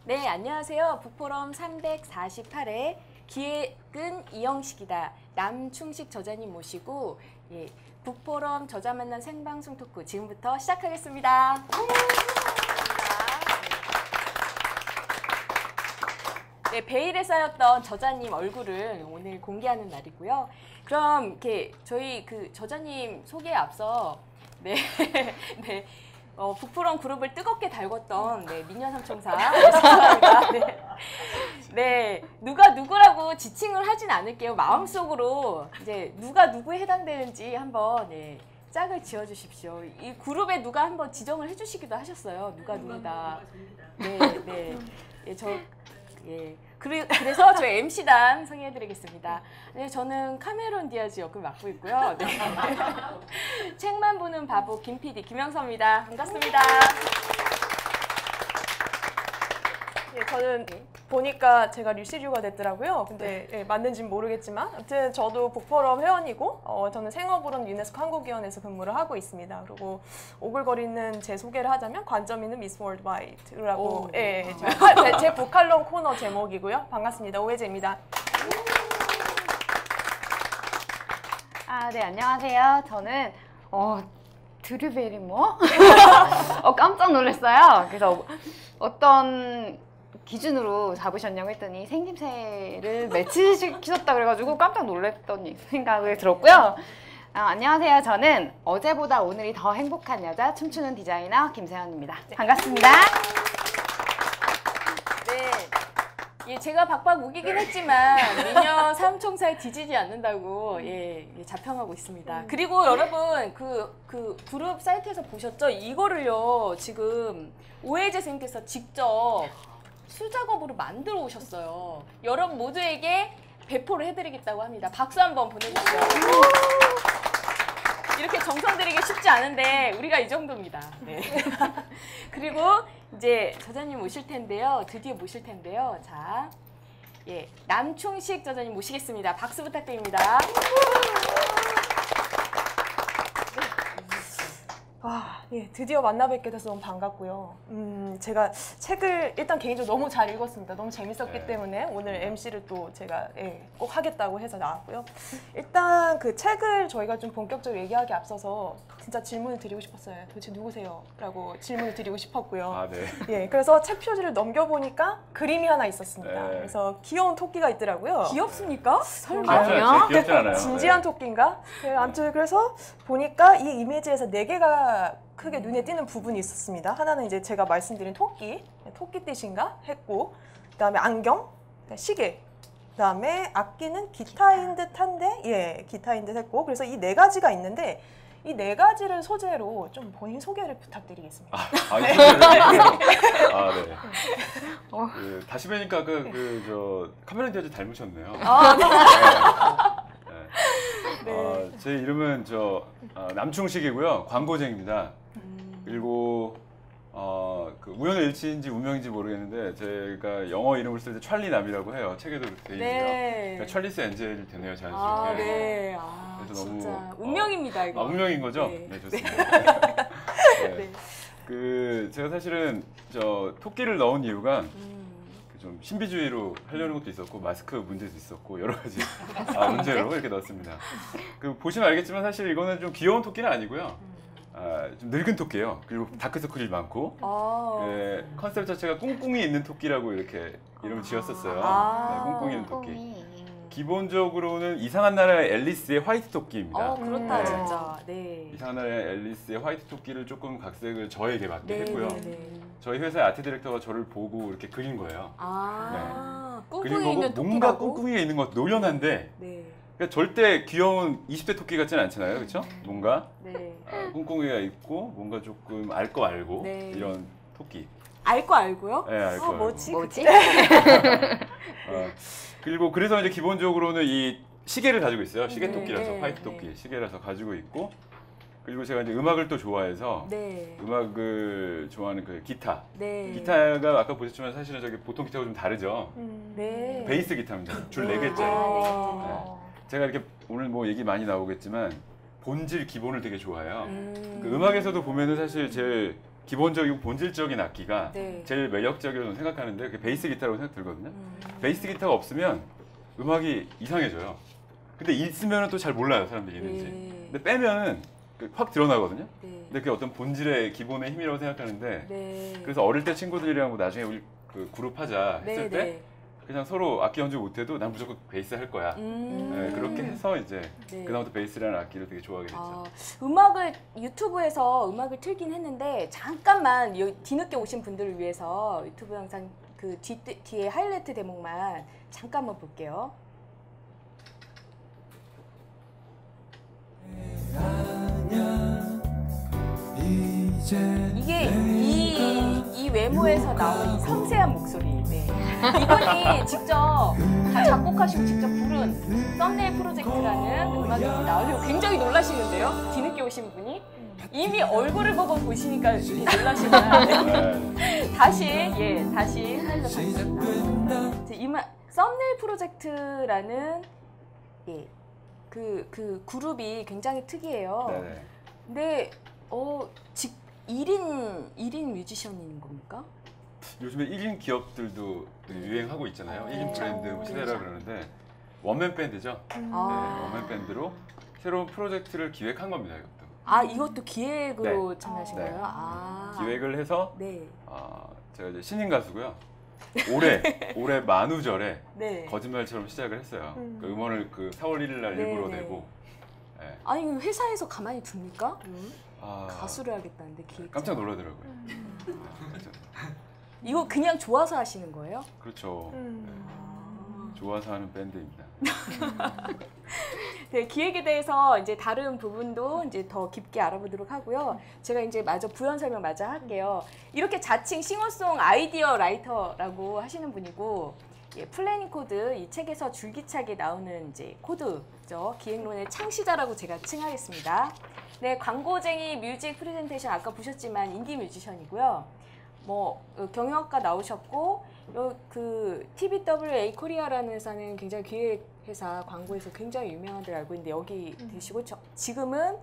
네, 안녕하세요. 북포럼 348회 기획은 이영식이다. 남충식 저자님 모시고 북포럼 저자 만난 생방송 토크 지금부터 시작하겠습니다. 네, 베일에 쌓였던 저자님 얼굴을 오늘 공개하는 날이고요. 그럼 이렇게 저희 그 저자님 소개에 앞서 네. 북포럼 그룹을 뜨겁게 달궜던 민현 삼총사 죄송합니다. 네, 누가 누구라고 지칭을 하진 않을게요. 마음속으로 이제 누가 누구에 해당되는지 한번 짝을 지어주십시오. 이 그룹에 누가 한번 지정을 해주시기도 하셨어요. 누가 누구다. 그래서 저희 MC단 소개해드리겠습니다. 네, 저는 카메론 디아즈 역을 맡고 있고요. 네. 책만 보는 바보 김 PD 김영서입니다. 반갑습니다. 네, 저는 보니까 제가 류시류가 됐더라고요. 근데 맞는지는 모르겠지만 아무튼 저도 북포럼 회원이고 저는 생업으로는 유네스코 한국위원회에서 근무를 하고 있습니다. 그리고 오글거리는 제 소개를 하자면 관점 있는 미스 월드와이드라고 제 북칼럼 코너 제목이고요. 반갑습니다. 오혜재입니다. 네, 안녕하세요. 저는 드류 베리모 깜짝 놀랐어요. 그래서 어떤 기준으로 잡으셨냐고 했더니 생김새를 매치시키셨다 그래가지고 깜짝 놀랐던 생각을 들었고요. 안녕하세요. 저는 어제보다 오늘이 더 행복한 여자 춤추는 디자이너 김세현입니다. 반갑습니다. 네, 제가 박박 우기긴 했지만 민현 삼총사에 뒤지지 않는다고 자평하고 있습니다. 그리고 여러분 그 그룹 사이트에서 보셨죠? 이거를요 지금 오혜재 선생님께서 직접 수작업으로 만들어 오셨어요. 여러분 모두에게 배포를 해드리겠다고 합니다. 박수 한번 보내주시죠. 이렇게 정성 들이기 쉽지 않은데 우리가 이 정도입니다. 네. 그리고 이제 저자님 모실 텐데요. 드디어 모실 텐데요. 자, 남충식 저자님 모시겠습니다. 박수 부탁드립니다. 드디어 만나 뵙게 돼서 너무 반갑고요. 제가 책을 일단 개인적으로 너무 잘 읽었습니다. 너무 재밌었기 때문에 오늘 MC를 또 제가 꼭 하겠다고 해서 나왔고요. 일단 그 책을 저희가 좀 본격적으로 얘기하기 앞서서 진짜 질문을 드리고 싶었어요. 도대체 누구세요? 라고 질문을 드리고 싶었고요. 그래서 책 표지를 넘겨보니까 그림이 하나 있었습니다. 그래서 귀여운 토끼가 있더라고요. 귀엽습니까? 설마? 아니요. 귀엽지 않아요. 진지한 토끼인가? 아무튼 그래서 보니까 이 이미지에서 4개가 크게 눈에 띄는 부분이 있었습니다. 하나는 이제 제가 말씀드린 토끼띠신가 했고, 그다음에 안경, 시계, 그다음에 악기는 기타인 듯한데, 기타인 듯 했고, 그래서 이 4가지가 있는데 이 4가지를 소재로 좀 본인 소개를 부탁드리겠습니다. 네. 다시 뵈니까 카메론 디아즈 닮으셨네요. 제 이름은 남충식이고요. 광고쟁입니다. 그리고 우연의 일치인지 운명인지 모르겠는데 제가 영어 이름을 쓸 때 찰리 남이라고 해요. 책에도 돼 있고요. 그러니까 찰리스 엔젤이 되네요, 자연스럽게. 그래서 진짜 너무 운명입니다, 이거. 운명인 거죠? 네, 좋습니다. 제가 사실은 토끼를 넣은 이유가 좀 신비주의로 하려는 것도 있었고 마스크 문제도 있었고 여러 가지 문제로 이렇게 넣었습니다. 보시면 알겠지만 사실 이거는 좀 귀여운 토끼는 아니고요. 좀 늙은 토끼예요. 그리고 다크서클이 많고 컨셉 자체가 꿍꿍이 있는 토끼라고 이렇게 이름을 지었었어요. 꿍꿍이 있는 토끼. 기본적으로는 이상한 나라의 앨리스의 화이트 토끼입니다. 그렇다 진짜. 네. 이상한 나라의 앨리스의 화이트 토끼를 조금 각색을 저에게 맞게 했고요. 저희 회사의 아트 디렉터가 저를 보고 이렇게 그린 거예요. 꿍꿍이 있는 토끼라고? 뭔가 꿍꿍이에 있는 것 노련한데 그러니까 절대 귀여운 20대 토끼 같지는 않잖아요, 그렇죠? 뭔가 꿍꿍이가 있고 뭔가 조금 알 거 알고 이런 토끼. 알 거 알고요? 네, 알 거 알고. 뭐지? 그리고 그래서 이제 기본적으로는 이 시계를 가지고 있어요. 시계 토끼라서 화이트 토끼 네. 시계라서 가지고 있고. 그리고 제가 이제 음악을 또 좋아해서 네. 음악을 좋아하는 그 기타. 네. 기타가 아까 보셨지만 사실은 저기 보통 기타가 좀 다르죠. 네. 베이스 기타입니다. 줄 4개짜리. 제가 이렇게 오늘 뭐 얘기 많이 나오겠지만 본질 기본을 되게 좋아해요. 그 음악에서도 보면은 사실 제일 기본적이고 본질적인 악기가 네. 제일 매력적이라고 생각하는데 그게 베이스 기타라고 생각 들거든요. 베이스 기타가 없으면 음악이 이상해져요. 근데 있으면 또 잘 몰라요, 사람들이 있는지. 네. 근데 빼면은 확 드러나거든요. 네. 근데 그게 어떤 본질의 기본의 힘이라고 생각하는데 네. 그래서 어릴 때 친구들이랑 뭐 나중에 우리 그 그룹 하자 네, 했을 때 그냥 서로 악기 연주 못해도 난 무조건 베이스 할 거야. 네, 그렇게 해서 이제 네. 그다음부터 베이스라는 악기를 되게 좋아하게 됐죠. 아, 음악을 유튜브에서 음악을 틀긴 했는데 잠깐만 여기 뒤늦게 오신 분들을 위해서 유튜브 영상 그 뒤에 하이라이트 대목만 잠깐만 볼게요. 이게 이 외모에서 나오는 이 섬세한 목소리. 네. 이분이 직접 다 작곡하시고 직접 부른 썸네일 프로젝트라는 음악입니다. 그리고 굉장히 놀라시는데요. 뒤늦게 오신 분이 이미 얼굴을 보고 보시니까 이렇게 놀라시구나. 네. 다시 살려봤습니다. 썸네일 프로젝트라는 그 그룹이 굉장히 특이해요. 네네. 근데 1인 뮤지션인 겁니까? 요즘에 1인 기업들도 유행하고 있잖아요. 1인 브랜드 뭐 시대라 그렇죠. 그러는데 원맨 밴드죠. 아. 네, 원맨 밴드로 새로운 프로젝트를 기획한 겁니다. 이것도. 아, 이것도 기획으로 네. 참여하신 네. 거예요? 아. 기획을 해서 네. 제가 이제 신인 가수고요. 올해 만우절에 네. 거짓말처럼 시작을 했어요. 그 음원을 그 4월 1일 날 네, 일부러 네. 내고. 네. 아니, 회사에서 가만히 둡니까? 아, 가수를 하겠다는데 기획. 깜짝 놀라더라고요. 진짜. 이거 그냥 좋아서 하시는 거예요? 그렇죠. 아. 좋아서 하는 밴드입니다. 네, 기획에 대해서 이제 다른 부분도 이제 더 깊게 알아보도록 하고요. 제가 이제 마저 부연 설명 마저 할게요. 이렇게 자칭 싱어송 아이디어 라이터라고 하시는 분이고, 플래닝 코드 이 책에서 줄기차게 나오는 이제 코드죠. 기획론의 창시자라고 제가 칭하겠습니다. 네, 광고쟁이 뮤직 프레젠테이션 아까 보셨지만 인디 뮤지션이고요. 뭐 경영학과 나오셨고 그 TBWA 코리아라는 회사는 굉장히 기획 회사 광고에서 굉장히 유명한 데를 알고 있는데 여기 되시고 지금은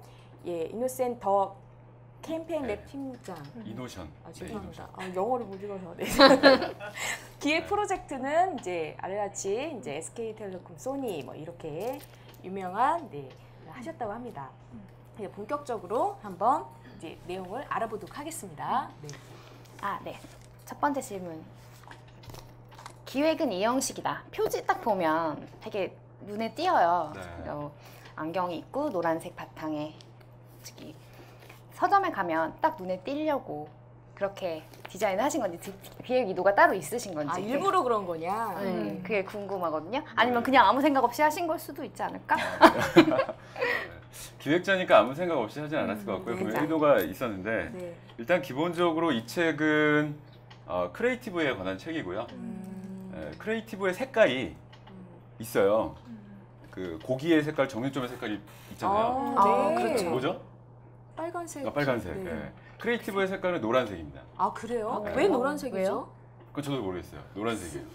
이노센 더 캠페인 랩 팀장. 이노션. 아, 네, 죄송합니다. 영어를 못 읽어서. 네. 기획 프로젝트는 이제 알같이 이제 SK텔레콤, 소니 뭐 이렇게 유명한 하셨다고 합니다. 본격적으로 한번 이제 내용을 알아보도록 하겠습니다. 네. 네. 첫 번째 질문. 기획은 이 형식이다. 표지 딱 보면 되게 눈에 띄어요. 네. 안경이 있고 노란색 바탕에 저기 서점에 가면 딱 눈에 띄려고 그렇게 디자인을 하신 건지 기획 의도가 따로 있으신 건지. 아, 일부러 그런 거냐? 그게 궁금하거든요. 아니면 그냥 아무 생각 없이 하신 걸 수도 있지 않을까? 기획자니까 아무 생각 없이 하진 않았을 것 같고요. 분명 의도가 있었는데 네. 일단 기본적으로 이 책은 크리에이티브에 관한 책이고요. 크리에이티브의 색깔이 있어요. 그 고기의 색깔, 정육점의 색깔이 있잖아요. 네. 그렇죠. 뭐죠? 빨간색. 빨간색. 네. 네. 크리에이티브의 색깔은 노란색입니다. 아, 그래요? 네. 왜 노란색이죠? 왜요? 그건 저도 모르겠어요. 노란색이에요.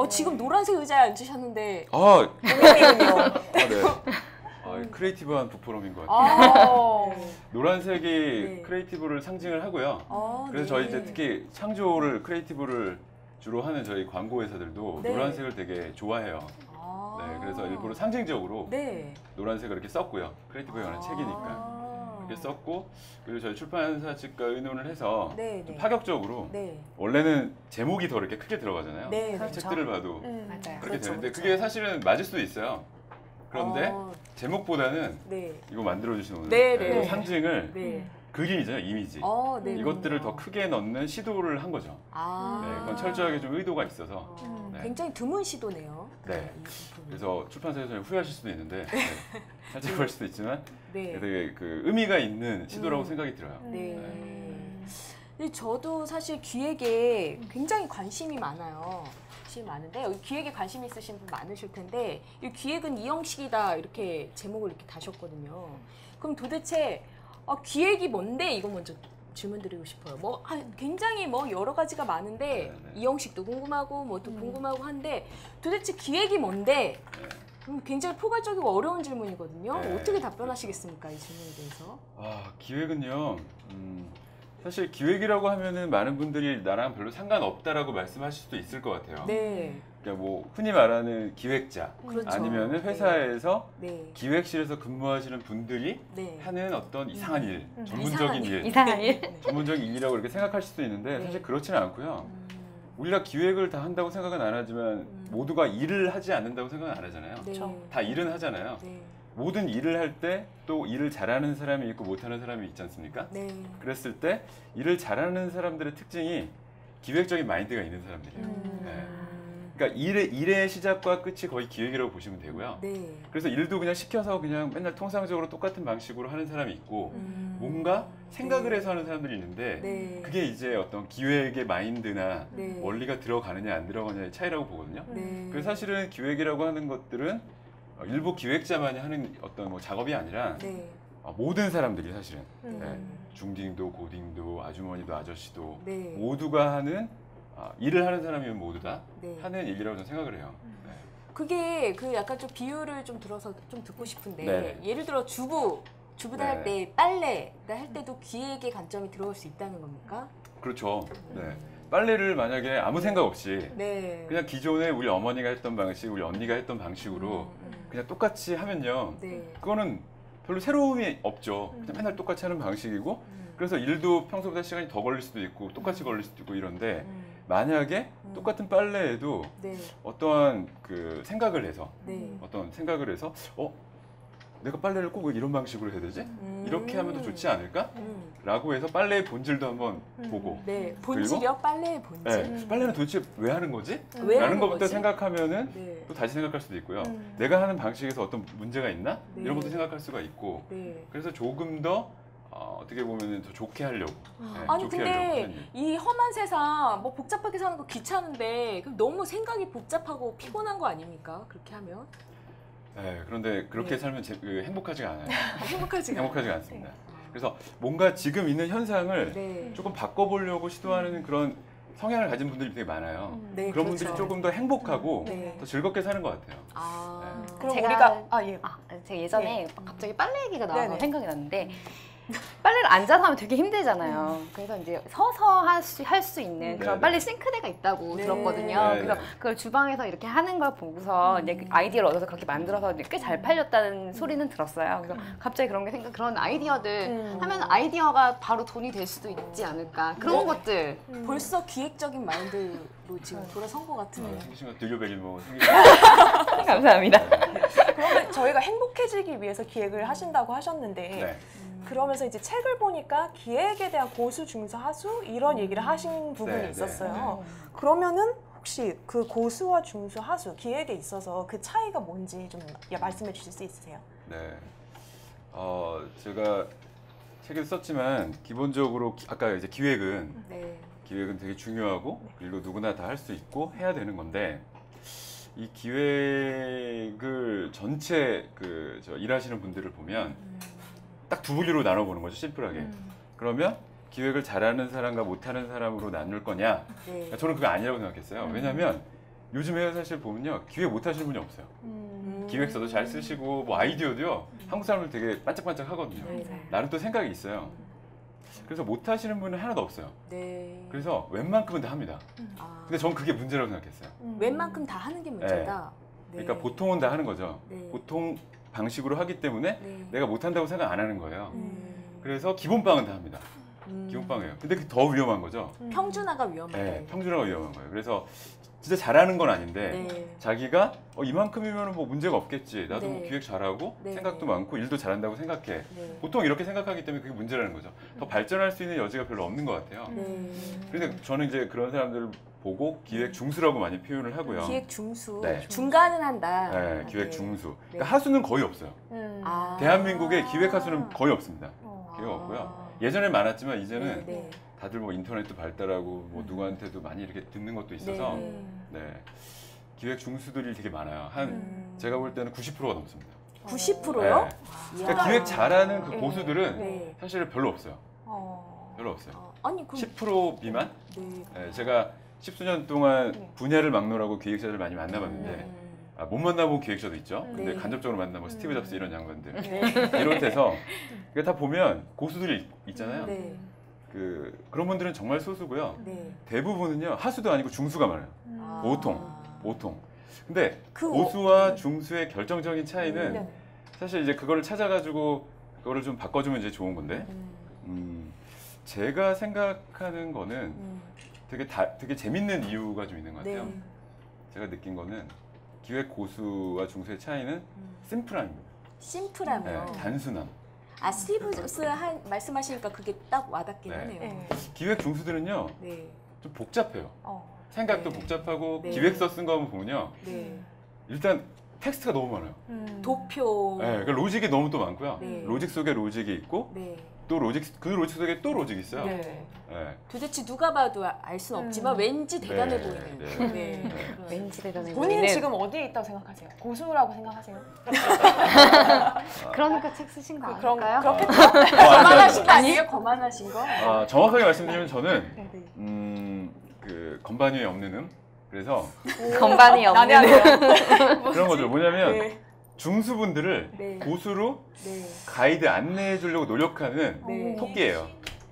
지금 노란색 의자에 앉으셨는데 아, 동명이군요. 네. 크리에이티브한 부포럼인 것 같아요. 네. 노란색이 네. 크리에이티브를 상징을 하고요. 그래서 네. 저희 이제 특히 창조를 크리에이티브를 주로 하는 저희 광고 회사들도 네. 노란색을 되게 좋아해요. 네, 그래서 일부러 상징적으로 네. 노란색을 이렇게 썼고요. 크리에이티브에 관한 책이니까 이렇게 썼고, 그리고 저희 출판사 측과 의논을 해서 네, 좀 네. 파격적으로 네. 원래는 제목이 더 이렇게 크게 들어가잖아요. 네. 그 그렇죠. 책들을 봐도 맞아요. 그렇게 그렇죠, 되는데 그렇죠. 그게 사실은 맞을 수도 있어요. 그런데 제목보다는 네. 이거 만들어주신 오늘 네, 네. 상징을 네. 그림이잖아요, 이미지. 네. 이것들을 더 크게 넣는 시도를 한 거죠. 네, 그건 철저하게 좀 의도가 있어서. 네. 굉장히 드문 시도네요. 네. 이 부분은. 그래서 출판사에서 후회하실 수도 있는데 살짝 후회할 수도 있지만 네. 되게 그 의미가 있는 시도라고 생각이 들어요. 네. 근데 저도 사실 기획에 굉장히 관심이 많아요. 관심이 많은데 여기 기획에 관심 있으신 분 많으실 텐데 이 기획은 이 형식이다 이렇게 제목을 이렇게 다셨거든요. 그럼 도대체 기획이 뭔데 이거 먼저 질문드리고 싶어요. 굉장히 여러 가지가 많은데 네. 이 형식도 궁금하고 또 궁금하고 한데 도대체 기획이 뭔데? 굉장히 포괄적이고 어려운 질문이거든요. 네. 어떻게 답변하시겠습니까 이 질문에 대해서? 기획은요. 사실 기획이라고 하면은 많은 분들이 나랑 별로 상관없다라고 말씀하실 수도 있을 것 같아요. 네. 그러니까 뭐 흔히 말하는 기획자 그렇죠. 아니면은 회사에서 네. 기획실에서 근무하시는 분들이 네. 하는 어떤 이상한 일, 전문적인 이상한 일, 이상한 일. 전문적인 일이라고 이렇게 생각하실 수도 있는데 네. 사실 그렇지는 않고요. 우리가 기획을 다 한다고 생각은 안 하지만 모두가 일을 하지 않는다고 생각은 안 하잖아요. 네. 그렇죠. 다 일은 하잖아요. 네. 모든 일을 할 때 또 일을 잘하는 사람이 있고 못하는 사람이 있지 않습니까? 네. 그랬을 때 일을 잘하는 사람들의 특징이 기획적인 마인드가 있는 사람들이에요. 음. 네. 그러니까 일의 시작과 끝이 거의 기획이라고 보시면 되고요. 네. 그래서 일도 그냥 시켜서 그냥 맨날 통상적으로 똑같은 방식으로 하는 사람이 있고 뭔가 생각을 해서 하는 사람들이 있는데 네. 그게 이제 어떤 기획의 마인드나 네. 원리가 들어가느냐 안 들어가느냐의 차이라고 보거든요. 네. 그래서 사실은 기획이라고 하는 것들은 일부 기획자만이 하는 어떤 뭐 작업이 아니라 네. 모든 사람들이 사실은 음. 네, 중딩도 고딩도 아주머니도 아저씨도 네. 모두가 하는 일을 하는 사람이면 모두 다 네. 하는 일이라고 저는 생각을 해요. 네. 그게 그 약간 좀 비유를 좀 들어서 좀 듣고 싶은데 네. 예를 들어 주부다 할 때 빨래다 할 때도 기획의 관점이 들어올 수 있다는 겁니까? 그렇죠. 네. 빨래를 만약에 아무 생각 없이 네. 그냥 기존에 우리 어머니가 했던 방식, 우리 언니가 했던 방식으로 그냥 똑같이 하면요. 네. 그거는 별로 새로움이 없죠. 그냥 맨날 똑같이 하는 방식이고 그래서 일도 평소보다 시간이 더 걸릴 수도 있고 똑같이 걸릴 수도 있고 이런데 만약에 똑같은 빨래에도 네. 어떠한 그 생각을 해서 네. 어떤 생각을 해서 내가 빨래를 꼭 왜 이런 방식으로 해야 되지? 이렇게 하면 더 좋지 않을까? 라고 해서 빨래의 본질도 한번 보고 네. 본질이요? 빨래의 본질? 네, 빨래는 도대체 왜 하는 거지? 왜 라는 하는 것부터 거지? 생각하면은 네. 또 다시 생각할 수도 있고요. 내가 하는 방식에서 어떤 문제가 있나? 네. 이런 것도 생각할 수가 있고 네. 그래서 조금 더 어떻게 보면 더 좋게 하려고 네, 아니 좋게 하려고 근데 하는 일. 이 험한 세상 뭐 복잡하게 사는 거 귀찮은데 그럼 너무 생각이 복잡하고 피곤한 거 아닙니까? 그렇게 하면 네, 그런데 그렇게 네. 살면 행복하지가 않아요. 행복하지가 행복하지가 않습니다. 그래서 뭔가 지금 있는 현상을 네. 조금 바꿔보려고 시도하는 그런 성향을 가진 분들이 되게 많아요. 네, 그런 그렇죠. 분들이 조금 더 행복하고 네. 더 즐겁게 사는 것 같아요. 아. 그럼 제가- 우리가 예. 제가 예전에 갑자기 빨래 얘기가 나와서 네네. 생각이 났는데 빨래를 앉아서 하면 되게 힘들잖아요. 그래서 이제 서서 할 수 있는 그런 네네. 빨래 싱크대가 있다고 네. 들었거든요. 네네. 그래서 그걸 주방에서 이렇게 하는 걸 보고서 이제 그 아이디어를 얻어서 그렇게 만들어서 꽤 잘 팔렸다는 소리는 들었어요. 그래서 갑자기 그런 아이디어들 하면 아이디어가 바로 돈이 될 수도 있지 않을까. 그런 것들. 벌써 기획적인 마인드로 지금 돌아선 것 같은데. 생기신 거 들려베리 뭐 감사합니다. 그러면 저희가 행복해지기 위해서 기획을 하신다고 하셨는데 네. 그러면서 이제 책을 보니까 기획에 대한 고수, 중수, 하수 이런 얘기를 하신 부분이 네, 있었어요. 그러면은 혹시 그 고수와 중수, 하수 기획에 있어서 그 차이가 뭔지 좀 말씀해 주실 수 있으세요? 네. 제가 책에도 썼지만 기본적으로 아까 이제 기획은 되게 중요하고 그리고 누구나 다 할 수 있고 해야 되는 건데 이 기획을 전체 일하시는 분들을 보면 딱 두 분류로 나눠보는 거죠, 심플하게. 그러면 기획을 잘하는 사람과 못하는 사람으로 나눌 거냐? 네. 저는 그거 아니라고 생각했어요. 왜냐하면 요즘에 사실 보면요, 기획 못하시는 분이 없어요. 기획서도 잘 쓰시고 뭐 아이디어도요, 한국 사람들 되게 반짝반짝 하거든요. 네. 나는 또 생각이 있어요. 그래서 못하시는 분은 하나도 없어요. 네. 그래서 웬만큼은 다 합니다. 아. 근데 전 그게 문제라고 생각했어요. 웬만큼 다 하는 게 문제다. 네. 그러니까 보통은 다 하는 거죠. 네. 보통 방식으로 하기 때문에 네. 내가 못한다고 생각 안 하는 거예요. 그래서 기본빵은 다 합니다. 기본빵이에요. 근데 그게 더 위험한 거죠. 평준화가 위험하다. 네, 평준화가 위험한 거예요. 그래서 진짜 잘하는 건 아닌데 네. 자기가 이만큼이면 뭐 문제가 없겠지. 나도 뭐 네. 기획 잘하고 네. 생각도 많고 일도 잘한다고 생각해. 네. 보통 이렇게 생각하기 때문에 그게 문제라는 거죠. 더 발전할 수 있는 여지가 별로 없는 것 같아요. 네. 그런데 저는 이제 그런 사람들을 보고 기획 중수라고 많이 표현을 하고요. 기획 중수. 네. 중간은 한다. 네, 기획 네. 중수. 그러니까 네. 하수는 거의 없어요. 아. 대한민국에 기획 하수는 거의 없습니다. 기획 아. 없고요. 예전에 많았지만 이제는 네. 네. 다들 뭐 인터넷도 발달하고 뭐 누구한테도 많이 이렇게 듣는 것도 있어서 네. 네. 기획 중수들이 되게 많아요. 제가 볼 때는 90%가 넘습니다. 90%요? 네. 그러니까 기획 잘하는 그 고수들은 네. 사실 별로 없어요. 별로 없어요. 아니 그럼 10% 미만? 네. 네, 제가 10수년 동안 분야를 막론하고 기획자들 많이 만나봤는데 못 만나본 기획자도 있죠. 근데 네. 간접적으로 만나본 스티브 잡스 이런 양반들 네. 비롯해서 다 보면 고수들이 있잖아요. 네. 그런 분들은 정말 소수고요. 네. 대부분은요 하수도 아니고 중수가 많아요. 아. 보통. 근데 그 고수와 중수의 결정적인 차이는 네. 사실 이제 그거를 찾아가지고 그거를 좀 바꿔주면 이제 좋은 건데 제가 생각하는 거는 되게 재밌는 이유가 좀 있는 것 같아요. 네. 제가 느낀 거는 기획 고수와 중수의 차이는 심플함입니다. 심플하면 네, 단순함. 아 스티브스 말씀하시니까 그게 딱 와닿긴 네. 하네요. 네. 기획 중수들은요 네. 좀 복잡해요. 생각도 네. 복잡하고 네. 기획서 쓴 거 한번 보면요 네. 일단 텍스트가 너무 많아요. 도표. 네, 그러니까 로직이 너무 또 많고요. 네. 로직 속에 로직이 있고 네. 또 그 로직 속에 또 로직이 있어요. 네. 네. 도대체 누가 봐도 알 수는 없지만 왠지 대단해 네, 보이는. 네. 네. 그런. 왠지 대단해 본인은 보이는. 지금 어디에 있다고 생각하세요? 고수라고 생각하세요? 그러니까 책 쓰신 거 그런 아닐까요? 그렇겠죠? 거만하신 거 아니에요? 거만하신 거? 정확하게 말씀드리면 저는 네, 네. 그 건반 위에 없는 그래서 건반이 없는. 난해하네요. 그런 거죠. 뭐냐면 네. 중수분들을 네. 고수로 네. 가이드 안내해 주려고 노력하는 네. 토끼예요.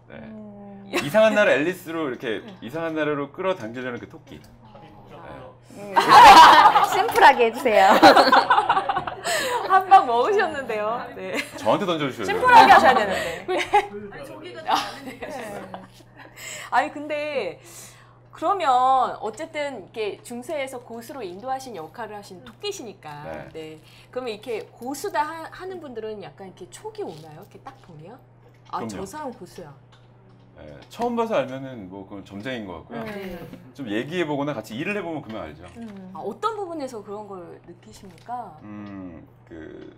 네. 이상한 나라 앨리스로 이렇게 이상한 나라로 끌어당기려는 그 토끼. 심플하게 해주세요. 한 방 먹으셨는데요. 네. 저한테 던져주셔야 돼요. 심플하게 하셔야 되는데. 아니 근데 그러면 어쨌든 이렇게 중세에서 고수로 인도하신 역할을 하신 토끼시니까. 네. 네. 그러면 이렇게 고수다 하는 분들은 약간 이렇게 촉이 오나요? 이렇게 딱 보면? 아, 저 그럼요. 사람 고수야. 네, 처음 봐서 알면은 뭐 그건 점쟁인 것 같고요. 네. 좀 얘기해 보거나 같이 일을 해보면 그만 알죠. 아, 어떤 부분에서 그런 걸 느끼십니까? 그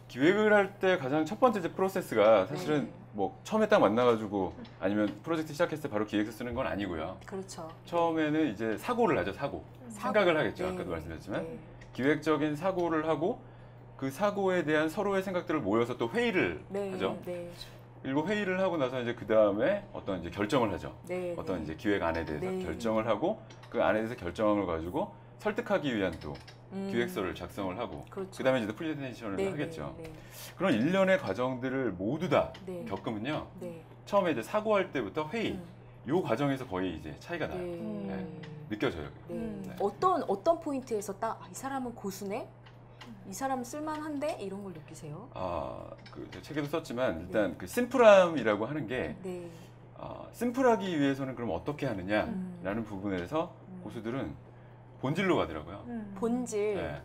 기획을 할 때 가장 첫 번째 이제 프로세스가 사실은 네. 뭐 처음에 딱 만나가지고 아니면 프로젝트 시작했을 때 바로 기획서 쓰는 건 아니고요. 그렇죠. 처음에는 이제 사고를 하죠. 생각을 하겠죠. 네. 아까도 말씀드렸지만 네. 기획적인 사고를 하고 그 사고에 대한 서로의 생각들을 모여서 또 회의를 네. 하죠. 네. 그리고 회의를 하고 나서 이제 그 다음에 어떤 이제 결정을 하죠. 네. 어떤 이제 기획안에 대해서 네. 결정을 하고 그 안에 대해서 결정을 가지고 설득하기 위한 또 음. 기획서를 작성을 하고 그렇죠. 그 다음에 이제 프레젠테이션을 네, 하겠죠. 네. 그런 일련의 과정들을 모두 다 네. 겪으면요. 네. 처음에 이제 사고할 때부터 회의, 요 과정에서 거의 이제 차이가 나요. 네. 느껴져요. 네. 네. 어떤 포인트에서 딱 이 사람은 고수네? 이 사람은 쓸만한데? 이런 걸 느끼세요? 그 책에도 썼지만 일단 그 심플함이라고 하는 게 네. 심플하기 위해서는 그럼 어떻게 하느냐라는 부분에서 고수들은 본질로 가더라고요. 본질. 네.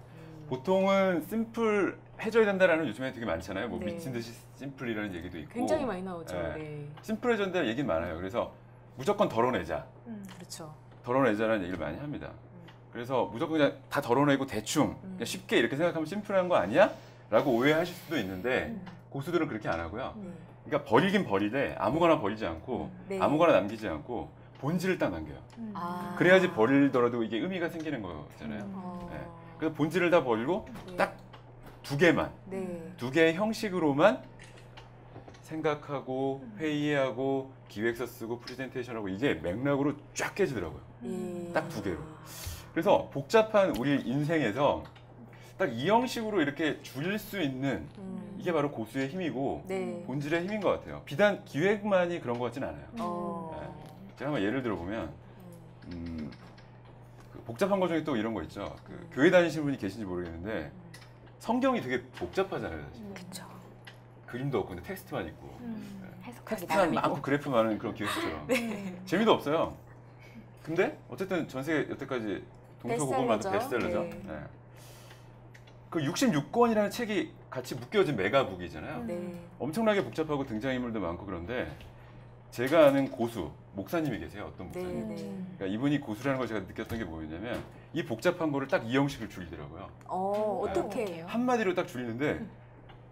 보통은 심플 해줘야 된다라는 요즘에 되게 많잖아요. 뭐 네. 미친 듯이 심플이라는 얘기도 있고. 굉장히 많이 나오죠. 네. 네. 심플해져야 된다는 얘기는 많아요. 그래서 무조건 덜어내자. 그렇죠. 덜어내자라는 얘기를 많이 합니다. 그래서 무조건 그냥 다 덜어내고 대충 그냥 쉽게 이렇게 생각하면 심플한 거 아니야? 라고 오해하실 수도 있는데 고수들은 그렇게 안 하고요. 네. 그러니까 버리긴 버리되 아무거나 버리지 않고 네. 아무거나 남기지 않고 본질을 딱 남겨요. 아. 그래야지 버리더라도 이게 의미가 생기는 거잖아요. 어. 네. 그래서 본질을 다 버리고 네. 딱 두 개만, 네. 두 개의 형식으로만 생각하고 회의하고 기획서 쓰고 프레젠테이션하고 이게 맥락으로 쫙 깨지더라고요. 딱 두 개로. 그래서 복잡한 우리 인생에서 딱 이 형식으로 이렇게 줄일 수 있는 이게 바로 고수의 힘이고 네. 본질의 힘인 것 같아요. 비단 기획만이 그런 것 같지는 않아요. 제가 한번 예를 들어보면 그 복잡한 것 중에 또 이런 거 있죠. 그 교회 다니시는 분이 계신지 모르겠는데 성경이 되게 복잡하잖아요. 사실. 그렇죠. 그림도 없고 근데 텍스트만 있고 해석하기 텍스트만 나름이고. 많고 그래프 많은 그런 기획서처럼 재미도 없어요. 근데 어쨌든 전 세계 여태까지 동서고금마다 베스트셀러죠. 베스트셀러죠. 네. 네. 그 66권이라는 책이 같이 묶여진 메가북이잖아요. 네. 엄청나게 복잡하고 등장인물도 많고 그런데 제가 아는 고수, 목사님이 계세요. 어떤 네. 목사님. 네. 그러니까 이분이 고수라는 걸 제가 느꼈던 게 뭐였냐면 이 복잡한 거를 딱 이 형식을 줄이더라고요. 어떻게 해요? 한마디로 딱 줄이는데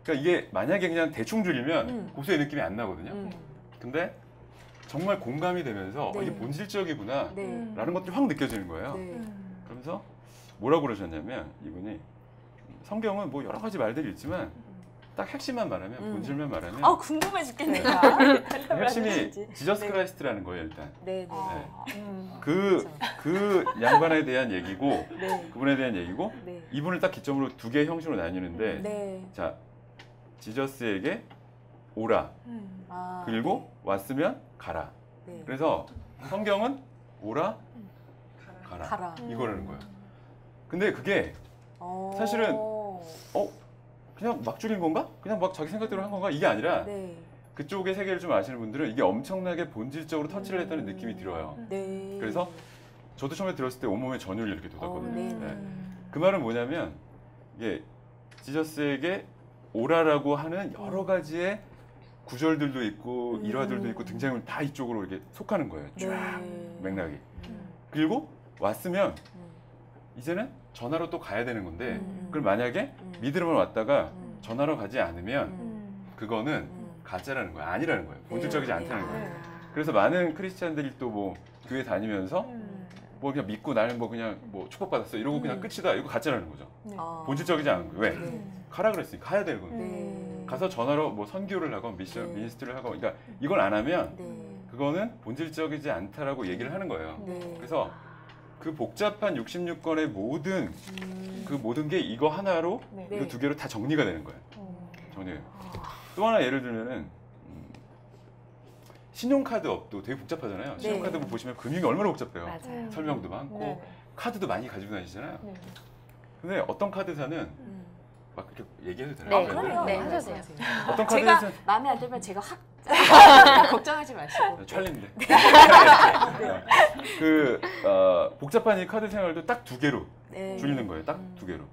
그러니까 이게 만약에 그냥 대충 줄이면 고수의 느낌이 안 나거든요. 근데 정말 공감이 되면서 네. 이게 본질적이구나 네. 라는 것들이 확 느껴지는 거예요. 네. 그러면서 뭐라고 그러셨냐면 이분이 성경은 뭐 여러 가지 말들이 있지만 딱 핵심만 말하면 본질만 말하면 아 궁금해 죽겠네요. 핵심이 지저스 크라이스트라는 거예요 일단. 네. 네. 그 양반에 대한 얘기고 네. 그분에 대한 얘기고 네. 이분을 딱 기점으로 두 개의 형식으로 나뉘는데 네. 자 지저스에게 오라. 아, 그리고 왔으면 가라. 네. 그래서 성경은 오라, 가라. 가라. 이거라는 거예요. 근데 그게 어. 사실은 그냥 막 줄인 건가? 그냥 막 자기 생각대로 한 건가? 이게 아니라 네. 그쪽의 세계를 좀 아시는 분들은 이게 엄청나게 본질적으로 터치를 했다는 느낌이 들어요. 네. 그래서 저도 처음에 들었을 때 온몸에 전율이 이렇게 돋았거든요. 네. 네. 그 말은 뭐냐면 이게 지저스에게 오라라고 하는 여러 가지의 구절들도 있고 일화들도 있고 등장인물 다 이쪽으로 이렇게 속하는 거예요. 쫙 맥락이. 그리고 왔으면 이제는 전화로 또 가야 되는 건데 그럼 만약에 믿으러만 왔다가 전화로 가지 않으면 그거는 가짜라는 거예요. 아니라는 거예요. 본질적이지 않다는 거예요. 그래서 많은 크리스찬들이 또 뭐 교회 다니면서 뭐 그냥 믿고 나는 뭐 그냥 뭐 축복받았어 이러고 그냥 끝이다. 이거 가짜라는 거죠. 아. 본질적이지 않은 거예요. 왜? 네. 가라 그랬으니까 가야 되는 거예요. 네. 가서 전화로 뭐 선교를 하건 미니스트를 하건 그러니까 이걸 안 하면 네. 그거는 본질적이지 않다라고 얘기를 하는 거예요. 네. 그래서 그 복잡한 66권의 모든 그 모든 게 이거 하나로 네. 이거 두 개로 다 정리가 되는 거예요. 정리해요. 또 하나 예를 들면은 신용카드 업도 되게 복잡하잖아요. 신용카드 업 보시면 금융이 얼마나 복잡해요. 맞아요. 설명도 많고 네. 카드도 많이 가지고 다니시잖아요. 네. 근데 어떤 카드사는 막 그렇게 얘기해도 되나요? 네, 그럼요. 네, 하셔도 돼요. 말씀하세요. 어떤 제가 카드사는 마음에 안 들면 제가 확 걱정하지 마시고. 찰리인데. 그 복잡한 이 카드 생활도 딱 두 개로 네. 줄이는 거예요. 딱 두 개로.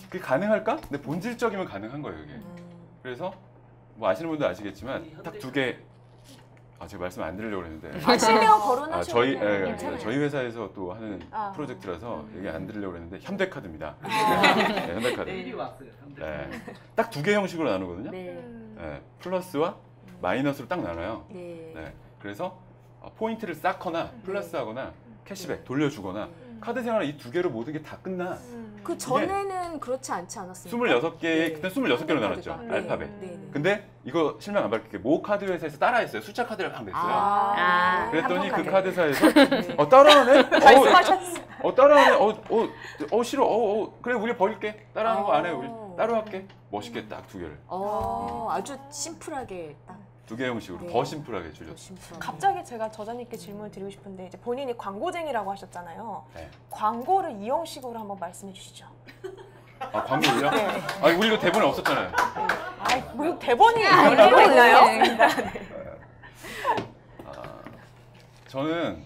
그게 가능할까? 근데 본질적이면 가능한 거예요, 이게. 그래서 뭐 아시는 분도 아시겠지만 딱 두 개. 제가 말씀 안 드리려고 했는데. 실명 거론하셔도 저희 돼요. 괜찮아요. 저희 회사에서 또 하는 아. 프로젝트라서 얘기 안 드리려고 했는데 현대카드입니다. 네, 현대카드. 내일이 왔어요. 네. 딱 두 개 형식으로 나누거든요. 네. 네, 플러스와 마이너스로 딱 나눠요. 네. 네, 그래서 포인트를 쌓거나 플러스하거나 캐시백 돌려주거나 카드 생활 이 두 개로 모든 게 다 끝나. 그 전에는 그렇지 않지 않았습니까? 26개, 네. 그때 26개로 나눴죠. 카드가. 알파벳. 네. 네. 근데 이거 실명 안 밝힐게. 모 카드 회사에서 따라했어요. 숫자 카드를 막 냈어요. 아, 그랬더니 그 한번 카드사에서 네. 따라하네? 말씀하셨어요. 따라하네? 싫어. 그래, 우리 버릴게. 따라하는 거 안 해, 우리. 따로 할게. 멋있게 딱 두 개를. 아주 심플하게 딱. 두 개 형식으로 네. 더 심플하게 줄였어요. 심플하게. 갑자기 제가 저자님께 질문을 드리고 싶은데 이제 본인이 광고쟁이라고 하셨잖아요. 네. 광고를 이 형식으로 한번 말씀해 주시죠. 광고를요? 아니, 우리 이거 대본에 없었잖아요. 뭐 대본이 열리고 있나요? 저는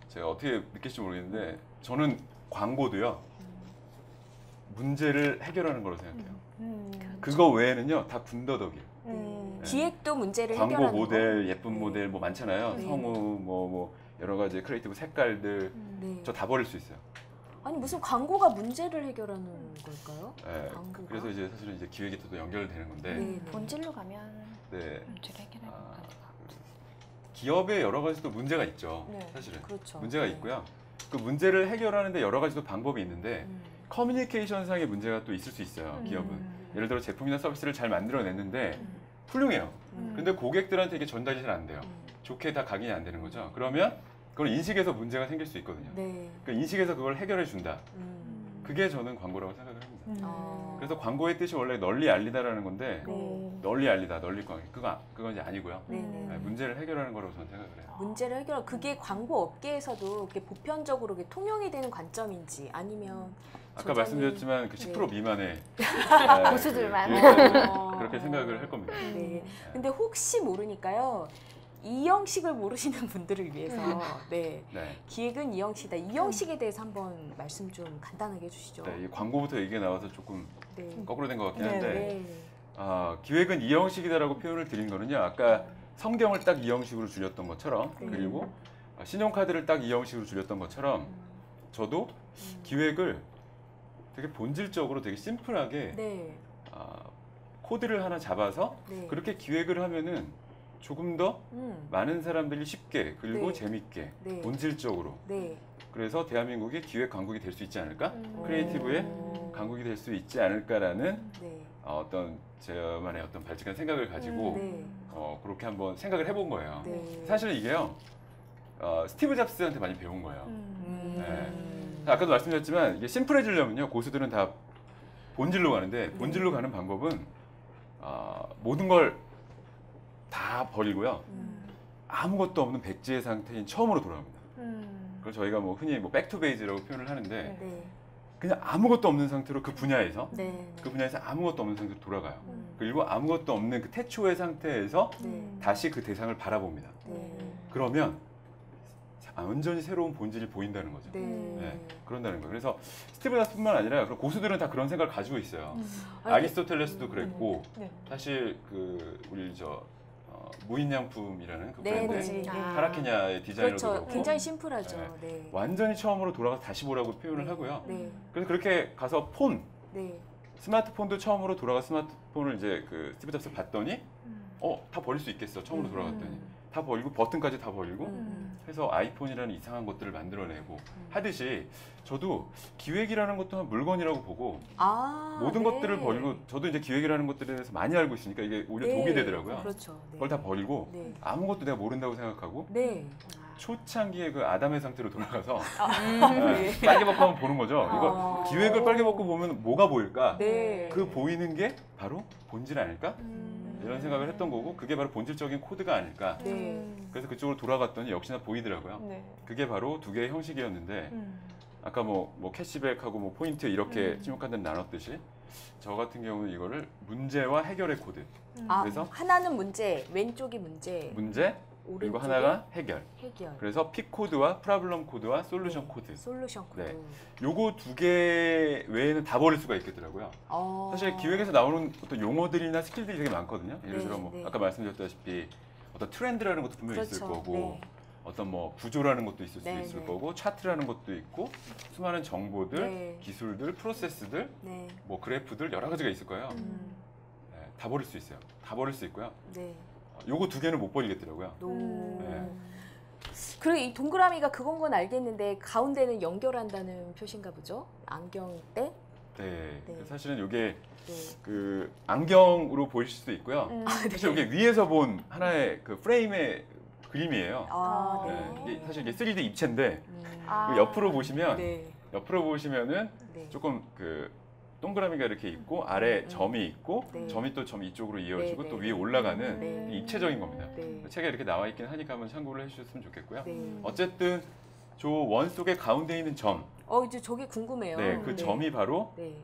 제가 어떻게 느낄지 모르겠는데 저는 광고도요 문제를 해결하는 거로 생각해요. 그거 외에는요 다 군더더기예요. 네. 기획도 문제를 광고 해결하는 모델, 예쁜 모델 뭐 많잖아요. 네. 성우 뭐 여러 가지 크리에이티브 색깔들 네. 저 다 버릴 수 있어요. 아니 무슨 광고가 문제를 해결하는 걸까요? 네. 광고가? 그래서 이제 사실은 이제 기획이 또 연결되는 건데 네. 본질로 가면 네. 문제를 해결할 것 같아요. 기업에 여러 가지 또 문제가 있죠. 네. 사실은 그렇죠. 문제가 네. 있고요. 그 문제를 해결하는데 여러 가지 또 방법이 있는데 커뮤니케이션 상의 문제가 또 있을 수 있어요. 기업은 예를 들어 제품이나 서비스를 잘 만들어냈는데 훌륭해요. 근데 고객들한테 이게 전달이 잘 안 돼요. 좋게 다 각인이 안 되는 거죠. 그러면 그걸 인식에서 문제가 생길 수 있거든요. 네. 그러니까 인식에서 그걸 해결해 준다. 그게 저는 광고라고 생각을 합니다. 그래서 광고의 뜻이 원래 널리 알리다라는 건데 네. 널리 알리다, 널리 광고 그건 이제 아니고요. 네네. 네, 문제를 해결하는 거라고 저는 생각을 해요. 문제를 해결. 그게 광고 업계에서도 이렇게 보편적으로 이렇게 통용이 되는 관점인지 아니면 아까 저자는- 말씀드렸지만 그 10% 네. 미만의 고수들만. 그렇게 생각을 할 겁니다. 네. 근데 혹시 모르니까요. 이형식을 모르시는 분들을 위해서 네. 네. 기획은 이형식이다. 이형식에 대해서 한번 말씀 좀 간단하게 해주시죠. 네, 이 광고부터 얘기가 나와서 조금 네. 거꾸로 된 것 같긴 네, 한데 네. 기획은 이 형식이다라고 표현을 드린 거는요. 아까 성경을 딱 이 형식으로 줄였던 것처럼 네. 그리고 신용카드를 딱 이 형식으로 줄였던 것처럼 저도 기획을 되게 본질적으로 되게 심플하게 네. 코드를 하나 잡아서 네. 그렇게 기획을 하면은 조금 더 많은 사람들이 쉽게 그리고 네. 재밌게 네. 본질적으로 네. 그래서 대한민국이 기획 강국이 될 수 있지 않을까? 음. 크리에이티브의 강국이 될 수 있지 않을까라는 네. 어떤 저만의 어떤 발칙한 생각을 가지고 네. 그렇게 한번 생각을 해본 거예요. 네. 사실 이게요 스티브 잡스한테 많이 배운 거예요. 음. 아까도 말씀드렸지만 이게 심플해지려면요 고수들은 다 본질로 가는데 본질로 가는 방법은 모든 걸 다 버리고요. 아무것도 없는 백지의 상태인 처음으로 돌아갑니다. 그걸 저희가 뭐 흔히 뭐 백투베이즈라고 표현을 하는데 네. 그냥 아무것도 없는 상태로 그 분야에서 네. 그 분야에서 아무것도 없는 상태로 돌아가요. 그리고 아무것도 없는 그 태초의 상태에서 네. 다시 그 대상을 바라봅니다. 네. 그러면 완전히 새로운 본질이 보인다는 거죠. 네. 네, 그런다는 거예요. 그래서 스티브 잡스뿐만 아니라 고수들은 다 그런 생각을 가지고 있어요. 아니, 아리스토텔레스도 그랬고 네. 사실 그 우리 무인양품이라는 그 네, 브랜드 네. 카라케냐의 디자이너도 그렇죠. 그렇고 굉장히 심플하죠. 네. 완전히 처음으로 돌아가서 다시 보라고 표현을 하고요. 네. 그래서 그렇게 가서 폰, 네. 스마트폰도 처음으로 돌아가 스마트폰을 이제 그 스티브 잡스 봤더니 다 버릴 수 있겠어. 처음으로 돌아갔더니 다 버리고 버튼까지 다 버리고 해서 아이폰이라는 이상한 것들을 만들어내고 하듯이 저도 기획이라는 것도 한 물건이라고 보고 모든 네. 것들을 버리고 저도 이제 기획이라는 것들에 대해서 많이 알고 있으니까 이게 오히려 네. 독이 되더라고요. 그렇죠. 네. 그걸 다 버리고 네. 아무것도 내가 모른다고 생각하고 네. 초창기의 그 아담의 상태로 돌아가서 네. 빨개 벗고 한번 보는 거죠. 이거 아. 기획을 빨개 벗고 보면 뭐가 보일까? 네. 그 보이는 게 바로 본질 아닐까? 이런 생각을 했던 거고 그게 바로 본질적인 코드가 아닐까? 네. 그래서 그쪽으로 돌아갔더니 역시나 보이더라고요. 네. 그게 바로 두 개의 형식이었는데 아까 뭐 캐시백하고 뭐 포인트 이렇게 신용카드를 나눴듯이 저 같은 경우는 이거를 문제와 해결의 코드. 그래서 하나는 문제, 왼쪽이 문제, 문제 그리고 오른쪽이 하나가 해결. 해결. 그래서 P 코드와 프로블럼 코드와 솔루션 코드. 솔루션 코드. 네. 요거 두 개 외에는 다 버릴 수가 있겠더라고요. 사실 기획에서 나오는 어떤 용어들이나 스킬들이 되게 많거든요. 예를 들어 뭐 네. 아까 말씀드렸다시피 어떤 트렌드라는 것도 분명히 있을 그렇죠. 거고 네. 어떤 뭐 구조라는 것도 있을 수 네, 있을 네. 거고 차트라는 것도 있고 수많은 정보들, 네. 기술들, 프로세스들, 네. 뭐 그래프들 여러 가지가 있을 거예요. 음. 네, 다 버릴 수 있어요. 다 버릴 수 있고요. 네. 요거 두 개는 못 버리겠더라고요. 네. 그리고 이 동그라미가 그건 건 알겠는데 가운데는 연결한다는 표시인가 보죠? 안경대? 네. 네. 사실은 요게 네. 그 안경으로 보일 수도 있고요. 사실 이게 위에서 본 하나의 그 프레임의 그림이에요. 네. 이게 사실 이게 3D 입체인데 아. 그 옆으로 보시면 네. 옆으로 보시면은 네. 조금 그 동그라미가 이렇게 있고 아래 점이 있고 네. 점이 또 점 이쪽으로 이어지고 네, 또 네. 위에 올라가는 네. 이 입체적인 겁니다. 네. 책에 이렇게 나와 있긴 하니까 한번 참고를 해주셨으면 좋겠고요. 네. 어쨌든 저 원 속에 가운데 있는 점, 이제 저게 궁금해요. 네, 그 점이 바로 네.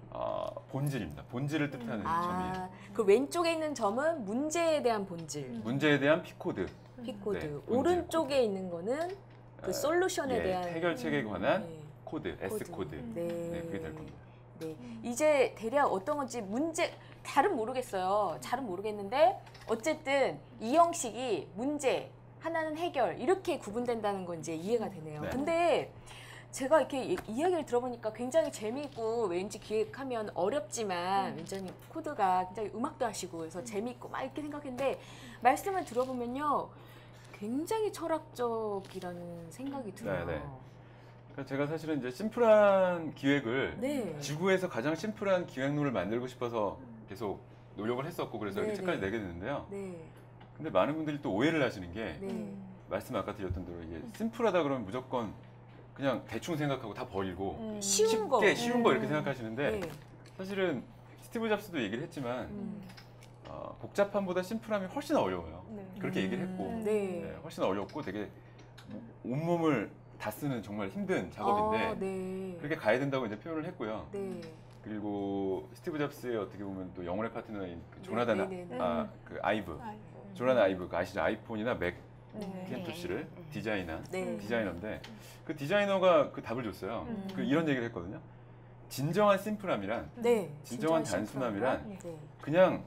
본질입니다. 본질을 뜻하는 점이에요. 그 왼쪽에 있는 점은 문제에 대한 본질, 문제에 대한 피코드, 피코드. 네, 본질 오른쪽에 있는 거는 그 솔루션에 예, 대한 해결책에 관한 네. 코드, S 코드. 네. 네, 그게 될 겁니다. 네. 이제 대략 어떤 건지 문제 잘은 모르겠어요. 잘은 모르겠는데 어쨌든 이 형식이 문제, 하나는 해결 이렇게 구분된다는 건 이제 이해가 되네요. 네. 근데 제가 이렇게 이야기를 들어보니까 굉장히 재미있고 왠지 기획하면 어렵지만 굉장히 코드가 굉장히 음악도 하시고 그래서 재미있고 막 이렇게 생각했는데 말씀을 들어보면요 굉장히 철학적이라는 생각이 들어요. 네, 네. 그러니까 제가 사실은 이제 심플한 기획을 네. 지구에서 가장 심플한 기획론을 만들고 싶어서 계속 노력을 했었고 그래서 네, 이렇게 책까지 네. 내게 됐는데요. 네. 근데 많은 분들이 또 오해를 하시는 게 네. 말씀 아까 드렸던 대로 이게 심플하다 그러면 무조건 그냥 대충 생각하고 다 버리고 쉬운 거. 쉽게 쉬운 거 이렇게 생각하시는데 네. 사실은 스티브 잡스도 얘기를 했지만 음. 복잡함보다 심플함이 훨씬 어려워요. 네. 그렇게 얘기를 했고 네. 네, 훨씬 어렵고 되게 온몸을 다 쓰는 정말 힘든 작업인데 네. 그렇게 가야 된다고 이제 표현을 했고요. 네. 그리고 스티브 잡스의 어떻게 보면 또 영혼의 파트너인 그 조나단 네, 네, 네. 그 아이브, 조나단 아이브 그 아시죠? 아이폰이나 맥 네. 캔토시를 디자인한 네. 디자이너인데 그 디자이너가 그 답을 줬어요. 그 이런 얘기를 했거든요. 진정한 심플함이란 네. 진정한 진짜 단순함이란 네. 그냥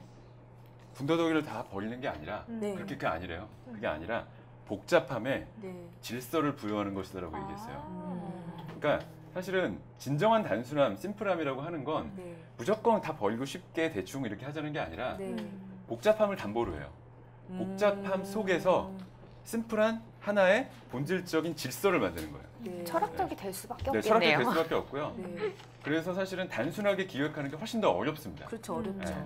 군더더기를 다 버리는 게 아니라 네. 그게 아니래요. 그게 아니라 복잡함에 네. 질서를 부여하는 것이다라고 얘기했어요. 음. 그러니까 사실은 진정한 단순함, 심플함이라고 하는 건 네. 무조건 다 버리고 쉽게 대충 이렇게 하자는 게 아니라 네. 복잡함을 담보로 해요. 복잡함 속에서 심플한 하나의 본질적인 질서를 만드는 거예요. 네. 철학적이 될 수밖에 네, 철학이 없겠네요. 될 수밖에 없고요. 네. 그래서 사실은 단순하게 기획하는 게 훨씬 더 어렵습니다. 그렇죠. 어렵죠. 네.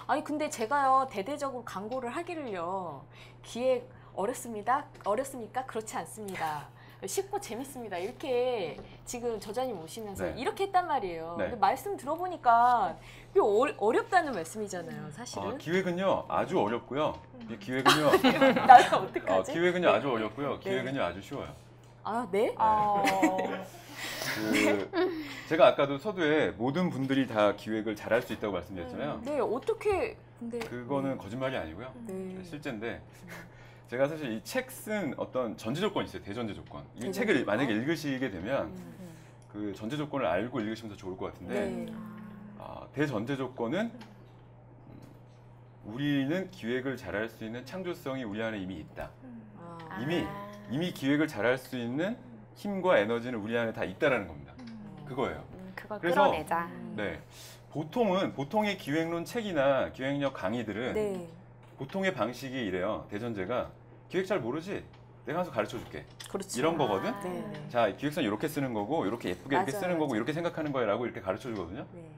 아니 근데 제가요 대대적으로 광고를 하기를요 기획 어렵습니까? 그렇지 않습니다. 쉽고 재밌습니다. 이렇게 지금 저자님 오시면서 네. 이렇게 했단 말이에요. 네. 근데 말씀 들어보니까 이게 어렵다는 말씀이잖아요, 사실은. 기획은요 아주 어렵고요. 이 기획은요 나는 어떡하지? 기획은요 아주 어렵고요. 기획은요 아주 쉬워요. 아, 네? 제가 아까도 서두에 모든 분들이 다 기획을 잘할 수 있다고 말씀드렸잖아요. 네, 어떻게 근데 그거는 거짓말이 아니고요. 네. 실제인데 제가 사실 이 책 쓴 어떤 전제 조건이 있어요. 대전제 조건. 이 대전제 책을 조건? 만약에 읽으시게 되면 그 전제 조건을 알고 읽으시면 더 좋을 것 같은데 네. 대전제 조건은 우리는 기획을 잘할 수 있는 창조성이 우리 안에 이미 있다. 아. 이미 기획을 잘할 수 있는 힘과 에너지는 우리 안에 다 있다라는 겁니다. 그거예요. 그걸 그래서- 끌어내자. 네. 보통의 기획론 책이나 기획력 강의들은 네. 보통의 방식이 이래요. 대전제가 기획 잘 모르지? 내가 가서 가르쳐 줄게. 그렇죠. 이런 거거든. 네, 네. 자, 기획선 이렇게 쓰는 거고, 이렇게 예쁘게 이렇게 맞아요, 쓰는 거고, 맞아요. 이렇게 생각하는 거라고 이렇게 가르쳐 주거든요. 네.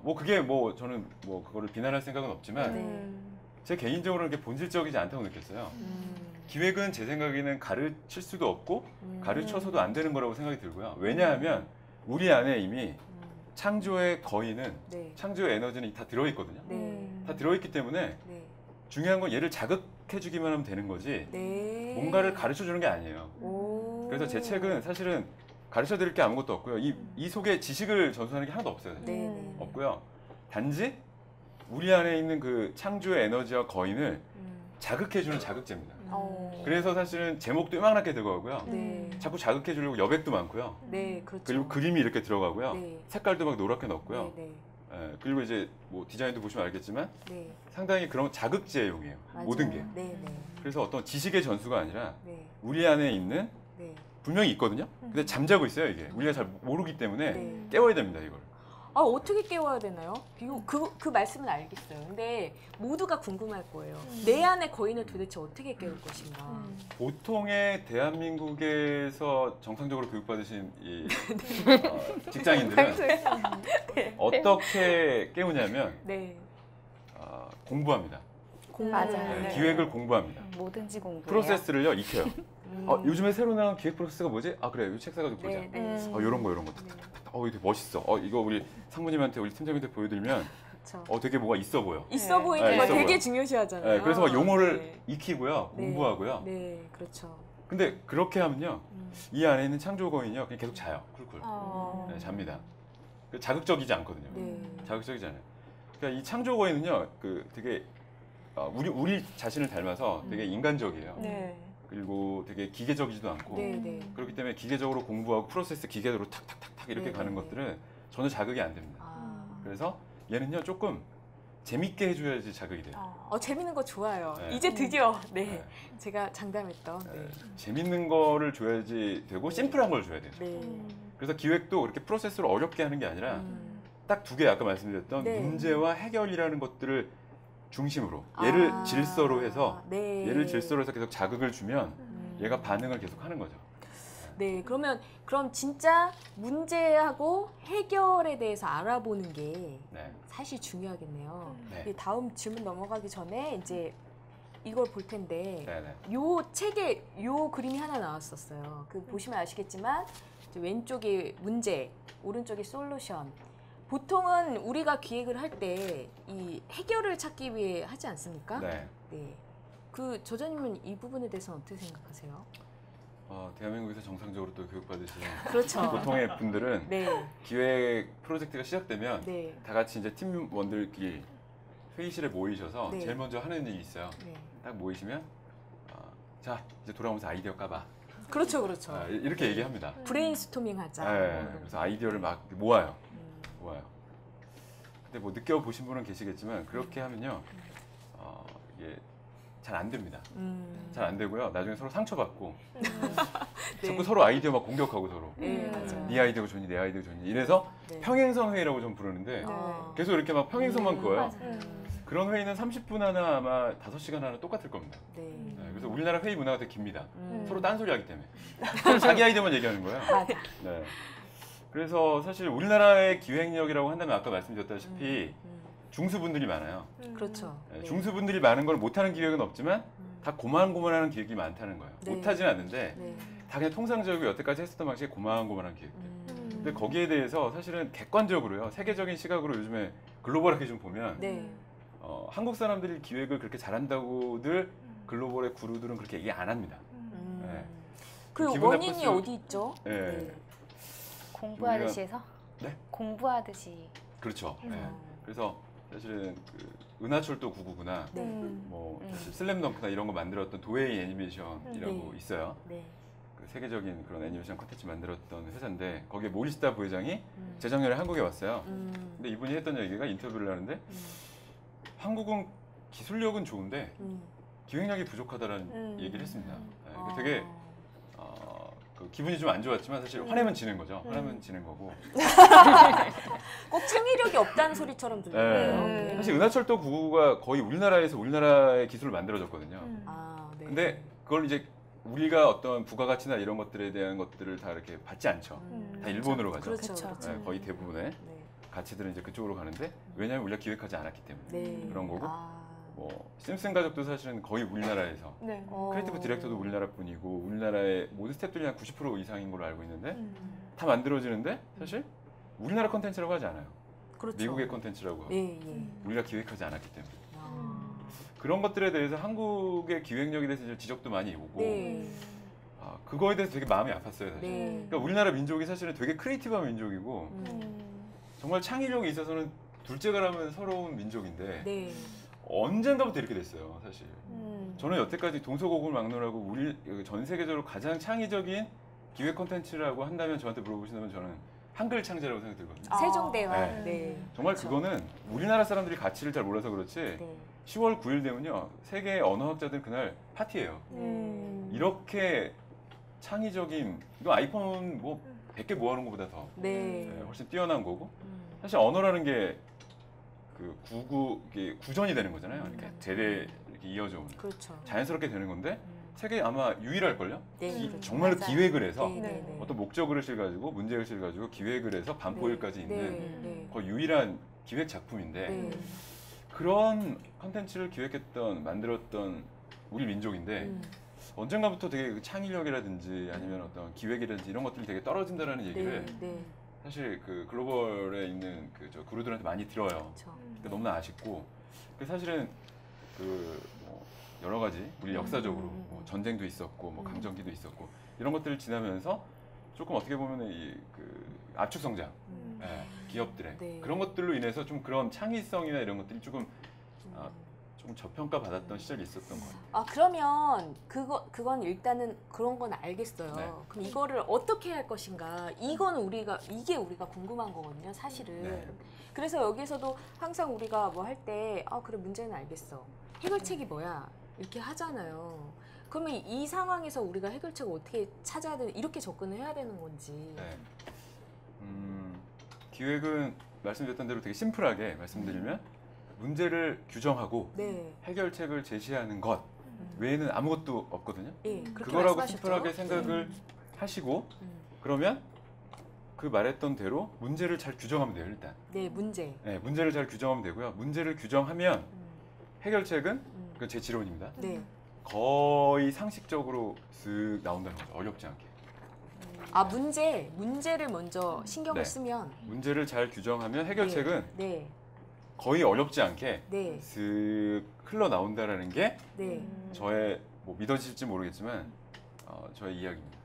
뭐 그게 뭐 저는 뭐 그거를 비난할 생각은 없지만 네. 제 개인적으로는 그게 본질적이지 않다고 느꼈어요. 기획은 제 생각에는 가르칠 수도 없고 가르쳐서도 안 되는 거라고 생각이 들고요. 왜냐하면 우리 안에 이미 창조의 거인은 네. 창조의 에너지는 다 들어있거든요. 네. 다 들어있기 때문에 네. 중요한 건 얘를 자극해주기만 하면 되는 거지 네. 뭔가를 가르쳐주는 게 아니에요. 오. 그래서 제 책은 사실은 가르쳐드릴 게 아무것도 없고요. 이 속에 지식을 전수하는 게 하나도 없어요. 사실. 네. 네. 없고요. 단지 우리 안에 있는 그 창조의 에너지와 거인을 자극해주는 자극제입니다. 그래서 사실은 제목도 요만하게 들어가고요. 네. 자꾸 자극해주려고 여백도 많고요. 네, 그렇죠. 그리고 그림이 이렇게 들어가고요. 네. 색깔도 막 노랗게 넣었고요. 네, 그리고 이제 뭐 디자인도 보시면 알겠지만 네. 상당히 그런 자극제용이에요. 맞아요. 모든 게. 네, 네. 그래서 어떤 지식의 전수가 아니라 네. 우리 안에 있는 네. 분명히 있거든요. 근데 잠자고 있어요, 이게. 우리가 잘 모르기 때문에 네. 깨워야 됩니다, 이걸. 아, 어떻게 깨워야 되나요? 그 말씀은 알겠어요. 근데 모두가 궁금할 거예요. 내 안의 거인을 도대체 어떻게 깨울 것인가. 보통의 대한민국에서 정상적으로 교육받으신 이 직장인들은 어떻게 깨우냐면 네. 공부합니다. 맞아요. 네, 네. 기획을 공부합니다. 뭐든지 공부해요. 프로세스를요 익혀요. 요즘에 새로 나온 기획 프로세스가 뭐지? 아 그래, 이 책 사가지고 보자. 네, 네. 이런 거. 이거 되게 멋있어. 이거 우리 상무님한테 우리 팀장님한테 보여드리면 그렇죠. 되게 뭐가 있어 보여. 있어 네. 보이는 네, 거 있어 되게 보여. 중요시하잖아요. 네, 그래서 막 용어를 네. 익히고요, 네. 공부하고요. 네, 그렇죠. 근데 그렇게 하면요, 이 안에 있는 창조 거인이요, 그냥 계속 자요, 쿨쿨. 네, 잡니다. 자극적이지 않거든요. 네. 자극적이지 않아요. 그러니까 이 창조 거인은요, 그 되게 우리 자신을 닮아서 되게 인간적이에요. 네. 그리고 되게 기계적이지도 않고 네, 네. 그렇기 때문에 기계적으로 공부하고 프로세스 기계적으로 탁탁탁탁 이렇게 네, 가는 네. 것들은 전혀 자극이 안 됩니다. 아. 그래서 얘는요 조금 재밌게 해줘야지 자극이 돼요. 재밌는 거 좋아요. 네. 이제 드디어 네. 제가 장담했던. 네. 재밌는 거를 줘야지 되고 심플한 걸 줘야 돼요. 네. 그래서 기획도 그렇게 프로세스를 어렵게 하는 게 아니라 딱 두 개 아까 말씀드렸던 네. 문제와 해결이라는 것들을 중심으로 얘를 질서로 해서 네. 얘를 질서로 해서 계속 자극을 주면 얘가 반응을 계속 하는 거죠. 네, 그럼 진짜 문제하고 해결에 대해서 알아보는 게 네. 사실 중요하겠네요. 네. 이 다음 질문 넘어가기 전에 이제 이걸 볼 텐데 네, 네. 요 책에 요 그림이 하나 나왔었어요. 그 보시면 아시겠지만 이제 왼쪽이 문제, 오른쪽이 솔루션. 보통은 우리가 기획을 할 때 이 해결을 찾기 위해 하지 않습니까? 네. 네. 그 저자님은 이 부분에 대해서 어떻게 생각하세요? 대한민국에서 정상적으로 또 교육받으신 그렇죠. 보통의 분들은 네. 기획 프로젝트가 시작되면 네. 다 같이 이제 팀원들끼리 회의실에 모이셔서 네. 제일 먼저 하는 일이 있어요. 네. 딱 모이시면 자 이제 돌아오면서 아이디어 까봐. 그렇죠, 그렇죠. 이렇게 얘기합니다. 브레인스토밍 하자. 네, 그래서 아이디어를 막 모아요. 근데 뭐 느껴보신 분은 계시겠지만 그렇게 하면요 이게 잘 안 됩니다. 잘 안 되고요. 나중에 서로 상처받고 네. 자꾸 서로 아이디어 막 공격하고 서로. 네, 맞아요. 네 아이디어가 좋니, 내 아이디어가 좋니. 이래서 네. 평행선 회의라고 좀 부르는데 아. 계속 이렇게 막 평행선만 그어요. 맞아요. 그런 회의는 30분 하나 아마 5시간 하나 똑같을 겁니다. 네. 네, 그래서 우리나라 회의 문화가 되게 깁니다. 음. 서로 딴소리 하기 때문에. 서로 자기 아이디어만 얘기하는 거예요. 맞아. 네. 그래서 사실 우리나라의 기획력이라고 한다면 아까 말씀드렸다시피 중수분들이 많아요. 그렇죠. 네, 네. 중수분들이 많은 걸 못하는 기획은 없지만 다 고만고만하는 기획이 많다는 거예요. 네. 못하진 않는데 네. 다 그냥 통상적이고 여태까지 했었던 방식의 고만고만한 기획들. 근데 거기에 대해서 사실은 객관적으로요, 세계적인 시각으로 요즘에 글로벌하게 좀 보면 네. 한국 사람들이 기획을 그렇게 잘한다고들 글로벌의 구루들은 그렇게 얘기 안 합니다. 네. 그 기분 원인이 나쁠 수- 어디 있죠? 네. 공부하듯이 해서? 네? 공부하듯이. 그렇죠. 네. 그래서 사실은 그 은하철도 999나 네. 뭐 사실 슬램덩크나 이런 거 만들었던 도웨이 애니메이션이라고 네. 있어요. 네. 그 세계적인 그런 애니메이션 콘텐츠 만들었던 회사인데 거기에 모리시타 부회장이 재작년에 한국에 왔어요. 근데 이분이 했던 얘기가 인터뷰를 하는데 한국은 기술력은 좋은데 기획력이 부족하다는 얘기를 했습니다. 네, 그 되게 그 기분이 좀 안 좋았지만 사실 화내면 지는 거죠. 화내면 지는 거고. 꼭 창의력이 없다는 소리처럼 들려요. 네. 사실 은하철도 999가 거의 우리나라에서 우리나라의 기술을 만들어졌거든요. 아, 네. 근데 그걸 이제 우리가 어떤 부가가치나 이런 것들에 대한 것들을 다 이렇게 받지 않죠. 다 일본으로 가죠. 그렇죠. 그쵸. 그렇죠. 네, 거의 대부분의 네. 가치들은 이제 그쪽으로 가는데 왜냐하면 우리가 기획하지 않았기 때문에 네. 그런 거고 아. 뭐 심슨 가족도 사실은 거의 우리나라에서 네. 크리에이티브 디렉터도 우리나라 분이고 우리나라의 모든 스태프들이 한 90% 이상인 걸로 알고 있는데 음. 다 만들어지는데 사실 우리나라 컨텐츠라고 하지 않아요. 그렇죠. 미국의 컨텐츠라고 하고 예, 예. 우리가 기획하지 않았기 때문에 아. 그런 것들에 대해서 한국의 기획력에 대해서 이제 지적도 많이 오고 네. 그거에 대해서 되게 마음이 아팠어요 사실. 네. 그러니까 우리나라 민족이 사실은 되게 크리에이티브한 민족이고 정말 창의력이 있어서는 둘째가라면 서러운 민족인데 네. 언젠가부터 이렇게 됐어요 사실. 저는 여태까지 동서고금을 막론하고 우리 전 세계적으로 가장 창의적인 기획 콘텐츠라고 한다면 저한테 물어보신다면 저는 한글 창제라고 생각이 들거든요. 세종대왕. 네. 네. 정말 그렇죠. 그거는 우리나라 사람들이 가치를 잘 몰라서 그렇지 네. 10월 9일 되면요 세계 언어학자들 그날 파티예요. 이렇게 창의적인 이거 아이폰 뭐 100개 모아놓은 것보다 더 네. 훨씬 뛰어난 거고 사실 언어라는 게 그 이게 구전이 되는 거잖아요. 이렇게 대대 이렇게 이어져 오는 그렇죠. 자연스럽게 되는 건데 세계 아마 유일할걸요. 네. 그렇죠. 정말로 맞아요. 기획을 해서 네, 네, 네. 어떤 목적의식을 가지고 문제의식을 가지고 기획을 해서 반포일까지 네. 있는 네. 거의 유일한 기획 작품인데 네. 그런 컨텐츠를 기획했던 만들었던 우리 민족인데 언젠가부터 되게 그 창의력이라든지 아니면 어떤 기획이라든지 이런 것들이 되게 떨어진다라는 얘기를 네. 사실 그 글로벌에 있는 저 구루들한테 많이 들어요. 그렇죠. 그러니까 너무나 아쉽고 사실은 뭐 여러 가지 우리 역사적으로 뭐 전쟁도 있었고 뭐 강점기도 있었고 이런 것들을 지나면서 조금 어떻게 보면 이그 압축 성장 기업들의 네. 그런 것들로 인해서 좀 그런 창의성이나 이런 것들이 조금 조금 저평가 받았던 시절이 있었던 것 같아요. 아 그러면 그건 일단은 그런 건 알겠어요. 네. 그럼 이거를 어떻게 할 것인가? 이게 우리가 궁금한 거거든요, 사실은. 네. 그래서 여기서도 항상 우리가 뭐 할 때 그래 문제는 알겠어. 해결책이 뭐야? 이렇게 하잖아요. 그러면 이 상황에서 우리가 해결책을 어떻게 찾아야 되는 이렇게 접근을 해야 되는 건지. 네. 기획은 말씀드렸던 대로 되게 심플하게 말씀드리면 문제를 규정하고 네. 해결책을 제시하는 것 외에는 아무것도 없거든요. 예, 그렇게 그거라고 말씀하셨죠? 심플하게 생각을 하시고 그러면 그 말했던 대로 문제를 잘 규정하면 돼요 일단. 네, 문제. 네, 문제를 잘 규정하면 되고요. 문제를 규정하면 해결책은 그건 제 지론입니다. 네. 거의 상식적으로 쓱 나온다는 거죠. 어렵지 않게. 문제를 먼저 신경을 네. 쓰면 문제를 잘 규정하면 해결책은 네. 거의 어렵지 않게 네. 쓱 흘러나온다라는 게 네. 저의 뭐 믿어질지 모르겠지만 저의 이야기입니다.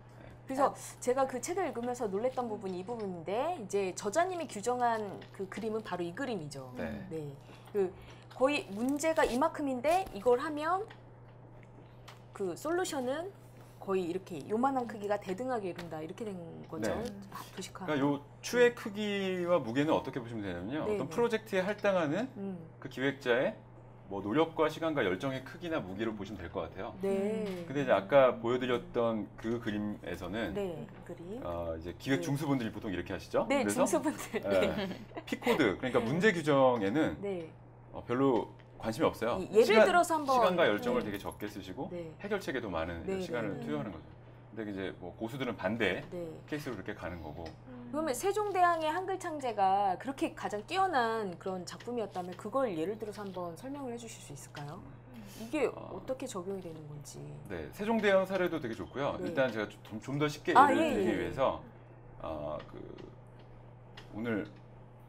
그래서 제가 그 책을 읽으면서 놀랬던 부분이 이 부분인데 이제 저자님이 규정한 그 그림은 바로 이 그림이죠. 네. 그 거의 문제가 이만큼인데 이걸 하면 그 솔루션은 거의 이렇게 요만한 크기가 대등하게 이룬다 이렇게 된 거죠. 네. 도식화. 그러니까 요 추의 크기와 무게는 어떻게 보시면 되냐면요. 네, 어떤 네. 프로젝트에 할당하는 음. 그 기획자의 뭐 노력과 시간과 열정의 크기나 무게로 보시면 될 것 같아요. 네. 근데 이제 아까 보여드렸던 그 그림에서는 네, 그림. 이제 기획 네. 중수분들이 보통 이렇게 하시죠. 네, 그래서 중수분들. 피코드 그러니까 네. 문제 규정에는 네. 별로 관심이 없어요. 예를 들어서 한번 시간과 열정을 네. 되게 적게 쓰시고 네. 해결책에 더 많은 네, 시간을 네. 투여하는 거죠. 근데 이제 뭐 고수들은 반대 네. 케이스로 그렇게 가는 거고. 그러면 세종대왕의 한글 창제가 그렇게 가장 뛰어난 그런 작품이었다면 그걸 예를 들어서 한번 설명을 해주실 수 있을까요? 이게 어떻게 적용이 되는 건지. 네, 세종대왕 사례도 되게 좋고요. 네. 일단 제가 좀 더 쉽게 아, 예를 예, 들기 예. 위해서 오늘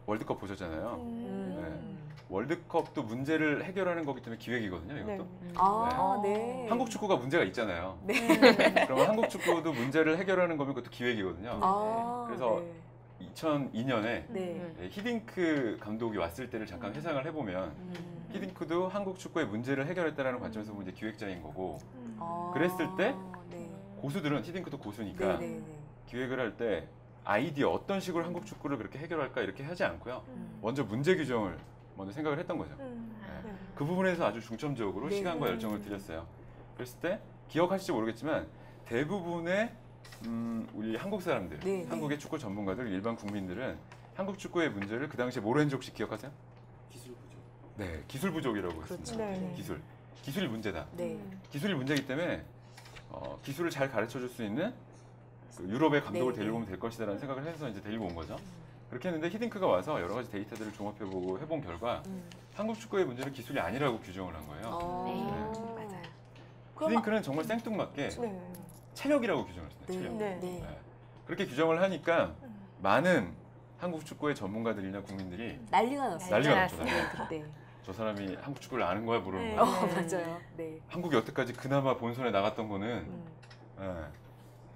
월드컵 보셨잖아요. 월드컵도 문제를 해결하는 거기 때문에 기획이거든요. 이것도. 아, 네. 한국 축구가 문제가 있잖아요. 그러면 한국 축구도 문제를 해결하는 거면 그것도 기획이거든요. 아, 그래서 네. 2002년에 네. 히딩크 감독이 왔을 때를 잠깐 회상을 해보면 히딩크도 한국 축구의 문제를 해결했다는 관점에서 보면 이제 기획자인 거고 아, 그랬을 때 네. 고수들은 히딩크도 고수니까 네, 네, 네. 기획을 할 때 아이디어 어떤 식으로 한국 축구를 그렇게 해결할까 이렇게 하지 않고요. 먼저 문제 규정을 먼저 생각을 했던 거죠. 그 부분에서 아주 중점적으로 네. 시간과 열정을 들였어요. 그랬을 때 기억하실지 모르겠지만 대부분의 우리 한국 사람들, 네, 한국의 축구 전문가들, 일반 국민들은 한국 축구의 문제를 그 당시에 뭐로 했는지 혹시 기억하세요? 기술 부족. 네, 기술 부족이라고 그렇죠. 했습니다. 네. 기술이 문제다. 네. 기술이 문제이기 때문에 기술을 잘 가르쳐 줄 수 있는 그 유럽의 감독을 네, 데리고 네. 오면 될 것이다라는 생각을 해서 이제 데리고 온 거죠. 그렇게 했는데 히딩크가 와서 여러 가지 데이터들을 종합해보고 해본 결과 한국 축구의 문제는 기술이 아니라고 규정을 한 거예요. 네. 맞아요. 히딩크는 정말 생뚱맞게 네. 체력이라고 규정을 했습니다. 네. 체력. 네. 네. 네. 그렇게 규정을 하니까 많은 한국 축구의 전문가들이나 국민들이 난리가 났어요. 난리가 났죠. 났어요. 난리가 났죠. 그때. 저 사람이 한국 축구를 아는 거야 모르는 네. 거야. 맞아요. 네. 한국이 여태까지 그나마 본선에 나갔던 거는 예,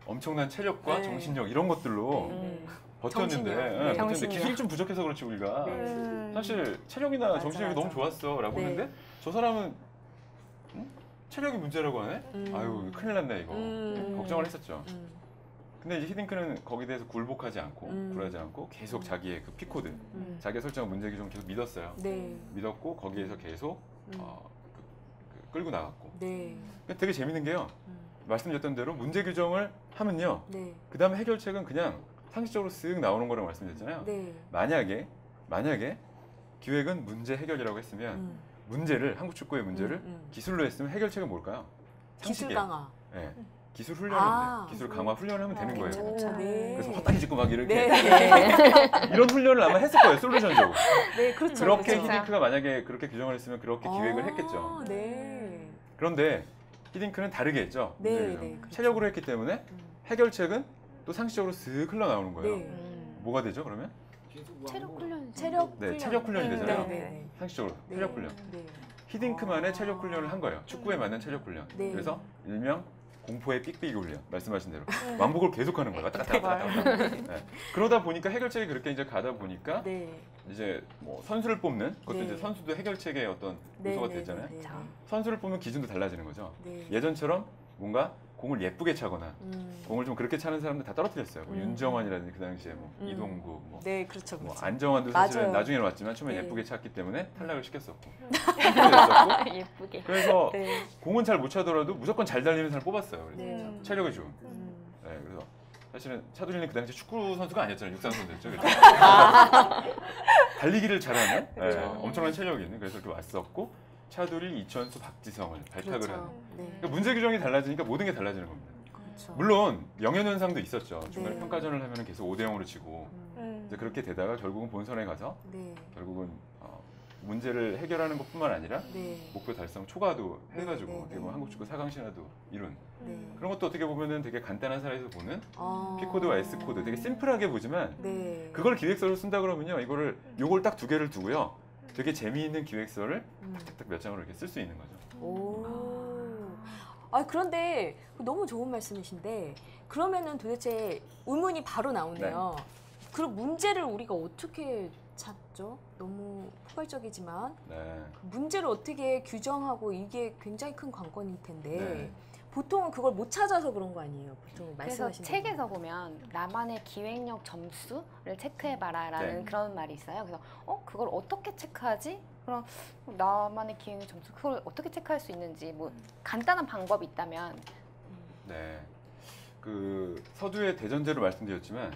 엄청난 체력과 네. 정신력 이런 것들로 버텼는데, 정신력. 네. 버텼는데 정신력. 기술이 좀 부족해서 그렇지 우리가 네. 사실 체력이나 맞아, 정신력이 맞아. 너무 좋았어라고 네. 했는데 저 사람은 체력이 문제라고 하네? 아유 큰일 났네 이거 걱정을 했었죠. 근데 이제 히딩크는 거기에 대해서 굴복하지 않고 굴하지 않고 계속 자기의 그 피코드, 자기가 설정한 문제 규정 계속 믿었어요. 네. 믿었고 거기에서 계속 끌고 나갔고. 네. 되게 재밌는 게요. 말씀드렸던 대로 문제 규정을 하면요. 네. 그 다음에 해결책은 그냥 상식적으로 쓱 나오는 거라고 말씀드렸잖아요. 네. 만약에 기획은 문제 해결이라고 했으면 문제를 한국 축구의 문제를 기술로 했으면 해결책은 뭘까요? 기술 상식이에요. 강화. 네. 기술 훈련을 아. 기술 강화 훈련을 하면 되는 거예요. 오, 네. 그래서 헛다리 짚고 막 이렇게 네. 이런 훈련을 아마 했을 거예요. 솔루션적으로. 네, 그렇죠. 그렇게 그렇죠. 히딩크가 만약에 그렇게 규정을 했으면 그렇게 기획을 아, 했겠죠. 네. 그런데 히딩크는 다르게 했죠. 네, 문제를. 네, 그렇죠. 체력으로 했기 때문에 해결책은 또 상식적으로 쓱 흘러나오는 거예요. 네. 뭐가 되죠 그러면? 체력 훈련. 체력 네, 훈련. 체력 훈련이 되잖아요. 네, 네, 상식적으로 네. 체력 훈련. 네. 히딩크만의 체력 훈련을 한 거예요. 축구에 맞는 체력 훈련. 네. 그래서 일명 공포의 삑삑이 훈련. 말씀하신 대로 왕복을 계속하는 거예요. 왔다 갔다 왔다 갔다. 네. 그러다 보니까 해결책이 그렇게 이제 가다 보니까 네. 이제 뭐 선수를 뽑는 그것도 네. 이제 선수도 해결책의 어떤 네, 요소가 네, 됐잖아요. 네, 네. 선수를 뽑는 기준도 달라지는 거죠. 네. 예전처럼 뭔가 공을 예쁘게 차거나 공을 좀 그렇게 차는 사람들 다 떨어뜨렸어요. 뭐 윤정환이라든지 그 당시에 뭐 이동국, 뭐, 네, 그렇죠. 뭐 그렇죠. 안정환도 사실은 맞아요. 나중에 왔지만 처음에 네. 예쁘게 찼기 때문에 탈락을 시켰었고. 그랬었고. 예쁘게. 그래서 네. 공은 잘 못 차더라도 무조건 잘 달리는 사람 뽑았어요. 그래서 네. 체력이 좋은. 네, 그래서 사실은 차두리는 그 당시 축구 선수가 아니었잖아요. 육상 선수였죠. 그래서 달리기를 잘하는 네, 엄청난 체력이 있는 그래서 이렇게 왔었고 차두리, 이천수, 박지성을 발탁을 하는. 그렇죠. 네. 그러니까 문제 규정이 달라지니까 모든 게 달라지는 겁니다. 그렇죠. 물론 명예현상도 있었죠. 중간에 네. 평가전을 하면 계속 5대0으로 지고 이제 그렇게 되다가 결국은 본선에 가서 네. 결국은 문제를 해결하는 것뿐만 아니라 네. 목표 달성 초과도 해가지고 네, 네, 어떻게 보면 네. 한국 축구 4강 신화도 이룬 네. 그런 것도 어떻게 보면은 되게 간단한 사례에서 보는 아. P 코드와 S 코드 되게 심플하게 보지만 네. 그걸 기획서로 쓴다 그러면요 이거를 요걸 딱 두 개를 두고요 되게 재미있는 기획서를 탁탁탁 몇 장으로 이렇게 쓸 수 있는 거죠. 오. 아, 그런데 너무 좋은 말씀이신데 그러면은 도대체 의문이 바로 나오네요. 그럼 문제를 우리가 어떻게 찾죠? 너무 포괄적이지만 네. 그 문제를 어떻게 규정하고 이게 굉장히 큰 관건일 텐데 네. 보통은 그걸 못 찾아서 그런 거 아니에요? 보통 그래서 말씀하신 책에서 보면 나만의 기획력 점수를 체크해봐라라는 네. 그런 말이 있어요. 그래서 그걸 어떻게 체크하지? 그럼 나만의 기획력 점수 그걸 어떻게 체크할 수 있는지 뭐 간단한 방법이 있다면 네. 그 서두에 대전제로 말씀드렸지만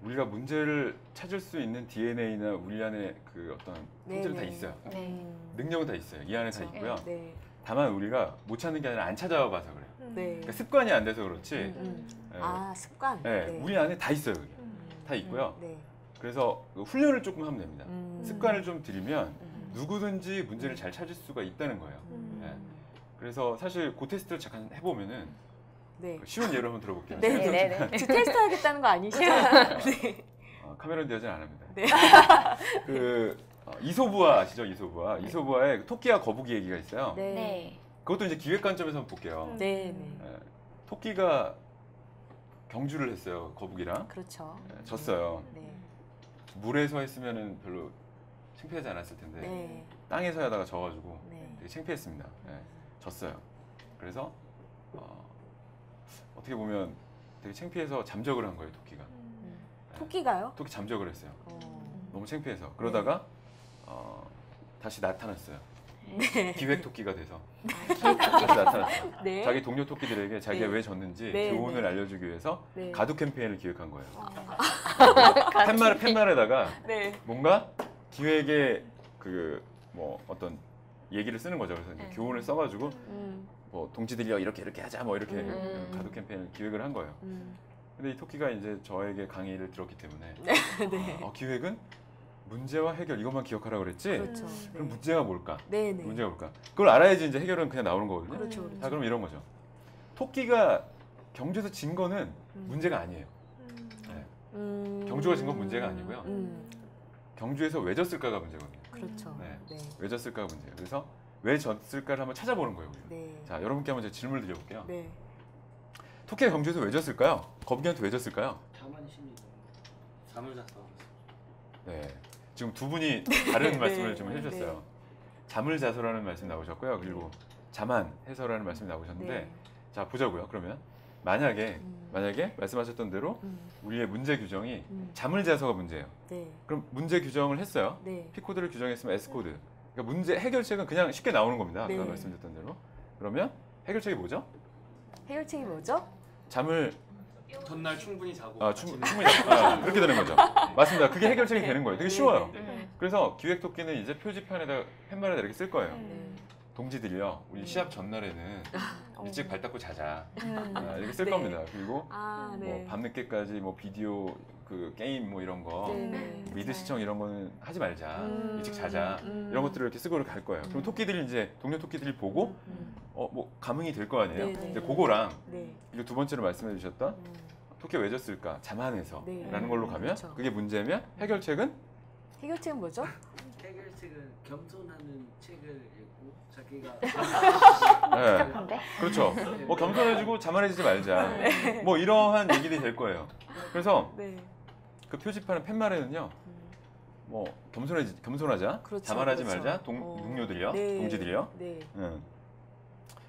우리가 문제를 찾을 수 있는 DNA나 우리 안에 그 어떤 품질은 다 네네. 있어요. 네. 능력은 다 있어요. 이 안에 다 있고요. 네. 다만 우리가 못 찾는 게 아니라 안 찾아봐서 그래요. 네. 그러니까 습관이 안 돼서 그렇지. 네. 아, 습관. 네, 우리 안에 다 있어요. 그게. 다 있고요. 네. 그래서 그 훈련을 조금 하면 됩니다. 음. 습관을 좀 들이면 누구든지 문제를 잘 찾을 수가 있다는 거예요. 네. 그래서 사실 그 테스트를 잠깐 해보면은 네. 쉬운 예로 한번 들어볼게요. 네, 제가 네, 네. 저 테스트 하겠다는 거 아니시죠? 네. 카메론 디아즈는 안 합니다. 네. 이소부화 아시죠? 이소부화. 이소부화에 토끼와 거북이 얘기가 있어요. 네. 네. 그것도 이제 기획 관점에서 한번 볼게요. 네. 네. 토끼가 경주를 했어요. 거북이랑. 그렇죠. 졌어요. 네. 물에서 했으면은 별로 창피하지 않았을 텐데 네. 땅에서 하다가 져가지고 네. 되게 창피했습니다. 졌어요. 그래서 어떻게 보면 되게 창피해서 잠적을 한 거예요. 토끼가. 토끼가요? 토끼 잠적을 했어요. 어. 너무 창피해서. 그러다가 다시 나타났어요. 네. 기획 토끼가 돼서 다시 나타났어요. 네. 자기 동료 토끼들에게 자기가 네. 왜 졌는지 네, 교훈을 네. 알려주기 위해서 네. 가두 캠페인을 기획한 거예요. 아. 팻말에다가 네. 뭔가 기획에 그 뭐 어떤 얘기를 쓰는 거죠. 그래서 이제 교훈을 써가지고 뭐 동지들이여 이렇게 하자 뭐 이렇게 가두 캠페인을 기획을 한 거예요. 근데 이 토끼가 이제 저에게 강의를 들었기 때문에 네. 기획은 문제와 해결 이것만 기억하라고 그랬지. 그렇죠. 그럼 네. 문제가 뭘까? 네, 네. 문제가 뭘까? 그걸 알아야지 이제 해결은 그냥 나오는 거거든요. 그렇죠. 그렇죠. 자, 그럼 이런 거죠. 토끼가 경주에서 진 거는 문제가 아니에요. 네. 경주가 진 건 문제가 아니고요. 경주에서 왜 졌을까가 문제거든요. 그렇죠. 네. 네. 왜 졌을까가 문제예요. 그래서 왜 졌을까를 한번 찾아보는 거예요. 우리는. 네. 자, 여러분께 한번 제가 질문을 드려볼게요. 네. 토끼가 경주에서 왜 졌을까요? 거북이한테 왜 졌을까요? 자만이 심리 잠을 잤어. 네. 지금 두 분이 다른 말씀을 네. 좀 해주셨어요. 잠을 자서라는 말씀 나오셨고요. 그리고 자만 해서라는 말씀이 나오셨는데 네. 자 보자고요. 그러면 만약에 말씀하셨던 대로 우리의 문제 규정이 잠을 자서가 문제예요. 네. 그럼 문제 규정을 했어요. 네. P 코드를 규정했으면 S 코드. 그러니까 문제 해결책은 그냥 쉽게 나오는 겁니다. 네. 아까 말씀드렸던 대로. 그러면 해결책이 뭐죠? 해결책이 뭐죠? 잠을 전날 충분히 자고 충분히 그렇게 되는 거죠. 맞습니다. 그게 해결책이 되는 거예요. 되게 쉬워요. 그래서 기획 토끼는 이제 표지판에다 팻말에다 이렇게 쓸 거예요. 네. 동지들이요, 우리 시합 전날에는 일찍 발 닦고 자자. 이렇게 쓸 네. 겁니다. 그리고 아, 네. 뭐 밤늦게까지 뭐 비디오 그 게임 뭐 이런 거 네. 미드 시청 이런 거는 하지 말자. 일찍 자자. 이런 것들을 이렇게 쓰고 갈 거예요. 그럼 토끼들이 이제 동료 토끼들이 보고 뭐 감흥이 될 거 아니에요. 네, 네. 이제 그거랑 네. 그리고 두 번째로 말씀해 주셨던 토끼가 왜 졌을까? 자만해서 네. 라는 걸로 가면 그렇죠. 그게 문제면 해결책은 해결책은 뭐죠? 해결책은 겸손하는 책을 읽고 자기가 네. 근데 그렇죠. 뭐 겸손해지고 자만해지지 말자. 뭐 이러한 얘기들이 될 거예요. 그래서 네. 그 표지판은 팻말에는요. 뭐 겸손하자, 그렇죠, 자만하지 그렇죠. 말자, 동료들이요, 네. 동지들이요. 네.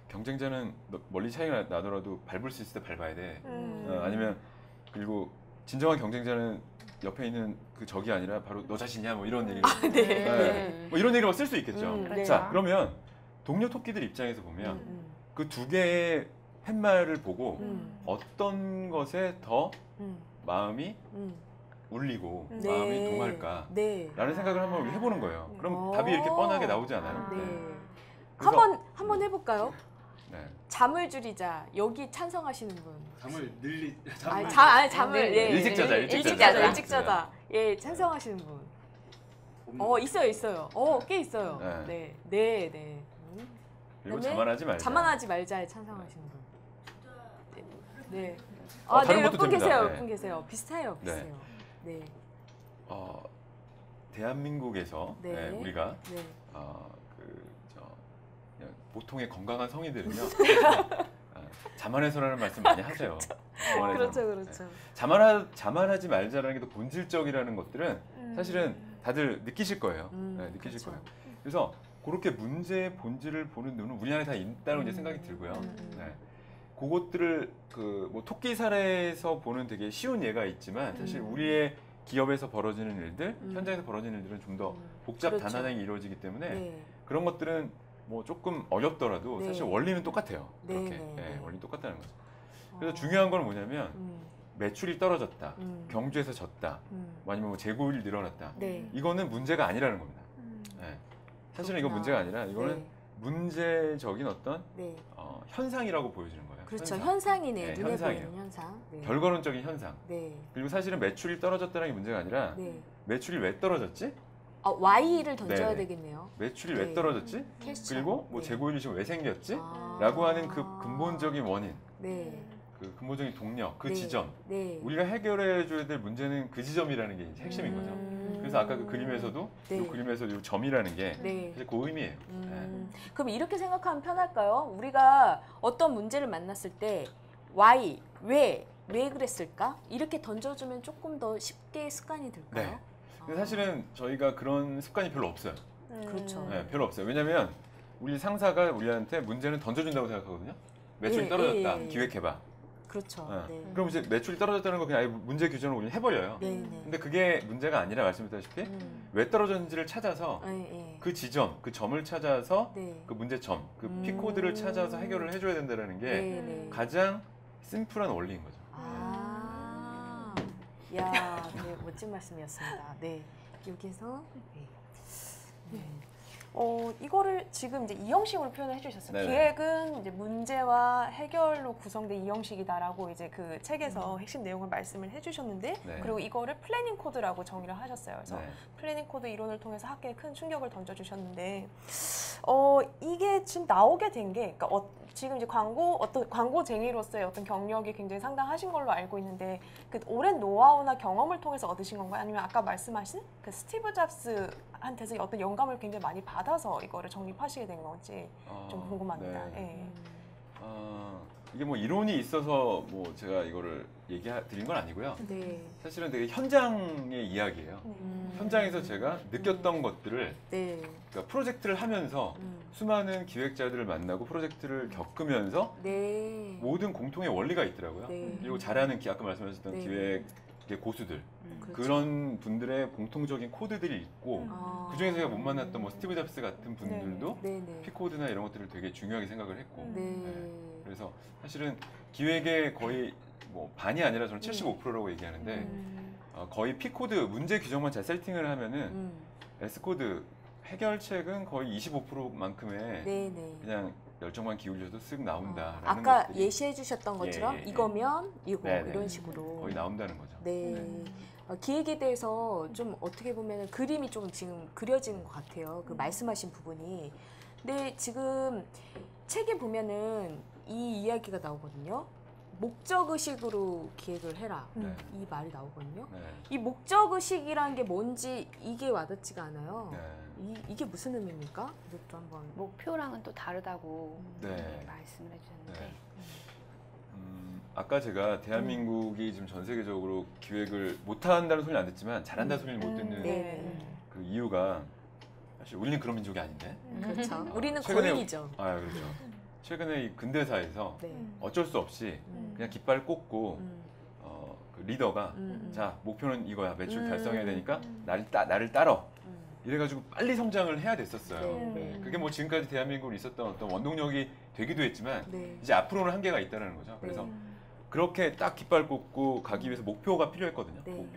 경쟁자는 멀리 차이가 나더라도 밟을 수 있을 때 밟아야 돼. 음. 아니면 그리고 진정한 경쟁자는 옆에 있는 그 적이 아니라 바로 너 자신이야 뭐 이런 얘기를 네. 뭐 이런 얘기를 쓸 수 있겠죠. 네. 자 그러면 동료 토끼들 입장에서 보면 그 두 개의 팻말을 보고 어떤 것에 더 마음이 울리고 네. 마음이 동할까 네. 라는 생각을 한번 해보는 거예요. 그럼 어. 답이 이렇게 뻔하게 나오지 않아요. 네. 그래서- 한번 해볼까요? 네. 잠을 줄이자. 여기 찬성하시는 분. 잠을 늘리 잠을 예. 일찍 자자, 일찍 자자. 자자. 일찍 자자. 예, 찬성하시는 분. 있어요. 꽤 있어요. 네. 네. 네. 그리고 그다음에 자만하지 말자. 자만하지 말자에 찬성하시는 분. 네. 다른 몇 것도 분 됩니다. 계세요. 네. 몇 분 계세요. 비슷해요. 비슷해요. 네. 대한민국에서 네. 우리가 네. 그냥 보통의 건강한 성인들은요 자만해서라는 말씀 많이 하세요. 자만해서. 그렇죠. 자만하지 말자라는 게 더 본질적이라는 것들은 사실은 다들 느끼실 거예요. 느끼실 그렇죠. 거예요. 그래서 그렇게 문제의 본질을 보는 눈은 우리 안에 다 있다고 이제 생각이 들고요. 네. 그것들을 뭐 토끼 사례에서 보는 되게 쉬운 예가 있지만 사실 우리의 기업에서 벌어지는 일들, 현장에서 벌어지는 일들은 좀 더 복잡 그렇죠. 단단하게 이루어지기 때문에 네. 그런 것들은 뭐 조금 어렵더라도 네. 사실 원리는 똑같아요. 네, 그렇게 네. 원리 똑같다는 거죠. 그래서 중요한 건 뭐냐면 음, 매출이 떨어졌다, 음, 경주에서 졌다, 아니면 뭐 재고율이 늘어났다. 네. 이거는 문제가 아니라는 겁니다. 네. 사실은 이건 그렇구나. 문제가 아니라 이거는 네. 문제적인 어떤 네. 현상이라고 보여지는 거예요. 그렇죠. 현상. 현상이네. 네, 눈에 현상이에요. 보이는 현상. 네. 결과론적인 현상. 네. 그리고 사실은 매출이 떨어졌다는 게 문제가 아니라 네. 매출이 왜 떨어졌지? Y를 던져야 네네. 되겠네요. 매출이 네. 왜 떨어졌지? 캐치. 그리고 뭐 네. 재고율이 지금 왜 생겼지? 아. 라고 하는 그 근본적인 원인, 네. 그 근본적인 동력, 그 네. 지점. 네. 우리가 해결해 줘야 될 문제는 그 지점이라는 게 이제 핵심인 거죠. 그래서 아까 그 그림에서도 네. 이 그림에서 이 점이라는 게 네. 사실 그 의미예요. 그럼 이렇게 생각하면 편할까요? 우리가 어떤 문제를 만났을 때 Why, 왜 그랬을까? 이렇게 던져주면 조금 더 쉽게 습관이 들까요? 네. 근데 사실은 저희가 그런 습관이 별로 없어요. 그렇죠. 네, 별로 없어요. 왜냐면 우리 상사가 우리한테 문제는 던져준다고 생각하거든요. 매출이 예, 떨어졌다. 예, 예. 기획해봐. 그렇죠. 네. 네. 그럼 이제 매출이 떨어졌다는 거 그냥 아예 문제 규정을 우리는 해버려요. 네, 네. 근데 그게 문제가 아니라 말씀드렸다시피 왜 떨어졌는지를 찾아서 네, 그 지점, 그 점을 찾아서 네. 그 문제점, 그 P코드를 찾아서 해결을 해줘야 된다는 게 네, 네. 가장 심플한 원리인 거죠. 아, 야, 네, 멋진 말씀이었습니다. 네, 여기서 네. 이거를 지금 이제 이 형식으로 표현을 해주셨어요. 네네. 기획은 이제 문제와 해결로 구성된 이 형식이다라고 이제 그 책에서 핵심 내용을 말씀을 해주셨는데, 네. 그리고 이거를 플래닝 코드라고 정의를 하셨어요. 그래서 네. 플래닝 코드 이론을 통해서 학계에 큰 충격을 던져주셨는데, 이게 지금 나오게 된 게, 그러니까 지금 이제 어떤 광고쟁이로서의 어떤 경력이 굉장히 상당하신 걸로 알고 있는데, 그 오랜 노하우나 경험을 통해서 얻으신 건가요? 아니면 아까 말씀하신 그 스티브 잡스한테서 어떤 영감을 굉장히 많이 받아서 이거를 정립하시게 된 건지 좀 궁금합니다. 네. 예. 이게 뭐 이론이 있어서 뭐 제가 이거를 드린 건 아니고요. 네. 사실은 되게 현장의 이야기예요. 현장에서 제가 느꼈던 것들을 네. 그러니까 프로젝트를 하면서 수많은 기획자들을 만나고 프로젝트를 겪으면서 네. 모든 공통의 원리가 있더라고요. 네. 그리고 잘하는 아까 말씀하셨던 네. 기획의 고수들 그렇죠. 그런 분들의 공통적인 코드들이 있고 아. 그 중에서 제가 못 만났던 뭐 스티브 잡스 같은 분들도 네, 네. P코드나 이런 것들을 되게 중요하게 생각을 했고 네. 그래서 사실은 기획의 거의 뭐 반이 아니라 저는 75%라고 얘기하는데 거의 P코드 문제 규정만 잘 세팅을 하면은 S코드 해결책은 거의 25%만큼의 네, 네. 그냥 열정만 기울여도 쓱 나온다라는 아까 것들이 예시해 주셨던 것처럼 예, 예, 예. 이거면 이거 네, 네. 이런 식으로 거의 나온다는 거죠. 네. 기획에 대해서 좀 어떻게 보면 그림이 좀 지금 그려지는 것 같아요. 그 말씀하신 부분이. 근데 지금 책에 보면은 이 이야기가 나오거든요. 목적의식으로 기획을 해라. 네. 이 말이 나오거든요. 네. 이 목적의식이라는 게 뭔지 이게 와닿지가 않아요. 네. 이게 무슨 의미입니까? 이것도 한번. 목표랑은 또 다르다고 네. 말씀을 해주셨는데 네. 아까 제가 대한민국이 지금 전 세계적으로 기획을 못한다는 소리는 안 듣지만 잘한다는 소리는 못 듣는 네. 그 이유가 사실 우리는 그런 민족이 아닌데. 그렇죠. 우리는 최근에- 거인이죠. 아 그렇죠. 최근에 이 근대사에서 네. 어쩔 수 없이 그냥 깃발 꽂고 그 리더가 자 목표는 이거야 매출 달성해야 되니까 나를 따라 이래가지고 빨리 성장을 해야 됐었어요. 네. 네. 그게 뭐 지금까지 대한민국으로 있었던 어떤 원동력이 되기도 했지만 네. 이제 앞으로는 한계가 있다는 거죠. 그래서 그렇게 딱 깃발 꽂고 가기 위해서 목표가 필요했거든요. 네.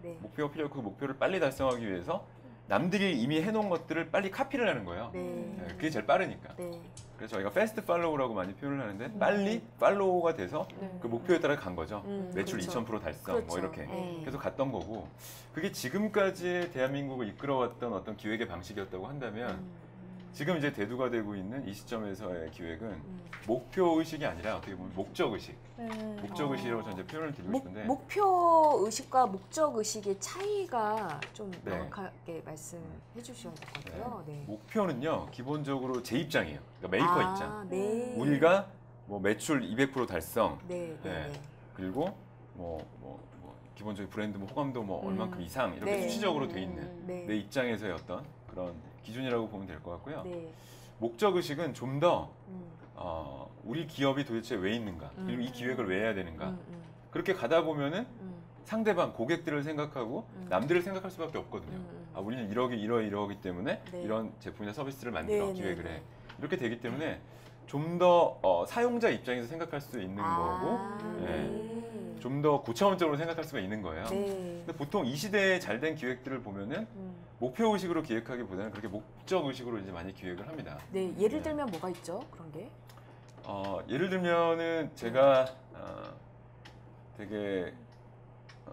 네. 목표가 필요했고 그 목표를 빨리 달성하기 위해서 남들이 이미 해놓은 것들을 빨리 카피를 하는 거예요. 네. 네, 그게 제일 빠르니까. 네. 그래서 저희가 패스트 팔로우라고 많이 표현을 하는데 빨리 팔로우가 돼서 그 목표에 따라 간 거죠. 매출 그렇죠. 2000% 달성 그렇죠. 뭐 이렇게 네. 계속 갔던 거고 그게 지금까지의 대한민국을 이끌어왔던 어떤 기획의 방식이었다고 한다면 지금 이제 대두가 되고 있는 이 시점에서의 기획은 목표 의식이 아니라 어떻게 보면 목적 의식, 목적 의식이라고 저는 이제 표현을 드리고 싶은데 목표 의식과 목적 의식의 차이가 좀 네. 명확하게 말씀해 주셔야 될 것 같아요. 네. 목표는요 기본적으로 제 입장이에요. 그러니까 메이커 입장. 네. 우리가 뭐 매출 200% 달성, 네. 네. 네. 그리고 뭐 기본적인 브랜드 뭐 호감도 뭐 얼만큼 이상 이렇게 네. 수치적으로 돼 있는 네. 내 입장에서의 어떤 그런 기준이라고 보면 될 것 같고요. 네. 목적 의식은 좀 더 우리 기업이 도대체 왜 있는가, 그리고 이 기획을 왜 해야 되는가. 그렇게 가다 보면은 상대방 고객들을 생각하고 남들을 생각할 수밖에 없거든요. 아, 우리는 이러기 때문에 네. 이런 제품이나 서비스를 만들어 네, 기획을 네, 해. 네. 이렇게 되기 때문에 좀 더 사용자 입장에서 생각할 수 있는 거고 네. 좀 더 고차원적으로 생각할 수가 있는 거예요. 네. 근데 보통 이 시대에 잘된 기획들을 보면은 목표 의식으로 기획하기보다는 그렇게 목적 의식으로 이제 많이 기획을 합니다. 네. 예를 들면 뭐가 있죠? 그런 게? 예를 들면은 제가 되게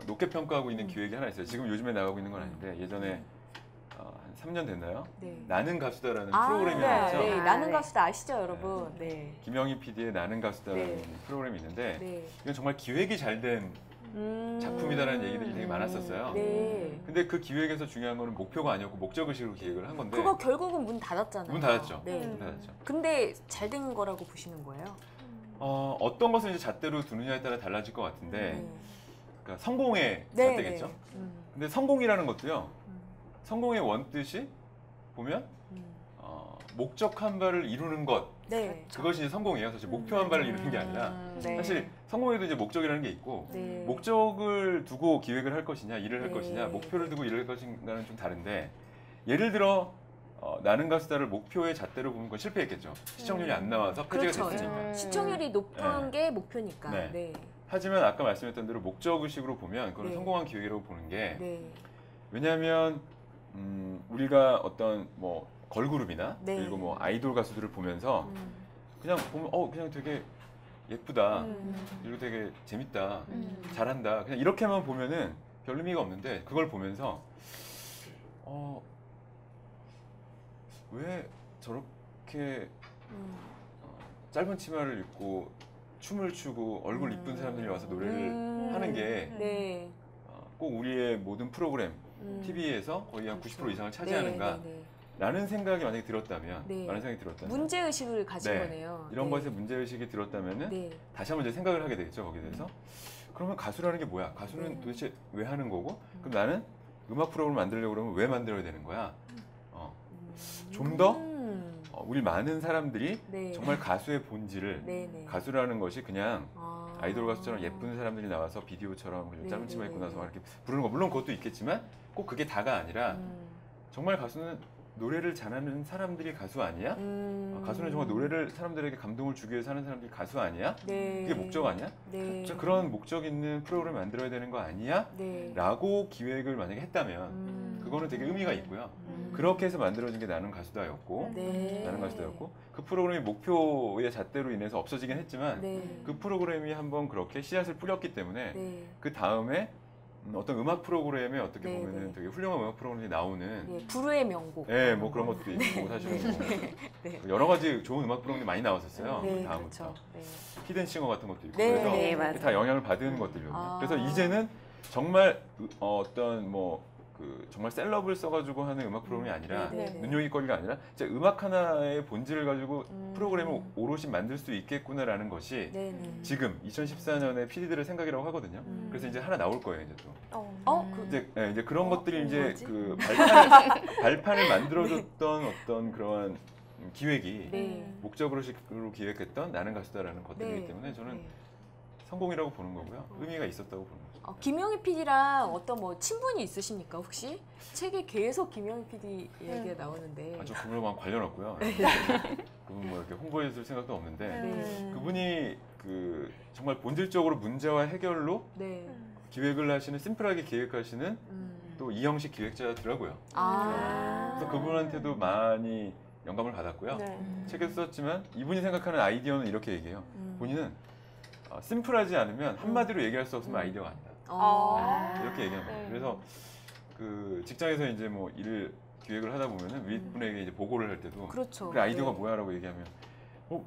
높게 평가하고 있는 기획이 하나 있어요. 지금 요즘에 나가고 있는 건 아닌데 예전에 한 3년 됐나요? 네. 나는 가수다라는 아, 프로그램이 네, 나왔죠. 네. 아, 나는 네. 가수다 아시죠, 여러분? 네. 김영희 PD의 나는 가수다라는 네. 프로그램이 있는데 네. 이건 정말 기획이 잘 된 작품이다라는 얘기들이 되게 많았었어요. 네. 근데 그 기획에서 중요한 거는 목표가 아니었고 목적의식으로 기획을 한 건데 그거 결국은 문 닫았잖아요. 문 닫았죠. 네. 문 닫았죠. 근데 잘 된 거라고 보시는 거예요? 어떤 것을 이제 잣대로 두느냐에 따라 달라질 것 같은데 네. 그러니까 성공의 네, 잣대겠죠. 네. 근데 성공이라는 것도요. 성공의 원뜻이 보면 목적 한 바를 이루는 것 네. 그것이 이제 성공이에요. 사실 목표 한 바를 이루는 게 아니라 네. 사실 성공에도 이제 목적이라는 게 있고 네. 목적을 두고 기획을 할 것이냐 일을 할 네. 것이냐 목표를 두고 일을 할 것인가는 좀 다른데 예를 들어 나는 가수다를 목표의 잣대로 보면 그건 실패했겠죠. 시청률이 안 나와서 폐지가 그렇죠. 됐으니까. 시청률이 높은 네. 게 목표니까. 네. 네. 하지만 아까 말씀했던 대로 목적의식으로 보면 그건 네. 성공한 기획이라고 보는 게 네. 왜냐하면 우리가 어떤 뭐 걸그룹이나 네. 그리고 뭐 아이돌 가수들을 보면서 음. 그냥 보면 그냥 되게 예쁘다 그리고 되게 재밌다 잘한다 그냥 이렇게만 보면은 별 의미가 없는데 그걸 보면서 왜 저렇게 짧은 치마를 입고 춤을 추고 얼굴 이쁜 사람들이 와서 노래를 하는 게 네. 꼭 우리의 모든 프로그램 TV에서 거의 한 90% 이상을 차지하는가 네, 네, 네. 라는 생각이 만약에 들었다면 네. 라는 생각이 들었다면 문제 의식을 가진 네. 거네요. 이런 네. 것에 문제의식이 들었다면은 네. 다시 한번 이제 생각을 하게 되겠죠 거기에 대해서 그러면 가수라는 게 뭐야 가수는 네. 도대체 왜 하는 거고 그럼 나는 음악 프로그램을 만들려고 그러면 왜 만들어야 되는 거야 좀 더 우리 많은 사람들이 네. 정말 가수의 본질을 네, 네. 가수라는 것이 그냥 아이돌 가수처럼 예쁜 사람들이 나와서 비디오처럼 그리고 네, 짧은 치마 네, 입고 네. 나서 막 이렇게 부르는 거 물론 그것도 있겠지만 꼭 그게 다가 아니라 정말 가수는 노래를 잘하는 사람들이 가수 아니야? 가수는 정말 노래를 사람들에게 감동을 주기 위해서 하는 사람들이 가수 아니야? 네. 그게 목적 아니야? 네. 그런 목적 있는 프로그램 만들어야 되는 거 아니야? 네. 라고 기획을 만약에 했다면 그거는 되게 의미가 있고요. 그렇게 해서 만들어진 게 나는 가수다였고 네. 나는 가수다였고 그 프로그램이 목표의 잣대로 인해서 없어지긴 했지만 네. 그 프로그램이 한번 그렇게 씨앗을 뿌렸기 때문에 네. 그 다음에 어떤 음악 프로그램에 어떻게 네, 보면은 네. 되게 훌륭한 음악 프로그램이 나오는 네. 불후의 명곡. 네, 뭐 그런 것도 있고 사실은 뭐 네. 여러 가지 좋은 음악 프로그램이 많이 나왔었어요. 네, 그 다음부터 그렇죠. 네. 히든싱어 같은 것도 있고 네, 그래서 네, 맞아요. 다 영향을 받은 것들이거든요. 아. 그래서 이제는 정말 어떤 뭐 그 정말 셀럽을 써가지고 하는 음악 프로그램이 아니라 네, 네. 눈요깃거리가 아니라 진짜 음악 하나의 본질을 가지고 프로그램을 오롯이 만들 수 있겠구나라는 것이 네, 네. 지금 2014년에 PD들의 생각이라고 하거든요. 그래서 이제 하나 나올 거예요 이제 또. 이제 그런 것들이 이제 뭐지? 그 발판을 만들어줬던 어떤 그런 기획이 네. 목적으로 기획했던 나는 가수다라는 것들이기 네. 때문에 저는 네. 성공이라고 보는 거고요. 의미가 있었다고 보는 거죠. 김영희 PD랑 어떤 뭐 친분이 있으십니까 혹시? 책에 계속 김영희 PD 이야기가 나오는데. 저 그분하고 관련 없고요. 그분 뭐 이렇게 홍보해 줄 생각도 없는데 네. 그분이 그 정말 본질적으로 문제와 해결로 네. 기획을 하시는 심플하게 기획하시는 또 이형식 기획자더라고요. 아. 그래서 그분한테도 많이 영감을 받았고요. 책에서 썼지만 이분이 생각하는 아이디어는 이렇게 얘기해요. 본인은 심플하지 않으면 한마디로 얘기할 수 없으면 아이디어가 아니다. 이렇게 얘기합니다. 네. 그래서 그 직장에서 이제 뭐 일을 기획을 하다 보면은 윗분에게 이제 보고를 할 때도 그렇죠. 그 아이디어가 네. 뭐야라고 얘기하면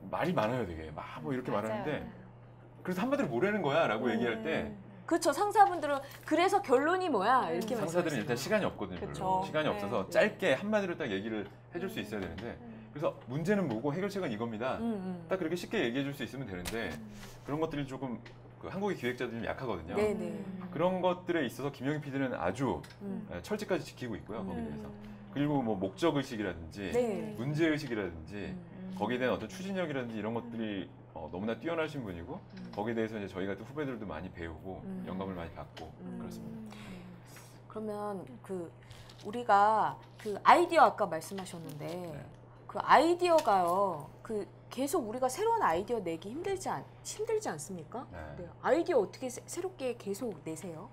말이 많아요, 되게 막 뭐 이렇게 말하는데 그래서 한마디로 뭐라는 거야라고 얘기할 때 그렇죠. 상사분들은 그래서 결론이 뭐야 이렇게 상사들은 일단 말씀하시잖아요. 시간이 없거든요. 별로. 그쵸. 시간이 네. 없어서 짧게 한마디로 딱 얘기를 해줄 수 있어야 되는데 그래서 문제는 뭐고 해결책은 이겁니다. 딱 그렇게 쉽게 얘기해 줄 수 있으면 되는데 그런 것들이 조금 그 한국의 기획자들이 좀 약하거든요. 네네. 그런 것들에 있어서 김영희 PD는 아주 철칙까지 지키고 있고요. 거기에 대해서. 그리고 뭐 목적의식이라든지 네. 문제의식이라든지 거기에 대한 어떤 추진력이라든지 이런 것들이 너무나 뛰어나신 분이고 거기에 대해서 이제 저희 같은 후배들도 많이 배우고 영감을 많이 받고 그렇습니다. 그러면 그 우리가 그 아이디어 아까 말씀하셨는데 그 아이디어가요. 그 계속 우리가 새로운 아이디어 내기 힘들지 않습니까? 네. 네. 아이디어 어떻게 새롭게 계속 내세요?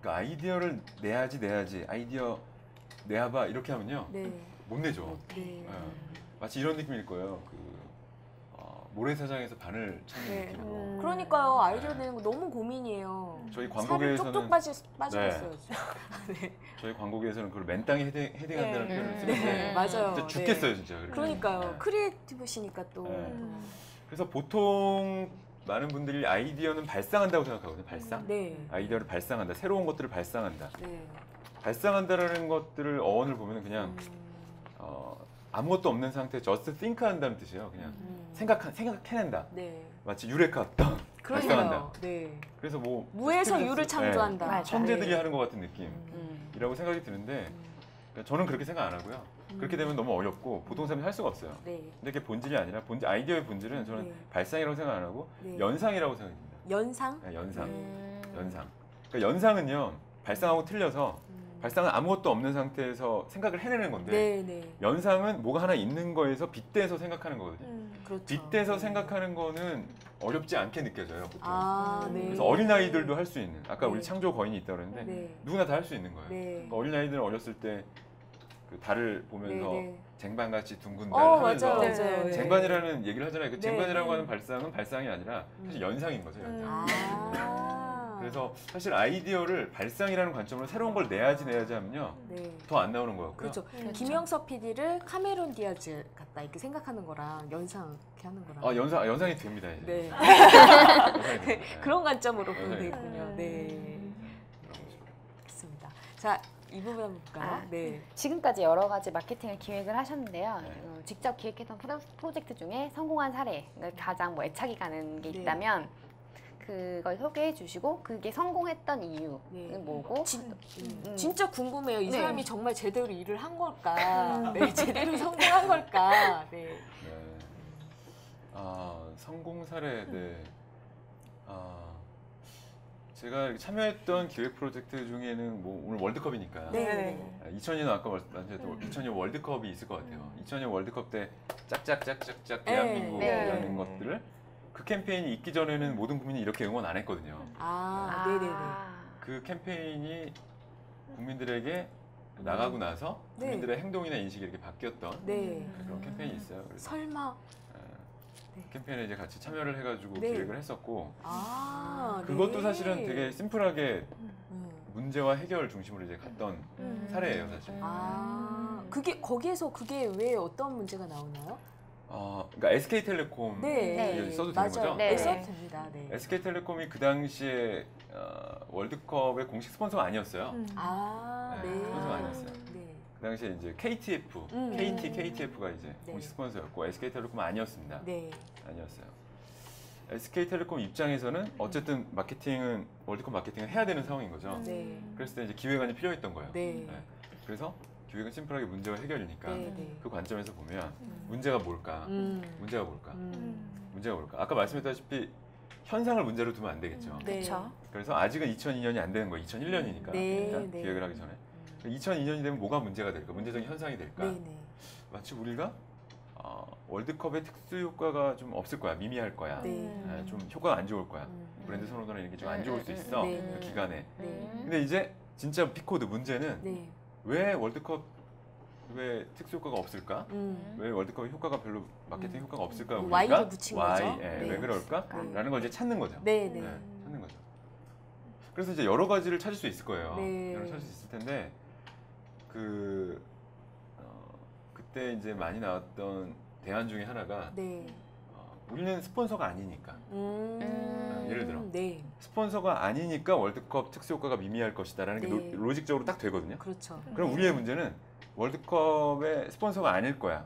그 아이디어를 내야지 아이디어 내야봐 이렇게 하면요 네. 못 내죠. 네. 마치 이런 느낌일 거예요. 모래사장에서 바늘 찾는 네. 느낌으로. 그러니까요. 아이디어 내는 거 너무 고민이에요. 저희 살을 광고계에서는 쪽쪽 빠지겠어요. 저희 광고계에서는 그걸 맨땅에 헤딩한다는 네. 표현을 네, 쓰는데 맞아요. 진짜 죽겠어요, 진짜. 그러니까요. 네. 크리에이티브시니까 또. 네. 그래서 보통 많은 분들이 아이디어는 발상한다고 생각하거든요. 발상. 네. 아이디어를 발상한다. 새로운 것들을 발상한다. 네. 발상한다라는 것들을 어원을 보면 그냥 아무것도 없는 상태에 just think 한다는 뜻이에요. 그냥 생각해낸다. 네. 마치 유레카 딱 발상한다. 그러네요. 네. 그래서 뭐 무에서 스티븐 유를 네. 창조한다. 맞아요. 천재들이 네. 하는 것 같은 느낌이라고 생각이 드는데 그러니까 저는 그렇게 생각 안 하고요. 그렇게 되면 너무 어렵고 보통 사람이 할 수가 없어요. 네. 근데 그게 본질이 아니라 아이디어의 본질은 저는 네. 발상이라고 생각 안 하고 네. 연상이라고 생각합니다. 연상? 네, 연상. 그러니까 연상은요 발상하고 틀려서 발상은 아무것도 없는 상태에서 생각을 해내는 건데 네, 네. 연상은 뭐가 하나 있는 거에서 빗대서 생각하는 거거든요. 그렇죠. 빗대서 생각하는 거는 어렵지 않게 느껴져요, 보통. 아, 네. 그래서 어린아이들도 할 수 있는, 아까 네. 우리 창조 거인이 있다고 그랬는데 네. 누구나 다 할 수 있는 거예요. 네. 그러니까 어린아이들은 어렸을 때 그 달을 보면서 네, 네. 쟁반같이 둥근 달 맞아요, 하면서 맞아요. 네. 쟁반이라는 얘기를 하잖아요. 그 네, 쟁반이라고 네. 하는 발상은 발상이 아니라 사실 연상인 거죠, 연상. 아. 그래서 사실 아이디어를 발상이라는 관점으로 새로운 걸 내야지 하면요 네. 더 안 나오는 것 같고요. 그렇죠. 김영석 PD를 카메론 디아즈 같다 이렇게 생각하는 거랑 연상 이렇게 하는 거랑. 연상이 됩니다. 이제. 네. 연상이 됩니다. 그런 관점으로 보면 네. 되군요. 네. 좋습니다. 자, 이 부분 한번 볼까요? 네. 지금까지 여러 가지 마케팅을 기획을 하셨는데요. 네. 직접 기획했던 프로젝트 중에 성공한 사례, 그러니까 가장 뭐 애착이 가는 게 네. 있다면 그걸 소개해 주시고 그게 성공했던 이유는 네. 뭐고 진짜 궁금해요. 이 네. 사람이 정말 제대로 일을 한 걸까? 네, 제대로 성공한 걸까? 네. 네. 성공 사례. 네. 제가 이렇게 참여했던 기획 프로젝트 중에는 뭐 오늘 월드컵이니까 네. 2002년 아까 말씀드렸던 2002년 월드컵이 있을 것 같아요. 2002년 월드컵 때 짝짝짝짝짝 네. 대한민국이라는 네. 것들을 그 캠페인이 있기 전에는 모든 국민이 이렇게 응원 안 했거든요. 아, 네네네. 그 캠페인이 국민들에게 나가고 나서 네. 국민들의 행동이나 인식이 이렇게 바뀌었던 네. 그런 캠페인이 있어요. 그래서 설마. 네. 캠페인에 이제 같이 참여를 해가지고 네. 기획을 했었고 아, 그것도 네. 사실은 되게 심플하게 문제와 해결 중심으로 이제 갔던 사례예요, 사실. 그게 거기에서 그게 왜 어떤 문제가 나오나요? 그러니까 SK텔레콤 네. 써도 되는 맞아요. 거죠? 네, 네. 써도 됩니다. 네. SK텔레콤이 그 당시에 월드컵의 공식 스폰서가 아니었어요. 아, 네, 네. 스폰서가 아니었어요. 네. 그 당시에 이제 KTF, KTF가 이제 네. 공식 스폰서였고 SK텔레콤은 아니었습니다. 네. 아니었어요. SK텔레콤 입장에서는 어쨌든 마케팅은 월드컵 마케팅을 해야 되는 상황인 거죠. 네. 그랬을 때 이제 기획안이 필요했던 거예요. 네. 그래서 기획은 심플하게 문제와 해결이니까 네, 네. 그 관점에서 보면 문제가 뭘까? 문제가 뭘까? 음. 문제가 뭘까? 아까 말씀했다시피 현상을 문제로 두면 안 되겠죠. 네. 그렇죠. 그래서 아직은 2002년이 안 되는 거예요. 2001년이니까 네, 일단 네. 기획을 하기 전에 2002년이 되면 뭐가 문제가 될까? 문제적인 현상이 될까? 네, 네. 마치 우리가 월드컵의 특수 효과가 좀 없을 거야, 미미할 거야, 네. 좀 효과가 안 좋을 거야. 브랜드 선호도나 이런 게 좀 안 좋을 수 있어. 네, 그 네. 기간에. 네. 근데 이제 진짜 피코드 문제는 네. 왜 월드컵 왜 특수 효과가 없을까? 왜 월드컵 효과가 별로 마케팅 효과가 없을까? 우리가 Y를 붙인 Y, 거죠. 예, 네. 왜 그럴까? 네. 라는 걸 이제 찾는 거죠. 네, 네. 찾는 거죠. 그래서 이제 여러 가지를 찾을 수 있을 거예요. 네. 여러 찾을 수 있을 텐데 그때 이제 많이 나왔던 대안 중에 하나가 네. 우리는 스폰서가 아니니까. 예를 들어. 네. 스폰서가 아니니까 월드컵 특수 효과가 미미할 것이다라는 네. 게 로직적으로 딱 되거든요. 그렇죠. 그럼 우리의 문제는 월드컵의 스폰서가 아닐 거야.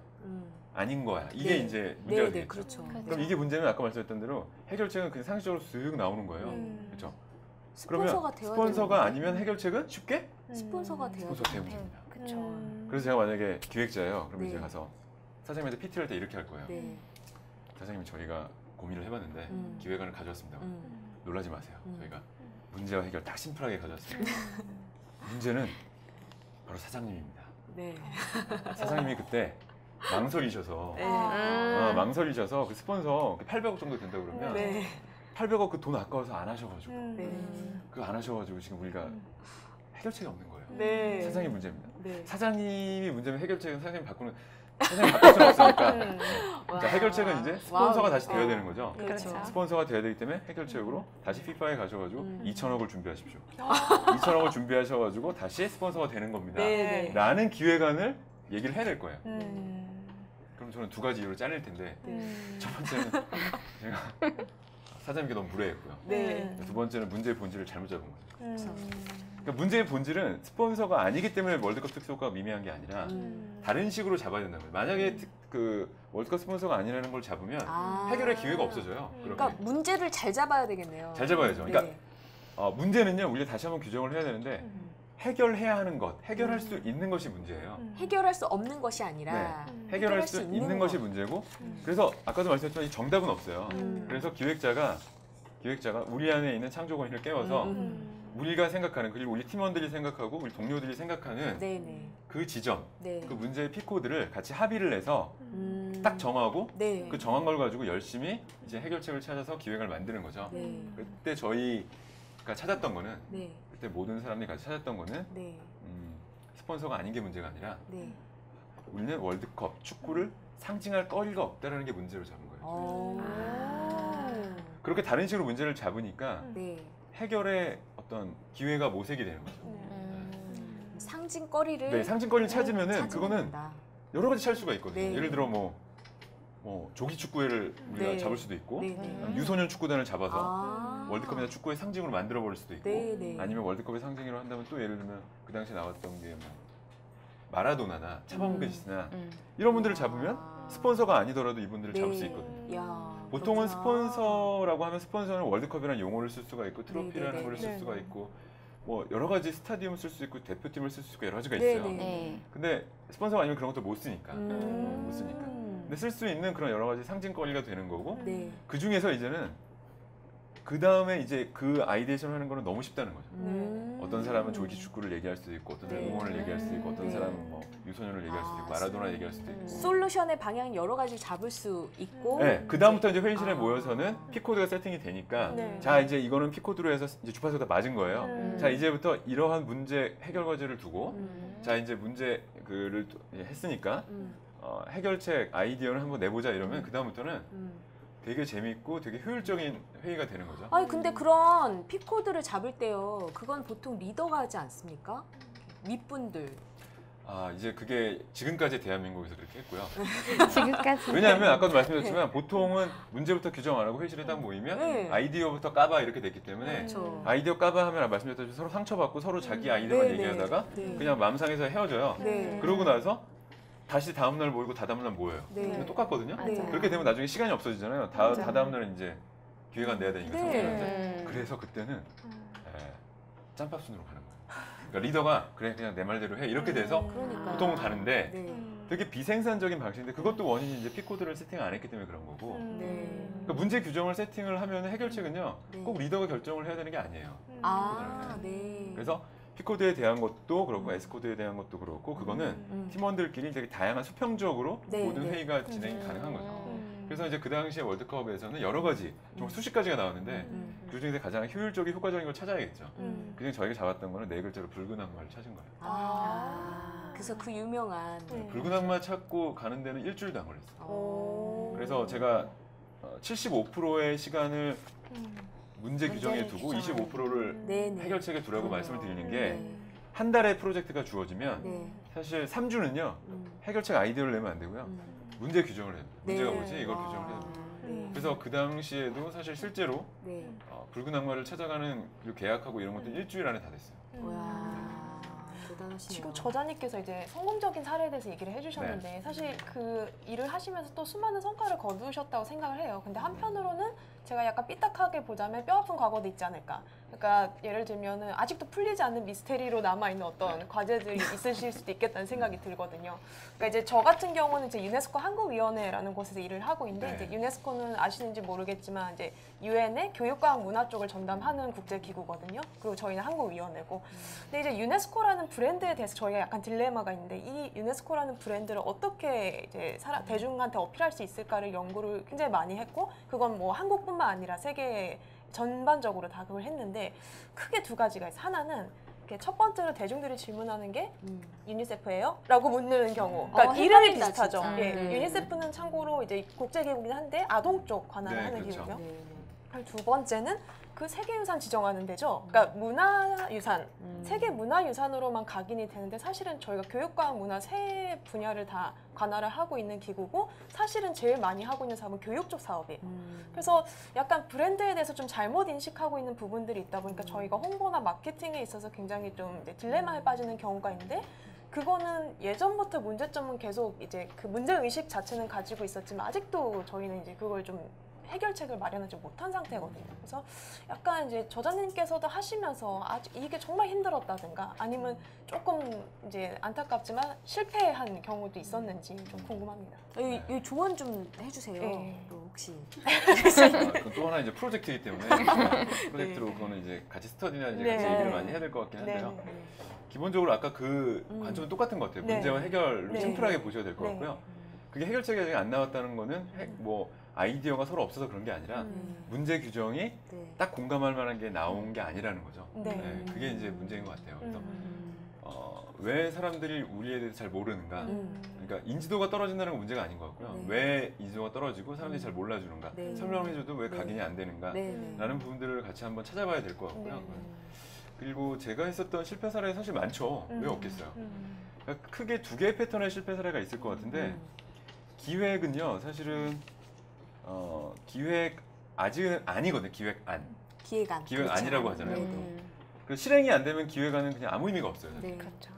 아닌 거야. 이게 네. 이제 문제가 네, 네, 되겠죠. 그렇죠. 그럼 이게 문제면 아까 말씀했던 대로 해결책은 그냥 상식적으로 쓱 나오는 거예요. 그렇죠? 그러면 스폰서가 되어야 스폰서가 되는 아니면 해결책은 쉽게 스폰서가 되어야 스폰서 되는 되면 됩니다. 그렇죠. 그래서 제가 만약에 기획자예요. 그럼 네. 이제 가서 사장님한테 PT를 할 때 이렇게 할 거예요. 네. 사장님 저희가 고민을 해봤는데 기획안을 가져왔습니다. 놀라지 마세요. 저희가 문제와 해결 딱 심플하게 가져왔습니다. 문제는 바로 사장님입니다. 네. 사장님이 그때 망설이셔서 네. 망설이셔서 그 스폰서 800억 정도 된다 그러면 네. 800억 그 돈 아까워서 안 하셔가지고 네. 그거 안 하셔가지고 지금 우리가 해결책이 없는 거예요. 네. 사장님 문제입니다. 네. 사장님이 문제면 해결책은 사장님이 바꾸는 세상에 바뀔 수는 없으니까. 와. 자, 해결책은 이제 스폰서가 와우. 다시 돼야 되는 거죠. 그렇죠. 스폰서가 돼야 되기 때문에 해결책으로 다시 피파에 가셔가지고 음. 2천억을 준비하십시오. 2천억을 준비하셔가지고 다시 스폰서가 되는 겁니다. 네. 라는 기획안을 얘기를 해야 될 거예요. 음. 그럼 저는 두 가지 이유로 잘릴 텐데 음. 첫 번째는 제가 사장님께 너무 무례했고요. 네. 두 번째는 문제의 본질을 잘못 잡은 거죠. 음. 그러니까 문제의 본질은 스폰서가 아니기 때문에 월드컵 특수효과가 미미한 게 아니라 다른 식으로 잡아야 된다는 거예요. 만약에 그 월드컵 스폰서가 아니라는 걸 잡으면 아. 해결의 기회가 없어져요. 그러니까 그러면. 문제를 잘 잡아야 되겠네요. 잘 잡아야죠. 그러니까 네. 문제는요, 우리가 다시 한번 규정을 해야 되는데 해결해야 하는 것, 해결할 수 있는 것이 문제예요. 해결할 수 없는 것이 아니라 해결할 수 있는 것이 문제고, 그래서 아까도 말씀드렸지만 이 정답은 없어요. 그래서 기획자가 우리 안에 있는 창조 권위를 깨워서 우리가 생각하는, 그리고 우리 팀원들이 생각하고 우리 동료들이 생각하는 네네. 그 지점, 네. 그 문제의 피코드를 같이 합의를 해서 딱 정하고 네. 그 정한 걸 가지고 열심히 이제 해결책을 찾아서 기획을 만드는 거죠. 네. 그때 저희가 찾았던 거는, 네. 그때 모든 사람들이 같이 찾았던 거는 네. 스폰서가 아닌 게 문제가 아니라 네. 우리는 월드컵 축구를 상징할 거리가 없다는 게 문제로 잡은 거예요. 그렇게 다른 식으로 문제를 잡으니까 네. 해결의 어떤 기회가 모색이 되는 거죠. 상징거리를 네, 상징거리를 찾으면은 찾으면 그거는 된다. 여러 가지 찾을 수가 있거든요. 네. 예를 들어 뭐 조기 축구회를 우리가 네. 잡을 수도 있고, 네, 네. 유소년 축구단을 잡아서 아. 월드컵이나 축구의 상징으로 만들어 버릴 수도 있고, 네, 네. 아니면 월드컵의 상징으로 한다면 또 예를 들면 그 당시에 나왔던 게 뭐 마라도나나 차범근씨나 이런 분들을 잡으면 스폰서가 아니더라도 이분들을 잡을 수 있거든요. 야, 보통은 그렇구나. 스폰서라고 하면 스폰서는 월드컵이라는 용어를 쓸 수가 있고 트로피라는 네네네. 걸 쓸 네네. 수가 있고 뭐 여러 가지 스타디움 쓸 수 있고 대표팀을 쓸 수 있고 여러 가지가 네네. 있어요. 네. 근데 스폰서가 아니면 그런 것도 못 쓰니까. 음. 못 쓰니까. 근데 쓸 수 있는 그런 여러 가지 상징거리가 되는 거고, 네. 그 중에서 이제는 그 다음에 이제 그 아이디에이션 하는 거는 너무 쉽다는 거죠. 어떤 사람은 조기 축구를 얘기할 수도 있고, 어떤 사람은 네. 응원을 얘기할 수도 있고, 어떤 네. 사람은 뭐 유소년을 얘기할 수도 있고, 마라도나 얘기할 수도 있고. 솔루션의 방향 여러 가지 잡을 수 있고. 네, 그 다음부터 이제 회의실에 아. 모여서는 피코드가 세팅이 되니까, 네. 자 이제 이거는 피코드로 해서 이제 주파수가 다 맞은 거예요. 자 이제부터 이러한 문제 해결 과제를 두고, 자 이제 문제 그를 했으니까 해결책 아이디어를 한번 내보자 이러면 그 다음부터는 되게 재밌고 되게 효율적인 회의가 되는 거죠. 아니 근데 그런 피코드를 잡을 때요. 그건 보통 리더가 하지 않습니까? 윗분들. 이제 그게 지금까지 대한민국에서 그렇게 했고요. 지금까지. 왜냐하면 아까도 말씀드렸지만 보통은 문제부터 규정 안 하고 회의실에 딱 모이면 네. 아이디어부터 까봐 이렇게 됐기 때문에 그렇죠. 아이디어 까봐 하면 말씀드렸다시피 서로 상처받고 서로 자기 아이디어만 네, 얘기하다가 네. 그냥 마음 상해서 헤어져요. 네. 그러고 나서 다시 다음날 모이고 다다음날 모여요. 네. 똑같거든요. 네. 그렇게 되면 나중에 시간이 없어지잖아요. 다다음날 이제 기획안 내야 되니까. 네. 성질인데. 그래서 그때는 짬밥순으로 가는 거예요. 그러니까 리더가 그래 그냥 내 말대로 해 이렇게 돼서 그러니까. 보통은 가는데 네. 되게 비생산적인 방식인데 그것도 원인이 이제 피코드를 세팅 안 했기 때문에 그런 거고. 네. 그러니까 문제 규정을 세팅을 하면 해결책은요 네. 꼭 리더가 결정을 해야 되는 게 아니에요. 아, 네. 그래서 P코드에 대한 것도 그렇고 S코드에 대한 것도 그렇고 그거는 팀원들끼리 되게 다양한 수평적으로 네, 모든 네. 회의가 진행이 가능한 거죠. 그래서 이제 그 당시에 월드컵에서는 여러 가지 정말 수십 가지가 나왔는데 그 중에서 가장 효율적인 효과적인 걸 찾아야겠죠. 그중에 저희가 잡았던 거는 네 글자로 붉은 악마를 찾은 거예요. 그래서 그 유명한 붉은 악마 찾고 가는 데는 일주일도 안 걸렸어요. 그래서 제가 75%의 시간을 문제 규정에 두고 25%를 네네. 해결책에 두라고 말씀을 드리는 게 네. 한 달에 프로젝트가 주어지면 네. 사실 3주는요 해결책 아이디어를 내면 안 되고요 문제 규정을 해야 돼요. 문제가 네. 뭐지 이걸 규정을 해야 돼요. 네. 그래서 그 당시에도 사실 실제로 네. 붉은 악마를 찾아가는 그리고 계약하고 이런 것도 일주일 안에 다 됐어요. 와, 대단하시네요. 지금 저자님께서 이제 성공적인 사례에 대해서 얘기를 해주셨는데 사실 그 일을 하시면서 또 수많은 성과를 거두셨다고 생각을 해요. 근데 한편으로는 제가 약간 삐딱하게 보자면 뼈아픈 과거도 있지 않을까. 그러니까 예를 들면은 아직도 풀리지 않는 미스테리로 남아있는 어떤 과제들이 있으실 수도 있겠다는 생각이 들거든요. 그러니까 이제 저 같은 경우는 이제 유네스코 한국위원회라는 곳에서 일을 하고 있는데 네. 이제 유네스코는 아시는지 모르겠지만 이제 유엔의 교육과학 문화 쪽을 전담하는 국제기구거든요. 그리고 저희는 한국위원회고. 근데 이제 유네스코라는 브랜드에 대해서 저희가 약간 딜레마가 있는데 이 유네스코라는 브랜드를 어떻게 이제 대중한테 어필할 수 있을까를 연구를 굉장히 많이 했고 그건 뭐 한국뿐만 아니라 세계 전반적으로 다 그걸 했는데 크게 두 가지가 있어요. 하나는 이렇게 첫 번째로 대중들이 질문하는 게 유니세프예요? 라고 묻는 경우. 그러니까 헷갈린다, 이름이 비슷하죠. 진짜. 예, 네. 유니세프는 참고로 이제 국제기구긴 한데 아동 쪽 관할을 네, 하는 그렇죠. 기구고요. 네, 네. 그리고 두 번째는 그 세계유산 지정하는 데죠. 그러니까 문화유산, 세계문화유산으로만 각인이 되는데 사실은 저희가 교육과학 문화 세 분야를 다 관할을 하고 있는 기구고 사실은 제일 많이 하고 있는 사업은 교육 쪽 사업이에요. 그래서 약간 브랜드에 대해서 좀 잘못 인식하고 있는 부분들이 있다 보니까 저희가 홍보나 마케팅에 있어서 굉장히 좀 이제 딜레마에 빠지는 경우가 있는데 그거는 예전부터 문제점은 계속 이제 그 문제 의식 자체는 가지고 있었지만 아직도 저희는 이제 그걸 좀 해결책을 마련하지 못한 상태거든요. 그래서 약간 이제 저자님께서도 하시면서 아주 이게 정말 힘들었다든가 아니면 조금 이제 안타깝지만 실패한 경우도 있었는지 좀 궁금합니다. 이 조언 좀 해주세요. 네. 또 혹시. 그건 또 하나 이제 프로젝트이기 때문에 프로젝트로 그거는 이제 같이 스터디나 이제 같이 네. 얘기를 많이 해야 될 것 같긴 한데요. 네. 기본적으로 아까 그 관점은 똑같은 것 같아요. 네. 문제와 해결을 네. 심플하게 보셔야 될 것 네. 같고요. 그게 해결책이 아직 안 나왔다는 거는 뭐 아이디어가 서로 없어서 그런 게 아니라 문제 규정이 네. 딱 공감할 만한 게 나온 게 아니라는 거죠. 네. 그게 이제 문제인 것 같아요. 그래서 왜 사람들이 우리에 대해서 잘 모르는가? 그러니까 인지도가 떨어진다는 건 문제가 아닌 것 같고요. 네. 왜 인지도가 떨어지고 사람들이 잘 몰라주는가? 네. 설명해줘도 왜 네. 각인이 안 되는가? 네, 네. 라는 부분들을 같이 한번 찾아봐야 될 것 같고요. 네. 그리고 제가 했었던 실패 사례 사실 많죠. 왜 없겠어요? 그러니까 크게 두 개의 패턴의 실패 사례가 있을 것 같은데 기획은요, 사실은 기획 아직은 아니거든요. 기획안. 기획안. 기획안이라고 하잖아요. 네. 그 실행이 안 되면 기획안은 그냥 아무 의미가 없어요. 네. 그렇죠.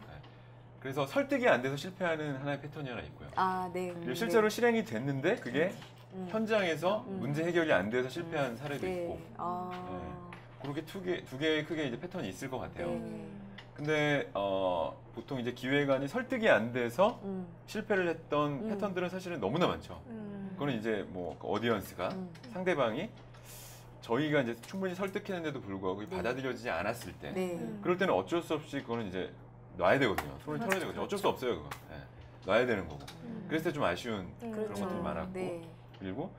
그래서 설득이 안 돼서 실패하는 하나의 패턴이 하나 있고요. 아, 네. 그리고 실제로 실행이 됐는데 그게 현장에서 음. 문제 해결이 안 돼서 실패한 사례도 네. 있고 아. 그렇게 두 개의 크게 이제 패턴이 있을 것 같아요. 네. 근데 보통 이제 기획안이 설득이 안 돼서 실패를 했던 음. 패턴들은 사실은 너무나 많죠. 그거는 이제 뭐 오디언스가 상대방이 저희가 이제 충분히 설득했는데도 불구하고 네. 받아들여지지 않았을 때 네. 그럴 때는 어쩔 수 없이 그거는 이제 놔야 되거든요. 손을 털어야 되거든요. 어쩔 수 없어요, 그거. 네. 놔야 되는 거고. 그랬을 때 좀 아쉬운 그런 것들이 많았고 네. 그리고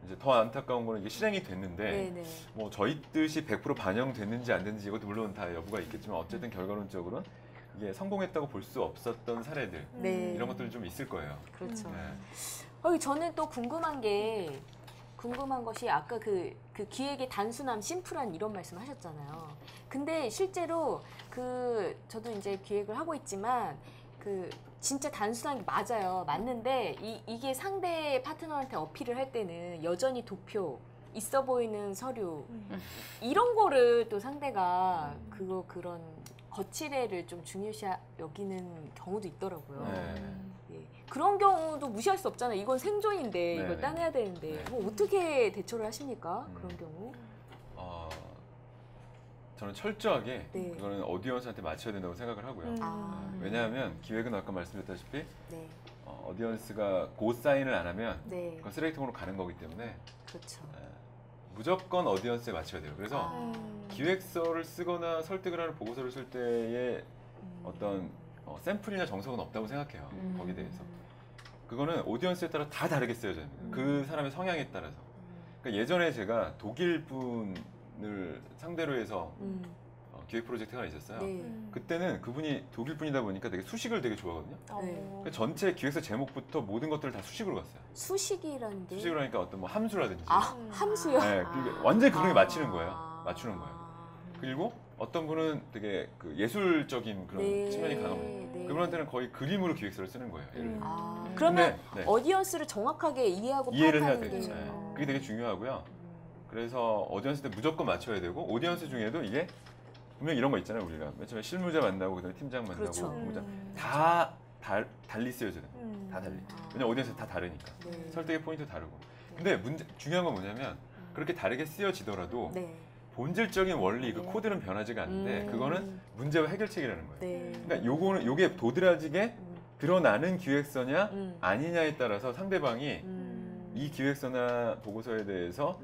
이제 더 안타까운 거는 이게 실행이 됐는데 네, 네. 뭐 저희 뜻이 100% 반영됐는지 안 됐는지 이것도 물론 다 여부가 있겠지만 어쨌든 결과론적으로는 이게 성공했다고 볼 수 없었던 사례들 네. 이런 것들은 좀 있을 거예요. 그렇죠. 네. 저는 또 궁금한 것이 아까 그 기획의 단순함, 심플한 이런 말씀 하셨잖아요. 근데 실제로 저도 이제 기획을 하고 있지만 진짜 단순한 게 맞아요. 맞는데 이게 상대 파트너한테 어필을 할 때는 여전히 도표, 있어 보이는 서류 이런 거를 또 상대가 그런 거칠애를 좀 중요시 여기는 경우도 있더라고요. 네. 예. 그런 경우도 무시할 수 없잖아요. 이건 생존인데 네, 이걸 네. 따내야 되는데 네. 뭐 어떻게 대처를 하십니까? 그런 경우? 저는 철저하게 네. 그거는 오디언스한테 맞춰야 된다고 생각을 하고요. 아. 왜냐하면 기획은 아까 말씀드렸다시피 네, 오디언스가 고 사인을 안 하면 네, 그건 쓰레기통으로 가는 거기 때문에 그렇죠. 무조건 오디언스에 맞춰야 돼요. 그래서 기획서를 쓰거나 설득을 하는 보고서를 쓸 때의 어떤 샘플이나 정석은 없다고 생각해요. 거기에 대해서. 그거는 오디언스에 따라 다 다르게 쓰여져야 됩니다. 그 사람의 성향에 따라서. 그러니까 예전에 제가 독일 분을 상대로 해서 기획 프로젝트가 있었어요. 네. 그때는 그분이 독일 분이다 보니까 되게 수식을 되게 좋아하거든요. 네. 그러니까 전체 기획서 제목부터 모든 것들을 다 수식으로 갔어요. 수식이라는 게 수식으로 하니까 어떤 뭐 함수라든지. 함수요? 네, 그게 완전히 그런 게 맞추는 거예요. 아. 맞추는 거예요. 그리고 어떤 분은 되게 그 예술적인 그런 네. 측면이 강한 분이에요. 네. 그분한테는 거의 그림으로 기획서를 쓰는 거예요. 예를 들면. 그러면 근데, 네. 오디언스를 정확하게 이해하고 이해를 해야 파악하는 되죠. 게 네. 그게 되게 중요하고요. 그래서 오디언스 때 무조건 맞춰야 되고 오디언스 중에도 이게 분명 이런 거 있잖아요. 우리가 맨 처음에 실무자 만나고 그다음에 팀장 만나고 그렇죠. 본부장 다 달리 쓰여져야 돼요. 다 달리. 왜냐면 오디언스 다 다르니까. 네. 설득의 포인트 다르고. 근데 중요한 건 뭐냐면 그렇게 다르게 쓰여지더라도 네. 본질적인 원리, 그 네. 코드는 변하지가 않는데 그거는 문제와 해결책이라는 거예요. 네. 그러니까 요게 도드라지게 드러나는 기획서냐 아니냐에 따라서 상대방이 이 기획서나 보고서에 대해서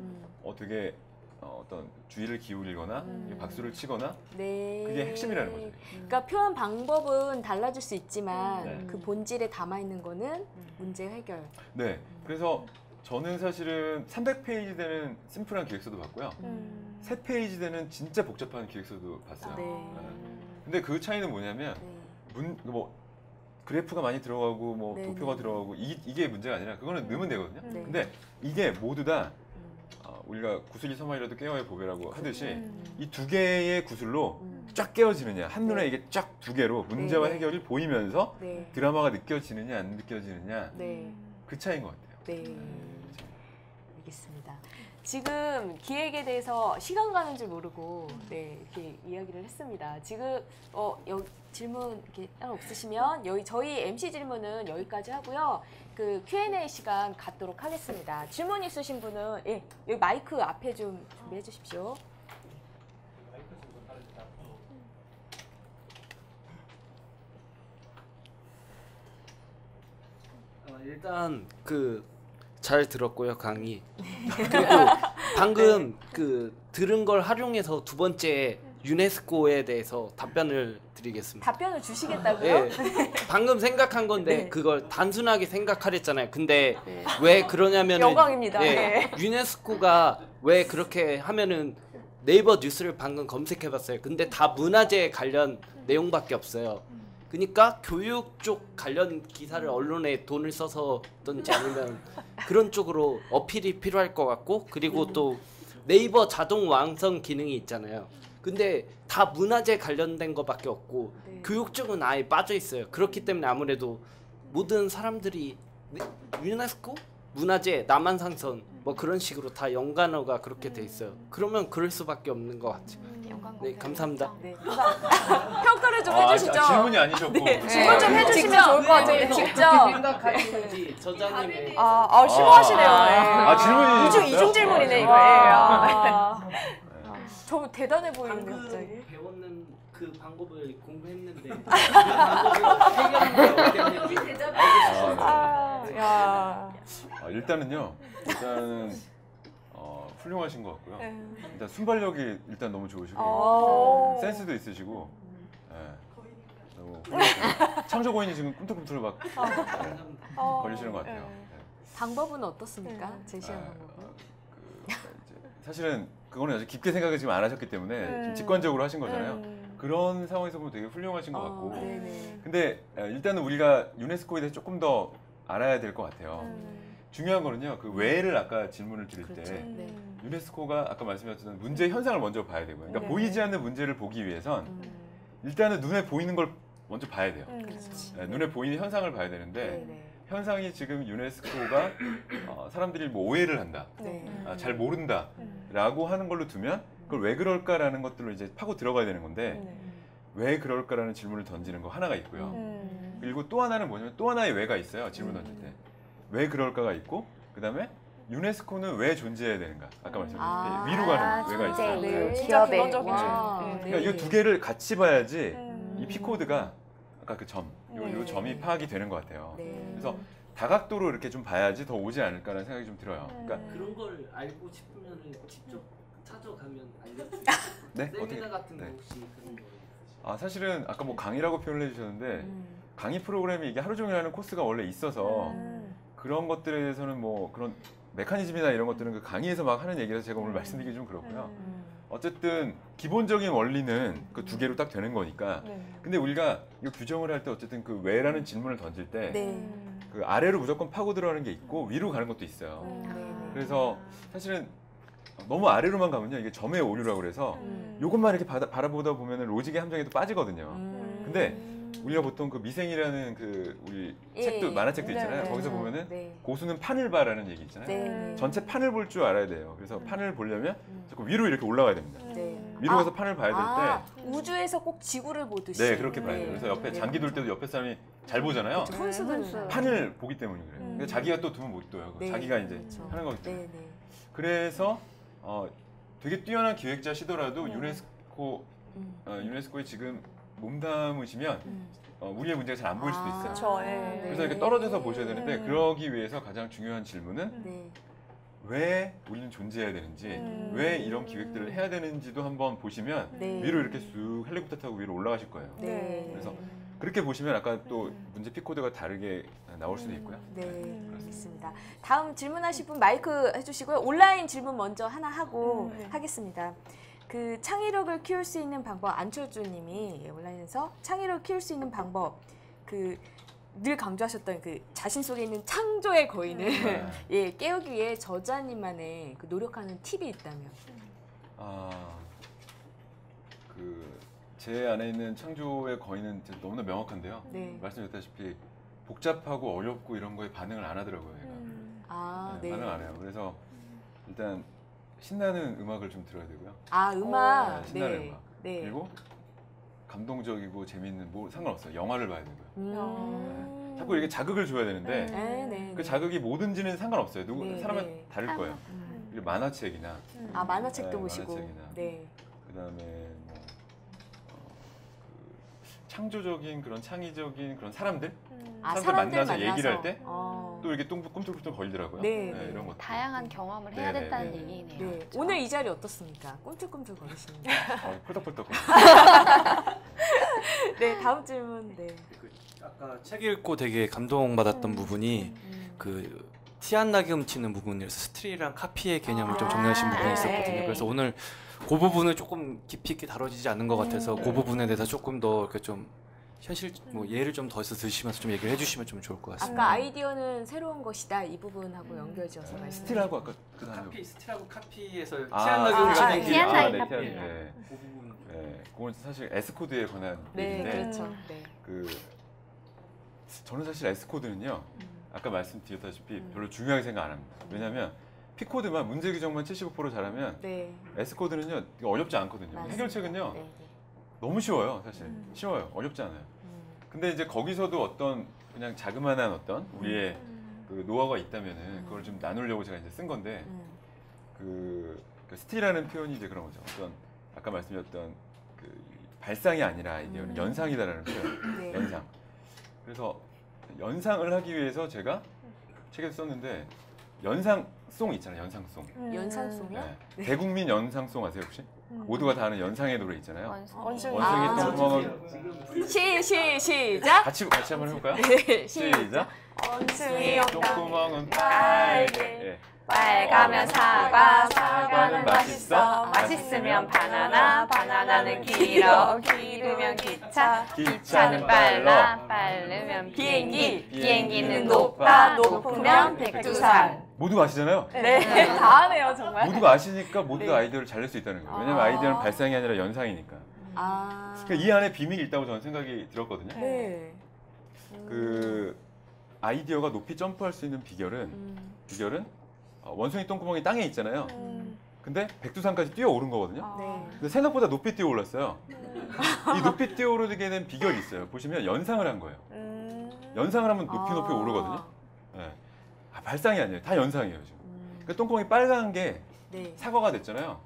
되게 어떤 주의를 기울이거나 박수를 치거나 네. 그게 핵심이라는 거죠. 그러니까 표현 방법은 달라질 수 있지만 네. 그 본질에 담아 있는 거는 문제 해결. 네, 그래서 저는 사실은 300페이지 되는 심플한 기획서도 봤고요. 3페이지 되는 진짜 복잡한 기획서도 봤어요. 네. 네. 근데 그 차이는 뭐냐면 뭐 그래프가 많이 들어가고 뭐 네, 도표가 네. 들어가고 이게 문제가 아니라 그거는 넣으면 되거든요. 네. 근데 이게 모두 다 우리가 구슬이 서만이라도 깨어야 보배라고 하듯이 이 두 개의 구슬로 쫙 깨어지느냐 한눈에 네. 이게 쫙 두 개로 문제와 네. 해결이 보이면서 네. 드라마가 느껴지느냐 안 느껴지느냐 네. 그 차이인 것 같아요. 네. 알겠습니다. 지금 기획에 대해서 시간 가는 줄 모르고 네, 이렇게 이야기를 했습니다. 지금 여기 질문 이렇게 따로 없으시면 저희 MC 질문은 여기까지 하고요. 그 Q&A 시간 갖도록 하겠습니다. 질문 있으신 분은 여기 마이크 앞에 좀 준비해 주십시오. 일단 잘 들었고요, 강의. 그리고 방금 들은 걸 활용해서 두 번째 유네스코에 대해서 답변을 드리겠습니다. 답변을 주시겠다고요? 예, 방금 생각한 건데 네. 그걸 단순하게 생각하랬잖아요. 근데 네. 왜 그러냐면은 영광입니다. 예, 네. 유네스코가 왜 그렇게 하면은 네이버 뉴스를 방금 검색해봤어요. 근데 다 문화재 관련 내용밖에 없어요. 그러니까 교육 쪽 관련 기사를 언론에 돈을 써서든지 아니면 그런 쪽으로 어필이 필요할 것 같고, 그리고 또 네이버 자동 완성 기능이 있잖아요. 근데 다 문화재 관련된 것밖에 없고 네. 교육 쪽은 아예 빠져 있어요. 그렇기 때문에 아무래도 모든 사람들이 유네스코 문화재 남한상선 뭐 그런 식으로 다 연관어가 그렇게 돼 있어요. 그러면 그럴 수밖에 없는 것 같아요. 네, 감사합니다. 네. 평가를 좀 해주시죠. 질문이 아니셨고 질문 좀 해주시면 좋을 것 같아요. 직접. 생각하시는지 저자님의 심오하시네요. 질문이 이중 있었어요? 질문이네 이거. 저 대단해 보이는데 방금 갑자기. 배웠는 그 방법을 공부했는데 그 방법을 해결하는 게 어땠는지 일단은 훌륭하신 것 같고요. 일단 순발력이 일단 너무 좋으시고 센스도 있으시고 너무 훌륭하세요. 창조고인이 지금 꿈틀꿈틀 막 걸리시는 것 같아요. 방법은 어떻습니까? 제시한 방법은? 이제 사실은 그거는 아주 깊게 생각을 지금 안 하셨기 때문에 좀 직관적으로 하신 거잖아요. 그런 상황에서 보면 되게 훌륭하신 것 같고. 네네. 근데 일단은 우리가 유네스코에 대해서 조금 더 알아야 될 것 같아요. 중요한 거는요, 그 왜를 아까 질문을 드릴 때 네. 유네스코가 아까 말씀하셨던 문제 현상을 먼저 봐야 되고요. 그러니까 네. 보이지 않는 문제를 보기 위해선 일단은 눈에 보이는 걸 먼저 봐야 돼요. 눈에 보이는 현상을 봐야 되는데 네네. 현상이 지금 유네스코가 사람들이 뭐 오해를 한다, 네. 잘 모른다라고 하는 걸로 두면 그걸 왜 그럴까라는 것들로 이제 파고 들어가야 되는 건데 왜 그럴까라는 질문을 던지는 거 하나가 있고요. 그리고 또 하나는 뭐냐면 또 하나의 왜가 있어요. 질문 던질 때. 왜 그럴까가 있고 그다음에 유네스코는 왜 존재해야 되는가? 아까 말씀드렸듯이 위로 가는 왜가 있어요. 네. 진짜 기업의 근원적인 와. 질문. 그러니까 이 두 개를 같이 봐야지 이 P코드가 아까 그 점, 요 점이 파악이 되는 것 같아요. 네. 그래서 다각도로 이렇게 좀 봐야지 더 오지 않을까라는 생각이 좀 들어요. 그러니까 그런 걸 알고 싶으면 직접 찾아가면 알려주세요. 네? 세미나 같은 거 네. 혹시 그런 거 사실은 아까 뭐 강의라고 표현을 해주셨는데 강의 프로그램이 이게 하루 종일 하는 코스가 원래 있어서 그런 것들에 대해서는 뭐 그런 메커니즘이나 이런 것들은 그 강의에서 막 하는 얘기라서 제가 오늘 말씀드리기 좀 그렇고요. 어쨌든 기본적인 원리는 그 두 개로 딱 되는 거니까. 근데 우리가 이거 규정을 할 때 어쨌든 그 왜라는 질문을 던질 때 그 네. 아래로 무조건 파고 들어가는 게 있고 위로 가는 것도 있어요. 그래서 사실은 너무 아래로만 가면요 이게 점의 오류라고 그래서 이것만 이렇게 바라보다 보면은 로직의 함정에도 빠지거든요. 근데 우리가 보통 그 미생이라는 그 우리 책도 만화책도 있잖아요. 네, 거기서 네. 보면은 네. 고수는 판을 봐라는 얘기 있잖아요. 네. 전체 판을 볼 줄 알아야 돼요. 그래서 판을 보려면 자꾸 위로 이렇게 올라가야 됩니다. 네. 위로 가서 판을 봐야 될 때 우주에서 꼭 지구를 보듯이. 네, 그렇게 봐야 돼요. 그래서 옆에 장기 돌 때도 옆에 사람이 잘 보잖아요. 혼수는 판을 보기 때문에 그래요. 근데 자기가 또 두면 못 둬요. 네, 자기가 이제 그렇죠. 하는 거기 때문에. 네, 네. 그래서 되게 뛰어난 기획자시더라도 유네스코에 지금 몸담으시면 우리의 문제가 잘 안 보일 수도 있어요. 그렇죠. 그래서 이렇게 떨어져서 보셔야 되는데 그러기 위해서 가장 중요한 질문은 네. 왜 우리는 존재해야 되는지, 왜 이런 기획들을 해야 되는지도 한번 보시면 네. 위로 이렇게 쑥 헬리콥터 타고 위로 올라가실 거예요. 네. 그래서 그렇게 보시면 아까 또 문제 P코드가 다르게 나올 수도 있고요. 네, 그렇습니다. 다음 질문하실 분 마이크 해주시고요. 온라인 질문 먼저 하나 하고 하겠습니다. 그 창의력을 키울 수 있는 방법 안철주님이 온라인에서 창의력을 키울 수 있는 방법 그 늘 강조하셨던 그 자신 속에 있는 창조의 거인을 예, 깨우기 위해 저자님만의 그 노력하는 팁이 있다면 그 제 안에 있는 창조의 거인은 너무나 명확한데요. 네. 말씀드렸다시피 복잡하고 어렵고 이런 거에 반응을 안 하더라고요. 얘가. 네. 반응 안 해요. 그래서 일단 신나는 음악을 좀 들어야 되고요. 음악. 네, 신나는 음악. 네. 그리고 감동적이고 재밌는 뭐 상관없어요. 영화를 봐야 되고요. 자꾸 이렇게 자극을 줘야 되는데 네. 그 자극이 뭐든지는 상관없어요. 네, 사람은 네. 다를 거예요. 그리고 만화책이나 만화책도 네, 보시고. 만화책이나. 네. 그다음에 뭐 그 창조적인 그런 창의적인 그런 사람들 사람들 만나서 얘기를 할 때 또 이렇게 꿈틀꿈틀 거리더라고요. 네. 이런 것 다양한 경험을 해야 네, 된다는 네, 네. 얘기네요. 네. 그렇죠? 오늘 이 자리 어떻습니까? 꿈틀꿈틀 거리십니다. 펄떡펄떡. 네, 다음 질문. 네. 아까 책 읽고 되게 감동받았던 부분이 그 티 안 나게 훔치는 부분이라서 스틸이랑 카피의 개념을 좀 정리하신 부분이 있었거든요. 그래서 오늘 그 부분을 조금 깊이 있게 다뤄지지 않는 것 같아서 그 부분에 대해서 조금 더 이렇게 좀 현실 뭐 예를 좀 더 드시면서 좀 얘기를 해주시면 좀 좋을 것 같습니다. 아까 아이디어는 새로운 것이다 이 부분하고 연결지어서 말씀. 스틸하고 아까 그 다음에 카피 스틸하고 카피에서 티 아, 안 나게 훔치는 티 안 나게 네, 카피. 네. 그 부분. 네, 그건 사실 S코드에 관한 네, 얘기인데 그렇죠. 네. 그 저는 사실 S코드는요 아까 말씀드렸다시피 별로 중요하게 생각 안 합니다. 왜냐하면 P코드만 문제 규정만 75% 잘하면 네. S코드는요 이거 어렵지 않거든요. 맞습니다. 해결책은요 네, 네. 너무 쉬워요 사실. 쉬워요. 어렵지 않아요. 근데 이제 거기서도 어떤 그냥 자그마한 어떤 우리의 그 노하우가 있다면은 그걸 좀 나누려고 제가 이제 쓴 건데 그 스틸이라는 표현이 이제 그런 거죠. 어떤 아까 말씀드렸던 그 발상이 아니라 아이디어는 연상이다라는 표현. 네. 연상. 그래서 연상을 하기 위해서 제가 책에서 썼는데 연상송 있잖아요. 연상송. 연상송이요? 네. 대국민 연상송 아세요 혹시? 모두가 다 아는 연상의 노래 있잖아요. 원숭이. 원숭이 똥구멍은 시작. 같이 한번 해볼까요? 네, 시작. 원숭이 똥구멍은 빨개. 예. 빨가면 사과, 사과는 맛있어. 맛있으면 바나나, 바나나는 길어, 길으면 기차, 기차는 빨라, 빠르면 비행기, 비행기는 높아, 높으면 백두산. 모두가 아시잖아요. 네, 다 하네요 정말. 모두가 아시니까 모두가 네. 아이디어를 잘 낼 수 있다는 거예요. 왜냐면 아이디어는 발상이 아니라 연상이니까. 그러니까 이 안에 비밀이 있다고 저는 생각이 들었거든요. 네. 그 아이디어가 높이 점프할 수 있는 비결은 원숭이 똥구멍이 땅에 있잖아요. 근데 백두산까지 뛰어오른 거거든요. 네. 근데 생각보다 높이 뛰어올랐어요. 이 높이 뛰어오르게 된 비결이 있어요. 보시면 연상을 한 거예요. 연상을 하면 높이 오르거든요. 네. 발상이 아니에요. 다 연상이에요 지금. 그 똥구멍이 빨간 게 네. 사과가 됐잖아요.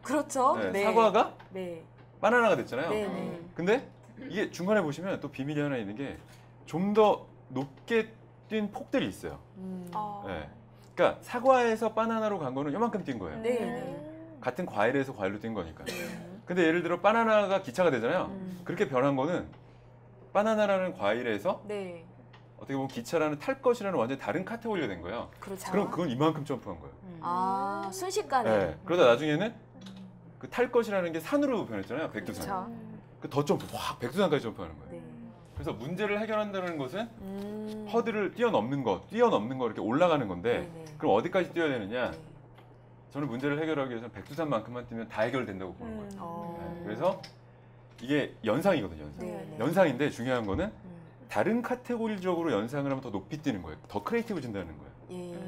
그렇죠. 네, 네. 사과가 네. 바나나가 됐잖아요. 네. 네. 근데 이게 중간에 보시면 또 비밀이 하나 있는 게 좀 더 높게 뛴 폭들이 있어요. 네. 그러니까 사과에서 바나나로 간 거는 요만큼 뛴 거예요. 네. 같은 과일에서 과일로 뛴 거니까. 근데 예를 들어 바나나가 기차가 되잖아요. 그렇게 변한 거는 바나나라는 과일에서 네. 어떻게 보면 기차라는 탈 것이라는 완전히 다른 카테고리가 된 거예요. 그렇죠. 그럼 그건 이만큼 점프한 거예요. 순식간에. 네. 그러다 나중에는 그 탈 것이라는 게 산으로 변했잖아요. 백두산. 그렇죠. 그 더 점프, 확 백두산까지 점프하는 거예요. 네. 그래서 문제를 해결한다는 것은 허들을 뛰어넘는 거 이렇게 올라가는 건데 네네. 그럼 어디까지 뛰어야 되느냐? 네. 저는 문제를 해결하기 위해서는 백두산만큼만 뛰면 다 해결된다고 보는 거예요. 네. 그래서 이게 연상이거든요. 연상. 네. 연상인데 중요한 거는 다른 카테고리적으로 연상을 하면 더 높이 뛰는 거예요. 더 크리에이티브진다는 거예요. 예.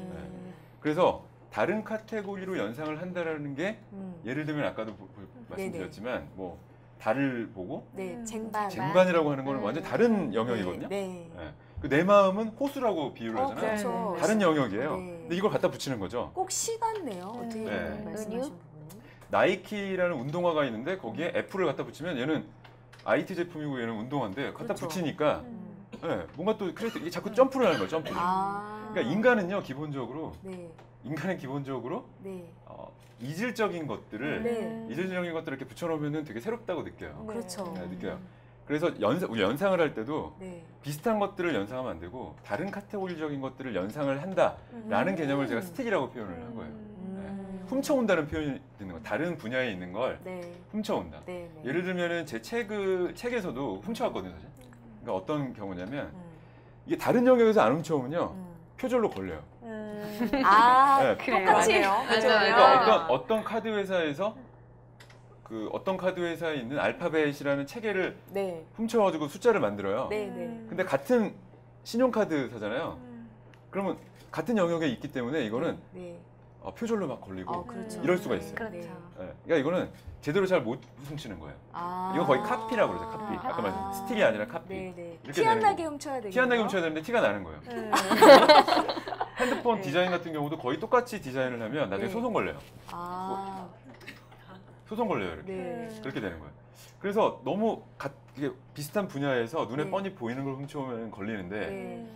그래서 다른 카테고리로 연상을 한다라는 게 예를 들면 아까도 말씀드렸지만 뭐 달을 보고 네, 쟁반. 쟁반이라고 하는 거는 완전 다른 영역이거든요. 네. 네. 그 내 마음은 호수라고 비유를 하잖아요. 그렇죠. 다른 영역이에요. 네. 근데 이걸 갖다 붙이는 거죠. 꼭 시간네요. 어떻게 네. 말씀하신 은유? 부분. 나이키라는 운동화가 있는데 거기에 애플을 갖다 붙이면 얘는 IT 제품이고 얘는 운동화인데 갖다 그렇죠. 붙이니까 네, 뭔가 또 크리에이티브 자꾸 점프를 하는 거예요. 점프를. 그러니까 인간은요 기본적으로 네. 인간은 기본적으로 네. 이질적인 것들을 네. 이질적인 것들을 이렇게 붙여놓으면 되게 새롭다고 느껴요. 그렇죠. 네, 느껴요. 그래서 우리 연상을 할 때도 네. 비슷한 것들을 연상하면 안 되고 다른 카테고리적인 것들을 연상을 한다라는 개념을 제가 스틱이라고 표현을 한 거예요. 훔쳐온다는 표현이 있는 거. 다른 분야에 있는 걸 네. 훔쳐온다. 네. 네. 예를 들면은 제 책에서도 훔쳐왔거든요, 사실. 그러니까 어떤 경우냐면 이게 다른 영역에서 안 훔쳐오면요 표절로 걸려요. 아, 네. 똑같이. 맞아요. 그러니까 어떤 카드 회사에서 그 어떤 카드 회사에 있는 알파벳이라는 체계를 네. 훔쳐가지고 숫자를 만들어요. 네, 네. 근데 같은 신용카드 사잖아요. 그러면 같은 영역에 있기 때문에 이거는 네. 표절로 막 걸리고 그렇죠. 이럴 수가 있어요. 그렇죠. 네. 그러니까 이거는 제대로 잘 못 훔치는 거예요. 아. 이건 거의 카피라고 그러죠. 카피. 아까 말씀 스틸이 아니라 카피. 네, 네. 이렇게 티 안 되는 나게 거고. 훔쳐야 되겠네요. 티 안 나게 훔쳐야 되는데 티가 나는 거예요. 핸드폰 디자인 같은 경우도 거의 똑같이 디자인을 하면 나중에 네. 소송 걸려요. 아. 소송 걸려요. 이렇게. 네. 그렇게 되는 거예요. 그래서 너무 이게 비슷한 분야에서 눈에 네. 뻔히 보이는 걸 훔쳐오면 걸리는데 네.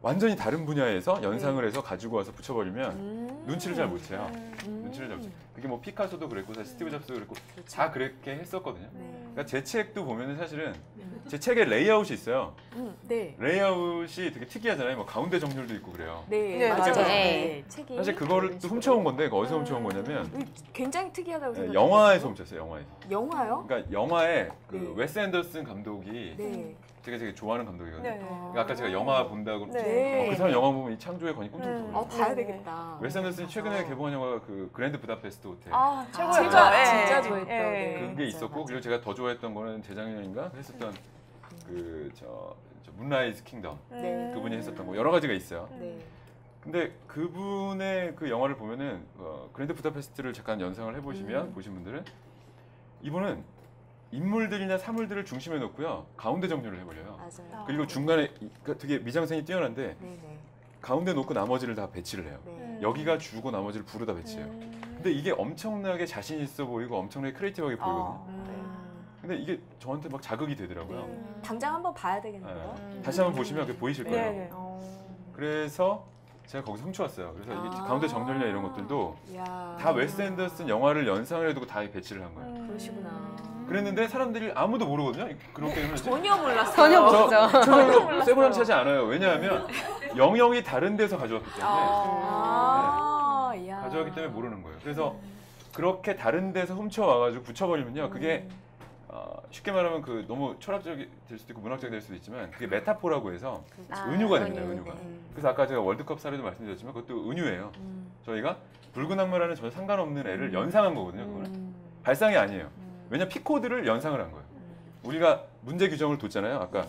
완전히 다른 분야에서 연상을 해서 가지고 와서 붙여버리면 눈치를 잘 못 채요. 음. 눈치를 잘 못 채요. 그게 뭐 피카소도 그랬고 사실 스티브 잡스도 그랬고 그렇죠. 다 그렇게 했었거든요. 네. 그러니까 제 책도 보면은 사실은 제 책에 레이아웃이 있어요. 네. 레이아웃이 되게 특이하잖아요. 뭐 가운데 정렬도 있고 그래요. 네, 네, 맞아요. 맞아요. 네. 책이 사실 그거를 또 훔쳐온 건데 그거 어디서 훔쳐온 거냐면 굉장히 특이하다고 생각해요. 영화에서 훔쳤어요. 영화에서. 영화요? 그러니까 영화에 그 네. 웨스 앤더슨 감독이 네. 제가 되게 좋아하는 감독이거든요. 네. 그러니까 아까 제가 영화 본다고 네. 그 사람 영화 보면 이 창조의 권위 꿈틀꿈틀. 봐야 네. 되겠다. 웨스 앤더슨이 최근에 개봉한 영화가 그 그랜드 부다페스트 호텔. 아, 최고였죠. 진짜, 예. 진짜 좋아했던. 예. 네. 그게 맞아요, 있었고 맞아요. 그리고 제가 더 좋아했던 거는 재작년인가 했었던 그 저 문라이즈 킹덤 네. 그분이 했었던 거 여러 가지가 있어요. 네. 근데 그분의 그 영화를 보면은 그랜드 부다페스트를 잠깐 연상을 해보시면 보신 분들은 이분은 인물들이나 사물들을 중심에 놓고요 가운데 정렬을 해버려요. 맞아요. 그리고 중간에 그러니까 되게 미장센이 뛰어난데 네, 네. 가운데 놓고 나머지를 다 배치를 해요. 네. 여기가 주고 나머지를 부르다 배치해요. 근데 이게 엄청나게 자신 있어 보이고 엄청나게 크리에이티브하게 보이거든요. 근데 이게 저한테 막 자극이 되더라고요. 당장 한번 봐야 되겠네요. 다시 한번 보시면 그게 보이실 거예요. 네. 그래서 제가 거기서 훔쳐왔어요. 그래서 이게 가운데 정렬이나 이런 것들도 이야. 다 웨스 앤더슨 영화를 연상을 해두고 다 배치를 한 거예요. 그러시구나. 그랬는데 사람들이 아무도 모르거든요. 그런 게임을 전혀 몰랐어요. 전혀 모르죠. 저절로 세부랑차지 않아요. 왜냐하면 영역이 다른 데서 가져왔기 때문에 아, 이야. 가져왔기 때문에 모르는 거예요. 그래서 그렇게 다른 데서 훔쳐와가지고 붙여버리면요. 그게 쉽게 말하면 그 너무 철학적이 될 수도 있고 문학적이 될 수도 있지만 그게 메타포라고 해서 은유가 됩니다. 은유가. 그래서 아까 제가 월드컵 사례도 말씀드렸지만 그것도 은유예요. 저희가 붉은 악마라는 전혀 상관없는 애를 연상한 거거든요. 그거는 발상이 아니에요. 왜냐 피코드를 연상을 한 거예요. 우리가 문제 규정을 뒀잖아요. 아까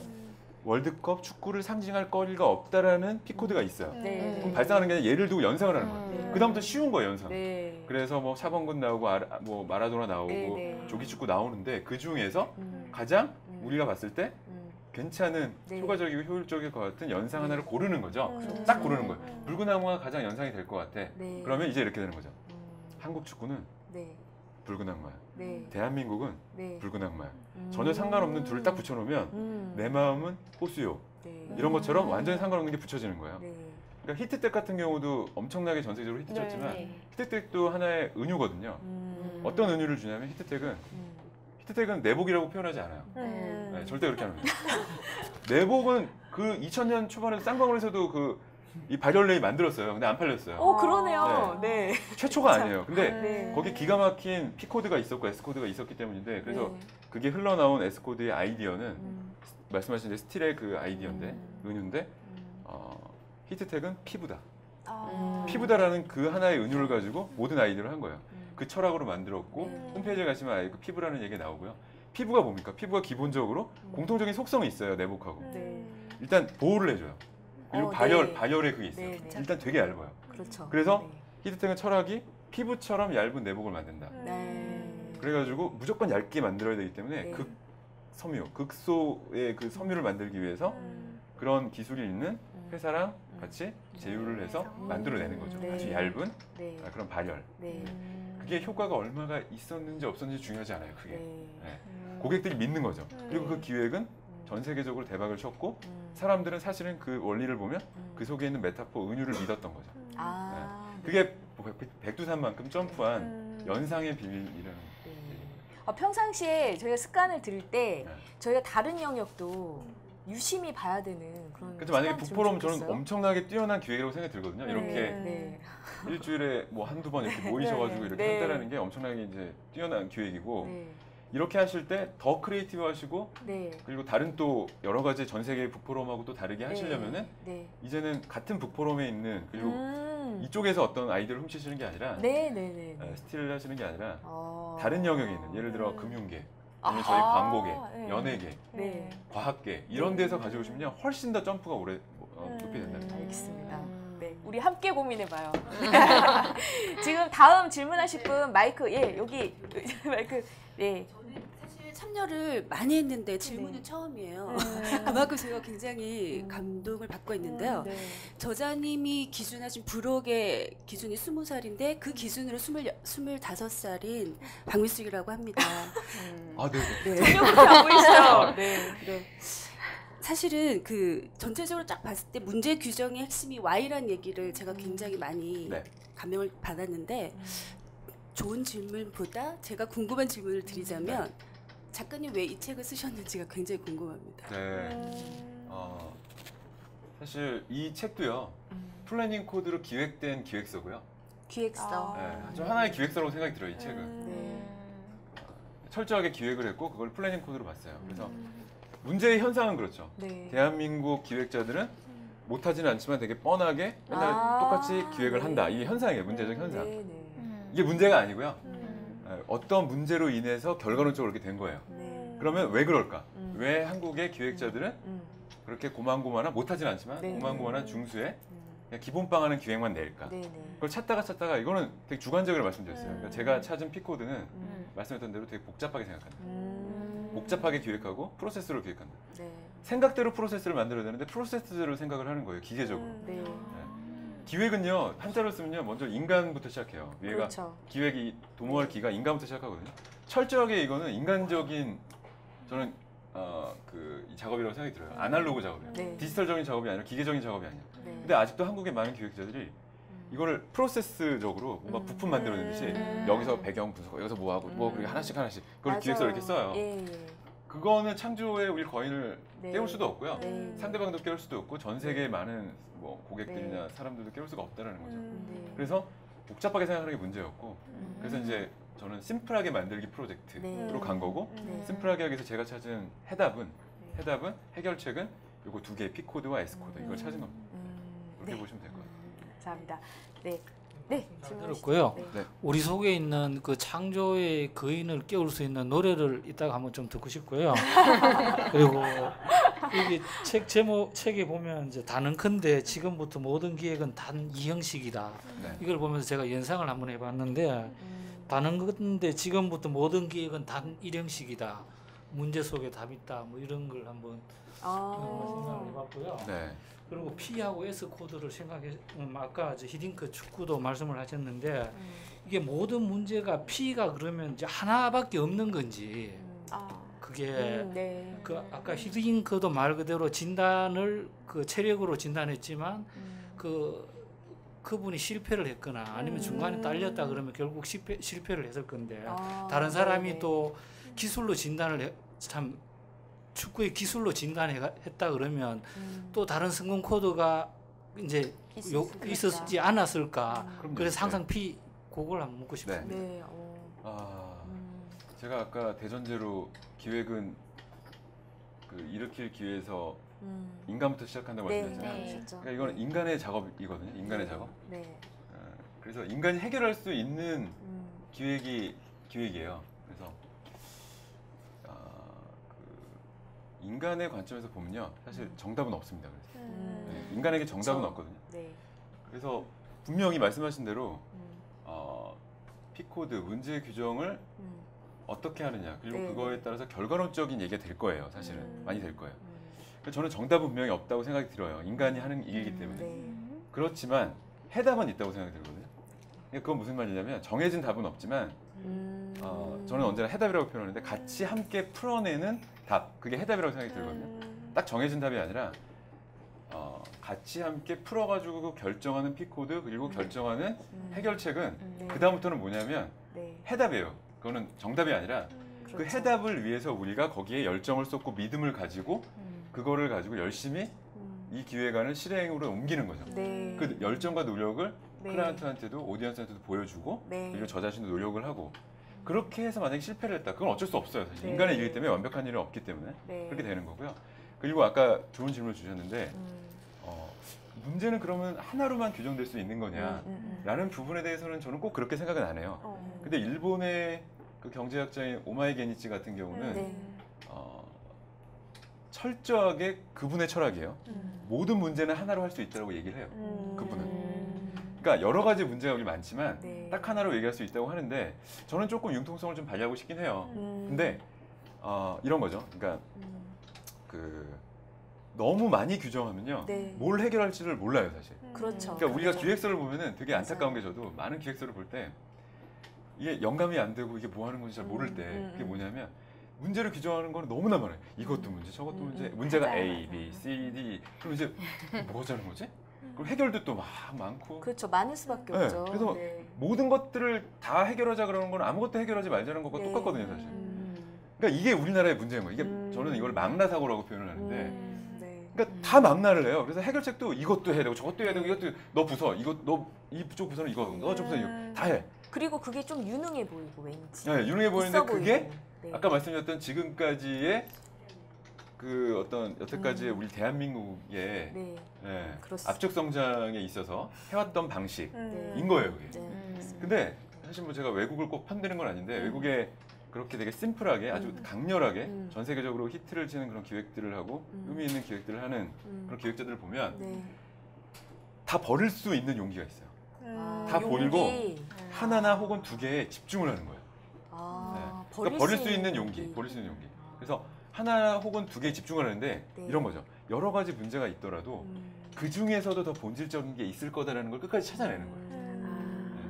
월드컵 축구를 상징할 거리가 없다라는 피코드가 있어요. 네. 그럼 발상하는 게 아니라 예를 두고 연상을 하는 거예요. 그다음부터 쉬운 거예요, 연상. 네. 그래서 뭐 샤범근 나오고 뭐 마라도나 나오고 네. 조기축구 나오는데 그 중에서 가장 우리가 봤을 때 괜찮은 네. 효과적이고 효율적일 것 같은 연상 하나를 고르는 거죠. 딱 고르는 거예요. 붉은 악마가 가장 연상이 될 것 같아. 네. 그러면 이제 이렇게 되는 거죠. 한국 축구는 네. 붉은 악마야. 네. 대한민국은 네. 붉은 악마야. 전혀 상관없는 둘을 딱 붙여놓으면 내 마음은 호수요. 네. 이런 것처럼 완전히 상관없는 게 붙여지는 거예요. 네. 그러니까 히트텍 같은 경우도 엄청나게 전 세계적으로 히트쳤지만 네. 히트텍도 하나의 은유거든요. 어떤 은유를 주냐면 히트텍은 내복이라고 표현하지 않아요. 네, 절대 그렇게 안 합니다. 내복은 그 2000년 초반에 쌍방울에서도 이 발열레이 만들었어요. 근데 안 팔렸어요. 그러네요. 네. 최초가 아니에요. 근데 네. 거기 기가 막힌 P코드가 있었고 S코드가 있었기 때문인데 그래서 네. 그게 흘러나온 S코드의 아이디어는 말씀하신 데 스틸의 그 아이디어인데 은유인데 히트텍은 피부다. 피부다라는 그 하나의 은유를 가지고 모든 아이디어를 한 거예요. 그 철학으로 만들었고 홈페이지에 가시면 그 피부라는 얘기가 나오고요. 피부가 뭡니까? 피부가 기본적으로 공통적인 속성이 있어요. 내복하고. 네. 일단 보호를 해줘요. 그리고 네. 발열에 그게 있어요. 네, 네. 일단 되게 얇아요. 그렇죠. 그래서 히트텍은 철학이 피부처럼 얇은 내복을 만든다. 네. 그래가지고 무조건 얇게 만들어야 되기 때문에 네. 극섬유, 극소의 그 섬유를 만들기 위해서 그런 기술이 있는 회사랑 같이 제휴를 해서 만들어내는 거죠. 네. 아주 얇은 네. 그런 발열. 네. 그게 효과가 얼마가 있었는지 없었는지 중요하지 않아요. 그게 네. 네. 고객들이 믿는 거죠. 그리고 그 기획은 전 세계적으로 대박을 쳤고 사람들은 사실은 그 원리를 보면 그 속에 있는 메타포 은유를 믿었던 거죠. 아. 네. 그게 백두산만큼 점프한 연상의 비밀이라는. 평상시에 저희가 습관을 들일 때 네. 저희가 다른 영역도 유심히 봐야 되는 그런. 그래서 만약에 시간 북포럼 저는 있어요? 엄청나게 뛰어난 기획이라고 생각이 들거든요. 이렇게 네. 일주일에 뭐 한두 번 이렇게 모이셔가지고 이렇게 네. 한다라는 게 엄청나게 이제 뛰어난 기획이고 네. 이렇게 하실 때 더 크리에이티브 하시고 네. 그리고 다른 또 여러 가지 전 세계 북포럼하고 또 다르게 하시려면은 네. 이제는 같은 북포럼에 있는 그리고 음. 이쪽에서 어떤 아이디어를 훔치시는 게 아니라 네, 네, 네. 스틸을 하시는 게 아니라 어. 다른 영역에 있는 예를 들어 금융계 아니면 저희 아, 광고계, 네. 연예계, 네. 과학계 이런 데서 가져오시면 훨씬 더 점프가 오래 높이 된다는 거예요. 알겠습니다. 네, 우리 함께 고민해봐요. 지금 다음 질문하실 분 마이크, 예, 여기 마이크, 네. 저는 사실 참여를 많이 했는데 질문은 네. 처음이에요. 그만큼 제가 굉장히 감동을 받고 있는데요. 네. 저자님이 기준하신 부록의 기준이 20살인데 그 기준으로 25살인 박미숙이라고 합니다. 아, 네. 네. 전혀 그렇게 안 보이시죠? 네. 네. 사실은 그 전체적으로 딱 봤을 때 문제 규정의 핵심이 Y라는 얘기를 제가 굉장히 많이 네. 감명을 받았는데 좋은 질문보다 제가 궁금한 질문을 드리자면 작가님 왜 이 책을 쓰셨는지가 굉장히 궁금합니다. 네. 사실 이 책도요. 플래닝 코드로 기획된 기획서고요. 기획서. 네, 좀 하나의 기획서라고 생각이 들어요. 이 책은. 네. 철저하게 기획을 했고 그걸 플래닝 코드로 봤어요. 그래서 문제의 현상은 그렇죠. 네. 대한민국 기획자들은 못하지는 않지만 되게 뻔하게 맨날 아, 똑같이 기획을 네. 한다. 이게 현상이에요. 문제적 현상. 네, 네. 이게 문제가 아니고요. 어떤 문제로 인해서 결과론적으로 이렇게 된 거예요. 네. 그러면 왜 그럴까? 음. 왜 한국의 기획자들은 그렇게 고만고만한 못하지는 않지만 네. 고만고만한 중수에 그냥 기본빵 하는 기획만 낼까? 네, 네. 그걸 찾다가 이거는 되게 주관적으로 말씀드렸어요. 그러니까 제가 찾은 피코드는 말씀했던 대로 되게 복잡하게 생각한다. 복잡하게 기획하고 프로세스로 기획한다. 네. 생각대로 프로세스를 만들어야 되는데 프로세스대로 생각을 하는 거예요. 기계적으로. 네. 기획은요. 한자로 쓰면요. 먼저 인간부터 시작해요. 위에가 그렇죠. 기획이 도모할 기가 인간부터 시작하거든요. 철저하게 이거는 인간적인 저는 이 작업이라고 생각이 들어요. 아날로그 작업이에요. 네. 디지털적인 작업이 아니라 기계적인 작업이 아니에요. 네. 근데 아직도 한국의 많은 기획자들이 이거를 프로세스적으로 뭔가 부품 만들어내듯이 여기서 배경 분석, 여기서 뭐 하고 뭐 그리고 하나씩 그걸 맞아요. 기획서를 이렇게 써요. 예, 예. 그거는 창조의 우리 거인을 네. 깨울 수도 없고요. 네. 상대방도 깨울 수도 없고 전 세계의 많은 뭐 고객들이나 사람들도 깨울 수가 없다라는 거죠. 네. 그래서 복잡하게 생각하는 게 문제였고 그래서 이제 저는 심플하게 만들기 프로젝트로 네. 간 거고 네. 심플하게 하기 위해서 제가 찾은 해답은 해결책은 요거 두 개 P코드와 S코드 이걸 찾은 겁니다. 그렇게 네. 보시면 될 것 같아요. 감사합니다. 네. 네. 잘 질문하시죠. 들었고요. 네. 네. 우리 속에 있는 그 창조의 거인을 깨울 수 있는 노래를 이따가 한번 좀 듣고 싶고요. 그리고 여기 책 제목 책에 보면 이제 단언컨대 지금부터 모든 기획은 단 이 형식이다. 네. 이걸 보면서 제가 연상을 한번 해봤는데 단언컨대 지금부터 모든 기획은 단 일 형식이다. 문제 속에 답 있다. 뭐 이런 걸 한번 생각을 해봤고요. 네. 그리고 P하고 S 코드를 생각해 아까 히딩크 축구도 말씀을 하셨는데 이게 모든 문제가 P가 그러면 이제 하나밖에 없는 건지 그게 네. 그 아까 히딩크도 말 그대로 진단을 그 체력으로 진단했지만 그분이 실패를 했거나 아니면 중간에 딸렸다 그러면 결국 실패를 했을 건데 다른 사람이 네네. 또 기술로 진단을 참 축구의 기술로 진단했다 그러면 또 다른 성공 코드가 이제 있었지 않았을까. 그래서 항상 P 그걸 한번 묻고 싶습니다. 네. 제가 아까 대전제로 기획은 그 일으킬 기회에서 인간부터 시작한다고 네. 말씀드렸잖아요. 네. 그렇죠. 그러니까 이거는 인간의 작업이거든요. 인간의 작업. 네. 그래서 인간이 해결할 수 있는 기획이에요. 그래서 인간의 관점에서 보면요, 사실 정답은 없습니다. 그래서 인간에게 정답은 그렇죠. 없거든요. 네. 그래서 분명히 말씀하신 대로 P코드 문제 규정을 어떻게 하느냐 그리고 네. 그거에 따라서 결과론적인 얘기가 될 거예요. 사실은 많이 될 거예요. 그래서 저는 정답은 분명히 없다고 생각이 들어요. 인간이 하는 일이기 때문에. 네. 그렇지만 해답은 있다고 생각이 들거든요. 그러니까 그건 무슨 말이냐면 정해진 답은 없지만 저는 언제나 해답이라고 표현하는데 같이 함께 풀어내는 답 그게 해답이라고 생각이 들거든요. 딱 정해진 답이 아니라 같이 함께 풀어가지고 결정하는 P코드 그리고 결정하는 해결책은 그 다음부터는 뭐냐면 네. 해답이에요. 그거는 정답이 아니라 그 그렇죠. 해답을 위해서 우리가 거기에 열정을 쏟고 믿음을 가지고 그거를 가지고 열심히 이 기획안을 실행으로 옮기는 거죠. 네. 그 열정과 노력을 네. 클라이언트한테도 오디언스한테도 보여주고 네. 그리고 저 자신도 노력을 하고 그렇게 해서 만약에 실패를 했다. 그건 어쩔 수 없어요. 사실 네. 인간의 일이기 때문에 완벽한 일은 없기 때문에 네. 그렇게 되는 거고요. 그리고 아까 좋은 질문을 주셨는데 문제는 그러면 하나로만 규정될 수 있는 거냐라는 부분에 대해서는 저는 꼭 그렇게 생각은 안 해요. 근데 일본의 그 경제학자인 오마이 게니치 같은 경우는 네. 철저하게 그분의 철학이에요. 모든 문제는 하나로 할 수 있다고 얘기를 해요. 그분은. 그러니까 여러 가지 문제가 여기 많지만 네. 딱 하나로 얘기할 수 있다고 하는데 저는 조금 융통성을 좀 발휘하고 싶긴 해요. 근데 이런 거죠. 그러니까 너무 많이 규정하면요. 네. 뭘 해결할지를 몰라요, 사실. 그렇죠. 그러니까 우리가 그렇죠. 기획서를 보면은 되게 안타까운 게 저도 많은 기획서를 볼 때 이게 영감이 안 되고 이게 뭐 하는 건지 잘 모를 때 그게 뭐냐면 문제를 규정하는 거는 너무나 많아요. 이것도 문제, 저것도 문제. 문제가 맞아요, A, B, C, D. 그럼 이제 뭐 하자는 거지? 그럼 해결도 또 막 많고. 그렇죠. 많을 수밖에 네, 없죠. 그래서 네. 모든 것들을 다 해결하자 그러는 건 아무것도 해결하지 말자는 것과 네. 똑같거든요, 사실. 그러니까 이게 우리나라의 문제인 거예요. 이게 저는 이걸 막나 사고라고 표현을 하는데 네. 그러니까 다 막나를 해요. 그래서 해결책도 이것도 해야 되고 저것도 해야 되고 이것도 너 부서 이거 너 이쪽 부서는 이거 너 저 부서는 이거 다 해. 그리고 그게 좀 유능해 보이고 왠지. 네, 유능해 보이는데 있어 그게 보이고. 네. 아까 말씀드렸던 지금까지의 그 어떤 여태까지의 우리 대한민국의 네. 그렇습니다. 앞쪽 성장에 있어서 해왔던 방식인 네. 거예요. 그게. 네. 근데 사실 뭐 제가 외국을 꼭 편드는 건 아닌데 외국에 그렇게 되게 심플하게 아주 강렬하게 전 세계적으로 히트를 치는 그런 기획들을 하고 의미 있는 기획들을 하는 그런 기획자들을 보면 네. 다 버릴 수 있는 용기가 있어요. 다 용기. 버리고 하나나 혹은 두 개에 집중을 하는 거예요. 아, 그러니까 버릴 수 있는 용기, 버릴 수 있는 용기. 그래서 하나 혹은 두 개에 집중을 하는데 네. 이런 거죠. 여러 가지 문제가 있더라도 그 중에서도 더 본질적인 게 있을 거다라는 걸 끝까지 찾아내는 거예요.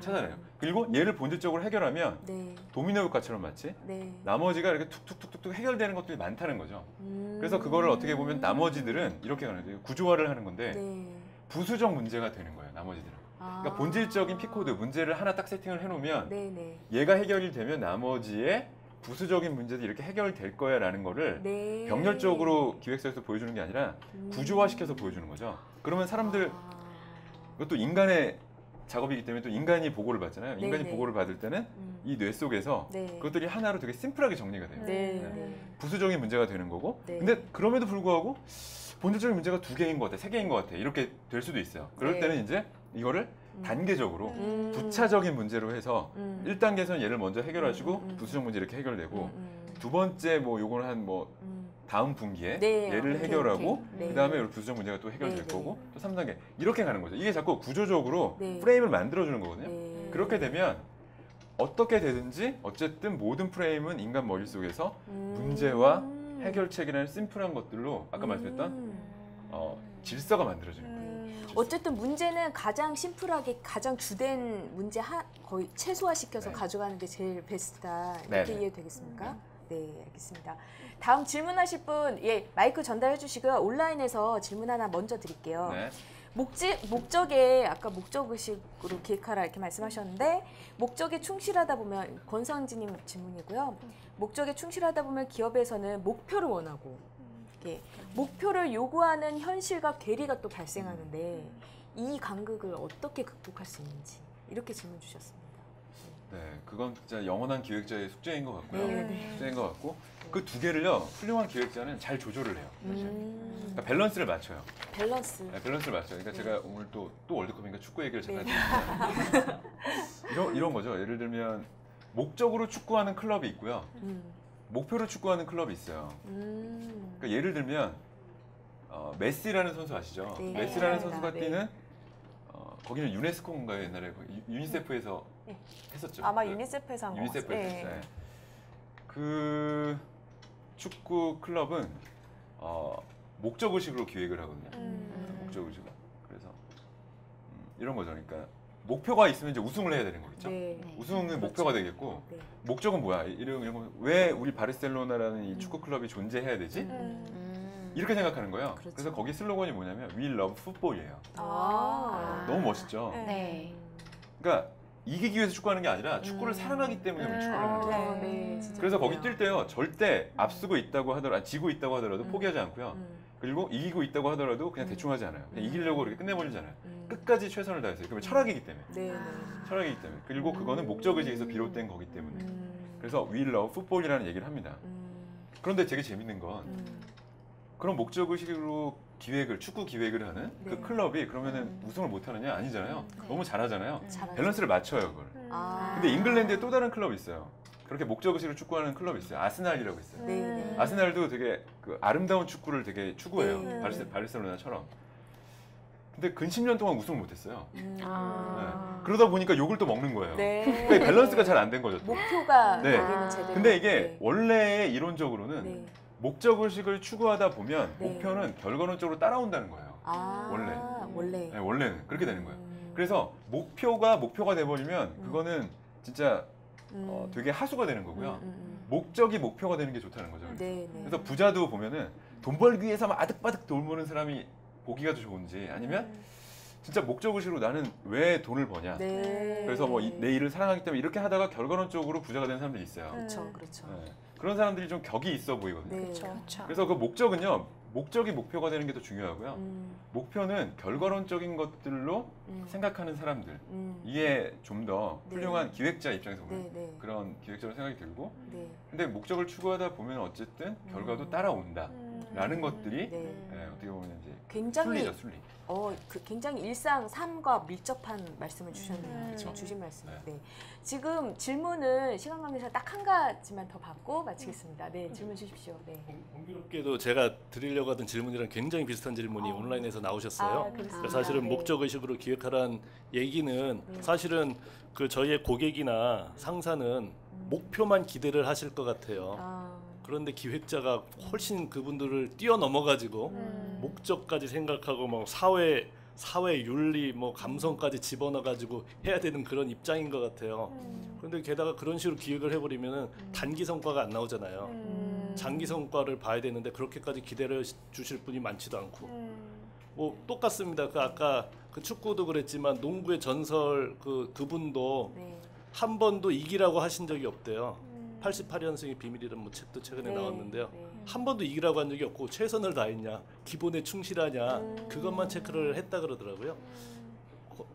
찾아내요. 그리고 얘를 본질적으로 해결하면 네. 도미노 효과처럼 마치 네. 나머지가 이렇게 툭툭툭툭 해결되는 것들이 많다는 거죠. 그래서 그거를 어떻게 보면 나머지들은 이렇게 가는 거예요. 구조화를 하는 건데 네. 부수적 문제가 되는 거예요. 나머지들은. 그러니까 본질적인 P코드 문제를 하나 딱 세팅을 해놓으면 네네. 얘가 해결이 되면 나머지의 부수적인 문제도 이렇게 해결될 거야라는 거를 네. 병렬적으로 기획서에서 보여주는 게 아니라 구조화시켜서 보여주는 거죠. 그러면 사람들 그것도 인간의 작업이기 때문에 또 인간이 보고를 받잖아요. 인간이 네네. 보고를 받을 때는 이 뇌 속에서 네. 그것들이 하나로 되게 심플하게 정리가 돼요. 네. 네. 네. 부수적인 문제가 되는 거고 네. 근데 그럼에도 불구하고 본질적인 문제가 두 개인 것 같아, 세 개인 것 같아 이렇게 될 수도 있어요. 그럴 네. 때는 이제 이거를 단계적으로 음. 부차적인 문제로 해서 1단계에서는 얘를 먼저 해결하시고 부수적 문제 이렇게 해결되고 두 번째 뭐 요거는 한 뭐 다음 분기에 네. 얘를 오케이, 해결하고 오케이. 네. 그다음에 이 부수적 문제가 또 해결될 네, 네. 거고 또 3단계 이렇게 가는 거죠. 이게 자꾸 구조적으로 네. 프레임을 만들어주는 거거든요. 네. 그렇게 되면 어떻게 되든지 어쨌든 모든 프레임은 인간 머릿속에서 문제와 해결책이라는 심플한 것들로 아까 말씀했던 질서가 만들어지는 거예요. 어쨌든 문제는 가장 심플하게 가장 주된 문제 거의 최소화시켜서 네. 가져가는 게 제일 베스트다. 이렇게 네네. 이해되겠습니까? 네, 알겠습니다. 다음 질문하실 분, 예, 마이크 전달해 주시고요. 온라인에서 질문 하나 먼저 드릴게요. 네. 목적에 아까 목적의식으로 기획하라 이렇게 말씀하셨는데 목적에 충실하다 보면 권상진님 질문이고요. 목적에 충실하다 보면 기업에서는 목표를 원하고 예, 목표를 요구하는 현실과 괴리가 또 발생하는데 이 간극을 어떻게 극복할 수 있는지 이렇게 질문 주셨습니다. 네, 그건 진짜 영원한 기획자의 숙제인 것 같고요. 네. 숙제인 것 같고 그 두 개를요 훌륭한 기획자는 잘 조절을 해요. 사실. 그러니까 밸런스를 맞춰요. 밸런스. 네, 밸런스를 맞춰요. 그러니까 네. 제가 오늘 또 월드컵이니까 축구 얘기를 네. 잠깐 드리면 이런 거죠. 예를 들면 목적으로 축구하는 클럽이 있고요. 목표로 축구하는 클럽이 있어요. 그러니까 예를 들면 메시라는 선수 아시죠? 네. 메시라는 네. 선수가 네. 뛰는 거기는 유네스코인가요? 옛날에 유니세프에서 했었죠. 아마 그 유니세프에서 한 것 같아요. 유니세프에서 했어요. 그 축구 클럽은 목적의식으로 기획을 하거든요. 목적의식으로. 그래서 이런 거죠. 그러니까 목표가 있으면 이제 우승을 해야 되는 거겠죠. 네. 우승은 그렇죠. 목표가 되겠고 네. 목적은 뭐야? 이런 거 왜 우리 바르셀로나라는 이 축구 클럽이 존재해야 되지? 이렇게 생각하는 거예요. 그렇죠. 그래서 거기 슬로건이 뭐냐면 We Love Football이에요. 아. 너무 멋있죠. 네. 그러니까 이기기 위해서 축구하는 게 아니라 축구를 사랑하기 때문에 우리 축구를 하는 거예요. 네, 진짜 그래서 거기 그래요. 뛸 때요 절대 앞서고 있다고 하더라도 지고 있다고 하더라도 포기하지 않고요. 그리고 이기고 있다고 하더라도 그냥 대충 하지 않아요. 그냥 이기려고 그렇게 끝내버리잖아요. 끝까지 최선을 다했어요. 그러면 철학이기 때문에. 네. 철학이기 때문에. 그리고 그거는 목적의식에서 비롯된 거기 때문에. 그래서 We love football이라는 얘기를 합니다. 그런데 되게 재밌는 건 그런 목적의식으로 축구 기획을 하는 네. 그 클럽이 그러면은 우승을 못 하느냐? 아니잖아요. 네. 너무 잘하잖아요. 잘하죠. 밸런스를 맞춰요, 그걸. 근데 잉글랜드에 또 다른 클럽이 있어요. 그렇게 목적의식으로 축구하는 클럽이 있어요. 아스날이라고 있어요. 네. 아스날도 되게 그 아름다운 축구를 되게 추구해요. 네. 바르셀로나처럼. 근데 근 10년 동안 우승을 못했어요. 음. 네. 그러다 보니까 욕을 또 먹는 거예요. 네. 그러니까 밸런스가 잘 안 된 거죠. 또. 목표가 네. 여기는 제대로. 근데 이게 네. 원래 이론적으로는 네. 목적의식을 추구하다 보면 네. 목표는 결과론적으로 따라온다는 거예요. 원래. 네, 원래는 그렇게 되는 거예요. 그래서 목표가 돼버리면 그거는 진짜 되게 하수가 되는 거고요. 목적이 목표가 되는 게 좋다는 거죠. 네. 그래서 부자도 보면은 돈 벌기 위해서 막 아득바득 돌보는 사람이 보기가 더 좋은지 아니면 진짜 목적의식으로 나는 왜 돈을 버냐. 네. 그래서 뭐 내 일을 사랑하기 때문에 이렇게 하다가 결과론적으로 부자가 되는 사람들이 있어요. 그렇죠. 네. 그런 사람들이 좀 격이 있어 보이거든요. 네. 그렇죠. 그래서 그 목적은요. 목적이 목표가 되는 게 더 중요하고요. 목표는 결과론적인 것들로 생각하는 사람들. 이게 좀 더 네. 훌륭한 기획자 입장에서 보면 네. 그런 기획자로 생각이 들고 네. 근데 목적을 추구하다 보면 어쨌든 결과도 따라온다라는 것들이 네. 어떻게 보면 이제 굉장히 순리죠, 순리. 굉장히 일상 삶과 밀접한 말씀을 주셨네요. 그렇죠. 주신 말씀. 네. 네. 지금 질문을 시간 관계상 딱 한 가지만 더 받고 마치겠습니다. 네, 질문 주십시오. 네. 공교롭게도 제가 드리려고 하던 질문이랑 굉장히 비슷한 질문이 온라인에서 나오셨어요. 그렇습니다. 사실은 네. 목적의식으로 기획하라는 얘기는 사실은 그 저희의 고객이나 상사는 목표만 기대를 하실 것 같아요. 그런데 기획자가 훨씬 그분들을 뛰어넘어가지고 목적까지 생각하고 뭐 사회 윤리 뭐 감성까지 집어넣어가지고 해야 되는 그런 입장인 것 같아요. 그런데 게다가 그런 식으로 기획을 해버리면은 단기 성과가 안 나오잖아요. 장기 성과를 봐야 되는데 그렇게까지 기대를 주실 분이 많지도 않고 뭐 똑같습니다. 그 아까 그 축구도 그랬지만 농구의 전설 그분도 네. 한 번도 이기라고 하신 적이 없대요. 88년생의 비밀이라는 뭐 책도 최근에 네. 나왔는데요. 네. 한 번도 이기라고 한 적이 없고 최선을 다했냐, 기본에 충실하냐 그것만 체크를 했다 그러더라고요.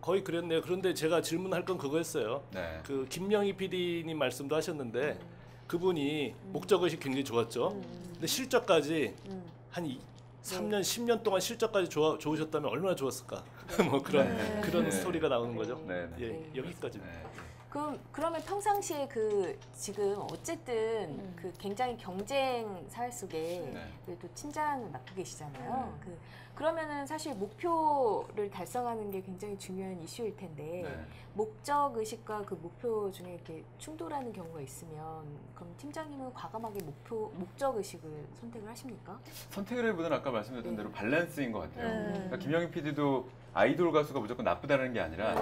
거의 그랬네요. 그런데 제가 질문할 건 그거였어요. 네. 그 김명희 PD님 말씀도 하셨는데 그분이 목적의식 굉장히 좋았죠. 근데 실적까지 한 3년, 10년 동안 실적까지 좋으셨다면 얼마나 좋았을까? 뭐 그런 네. 스토리가 나오는 거죠. 네. 예, 여기까지입니다. 네. 그러면 평상시에 지금 어쨌든 그 굉장히 경쟁 사회 속에 네. 그래도 팀장을 맡고 계시잖아요. 그러면은 사실 목표를 달성하는 게 굉장히 중요한 이슈일 텐데 네. 목적 의식과 그 목표 중에 이렇게 충돌하는 경우가 있으면 그럼 팀장님은 과감하게 목적 의식을 선택을 하십니까? 선택이라기보다는 아까 말씀드렸던 네. 대로 밸런스인 것 같아요. 그러니까 김영희 PD도 아이돌 가수가 무조건 나쁘다는 게 아니라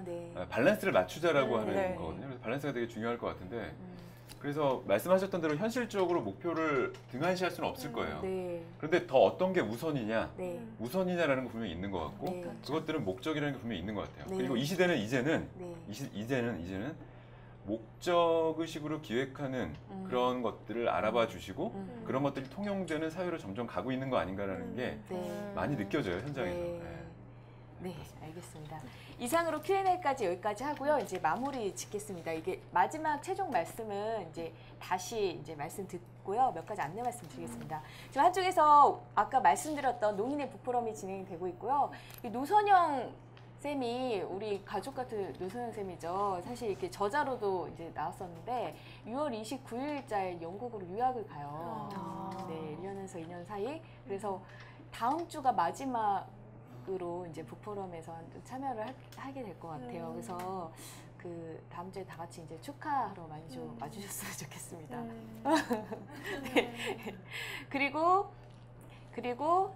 네. 밸런스를 맞추자라고 하는 네. 거거든요. 그래서 밸런스가 되게 중요할 것 같은데 그래서 말씀하셨던 대로 현실적으로 목표를 등한시할 수는 없을 거예요. 네. 그런데 더 어떤 게 우선이냐, 네. 우선이냐라는 거 분명히 있는 것 같고 네. 그것들은 목적이라는 게 분명히 있는 것 같아요. 네. 그리고 이 시대는 이제는 네. 목적의식으로 기획하는 그런 것들을 알아봐 주시고 그런 것들이 통용되는 사회로 점점 가고 있는 거 아닌가라는 게 네. 많이 느껴져요, 현장에서. 네. 네, 알겠습니다. 이상으로 Q&A까지 여기까지 하고요. 이제 마무리 짓겠습니다. 이게 마지막 최종 말씀은 이제 다시 이제 말씀 듣고요. 몇 가지 안내 말씀 드리겠습니다. 지금 한쪽에서 아까 말씀드렸던 농인의 북포럼이 진행되고 있고요. 이 노선영 쌤이 우리 가족 같은 노선영 쌤이죠. 사실 이렇게 저자로도 이제 나왔었는데 6월 29일자에 영국으로 유학을 가요. 네, 1년에서 2년 사이. 그래서 다음 주가 마지막으로 이제 북포럼에서 참여를 하게 될 것 같아요. 그래서 그 다음 주에 다 같이 이제 축하하러 많이 좀 와주셨으면 좋겠습니다. 네. 그리고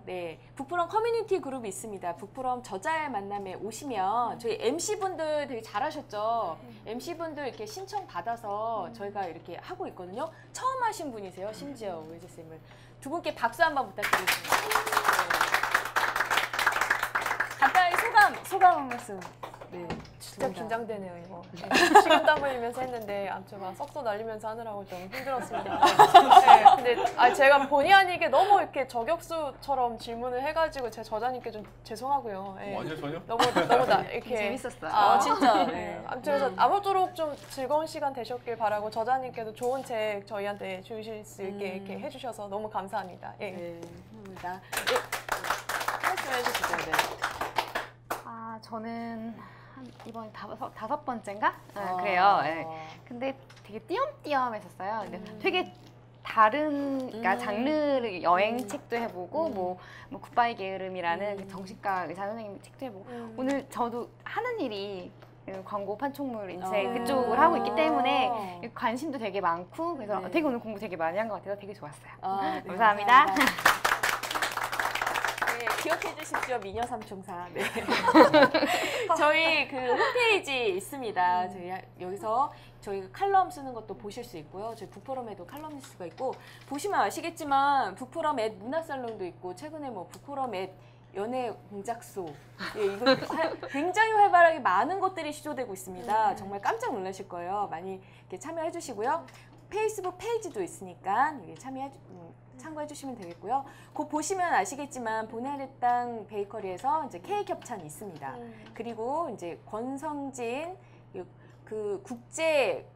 네, 북포럼 커뮤니티 그룹이 있습니다. 북포럼 저자의 만남에 오시면 저희 MC분들 되게 잘하셨죠? MC분들 이렇게 신청 받아서 저희가 이렇게 하고 있거든요. 처음 하신 분이세요, 심지어 오해재쌤을. 두 분께 박수 한번 부탁드리겠습니다. 네. 간단히 소감 한 말씀. 네. 진짜 좋습니다. 긴장되네요 이거. 네. 식은땀 흘리면서 했는데 제가 썩소 날리면서 하느라고 좀 힘들었습니다. 네, 근데 제가 본의 아니게 너무 이렇게 저격수처럼 질문을 해가지고 제 저자님께 좀 죄송하고요. 네. 아니요 전혀. 너무 이렇게 재밌었어요. 진짜. 네. 아무튼 그래서 아무쪼록 좀 즐거운 시간 되셨길 바라고 저자님께도 좋은 책 저희한테 주실 수 있게 이렇게 해주셔서 너무 감사합니다. 예. 네, 감사합니다. 네. 말씀해 주시죠. 네. 저는 이번 다섯 번째인가? 그래요. 네. 근데 되게 띄엄띄엄했었어요. 근데 되게 다른 그러니까 장르 여행 책도 해보고 뭐 굿바이 게으름이라는 그 정신과 의사 선생님 책도 해보고 오늘 저도 하는 일이 광고 판촉물 인쇄 그쪽을 하고 있기 때문에 관심도 되게 많고 그래서 되게 오늘 공부 되게 많이 한 것 같아서 되게 좋았어요. 네, 감사합니다. 네, 기억해 주십시오. 미녀 삼총사. 네. 저희 그 홈페이지 있습니다. 저희 여기서 저희가 칼럼 쓰는 것도 보실 수 있고요. 저희 북포럼에도 칼럼니스트가 있고 보시면 아시겠지만 북포럼 @ 문화살롱도 있고 최근에 뭐 북포럼 @ 연애 공작소 이거 굉장히 활발하게 많은 것들이 시도되고 있습니다. 정말 깜짝 놀라실 거예요. 많이 이렇게 참여해 주시고요. 페이스북 페이지도 있으니까 여기 참고해 주시면 되겠고요. 곧 보시면 아시겠지만 보나리 땅 베이커리에서 이제 케이크 협찬이 있습니다. 그리고 이제 권성진 그 국제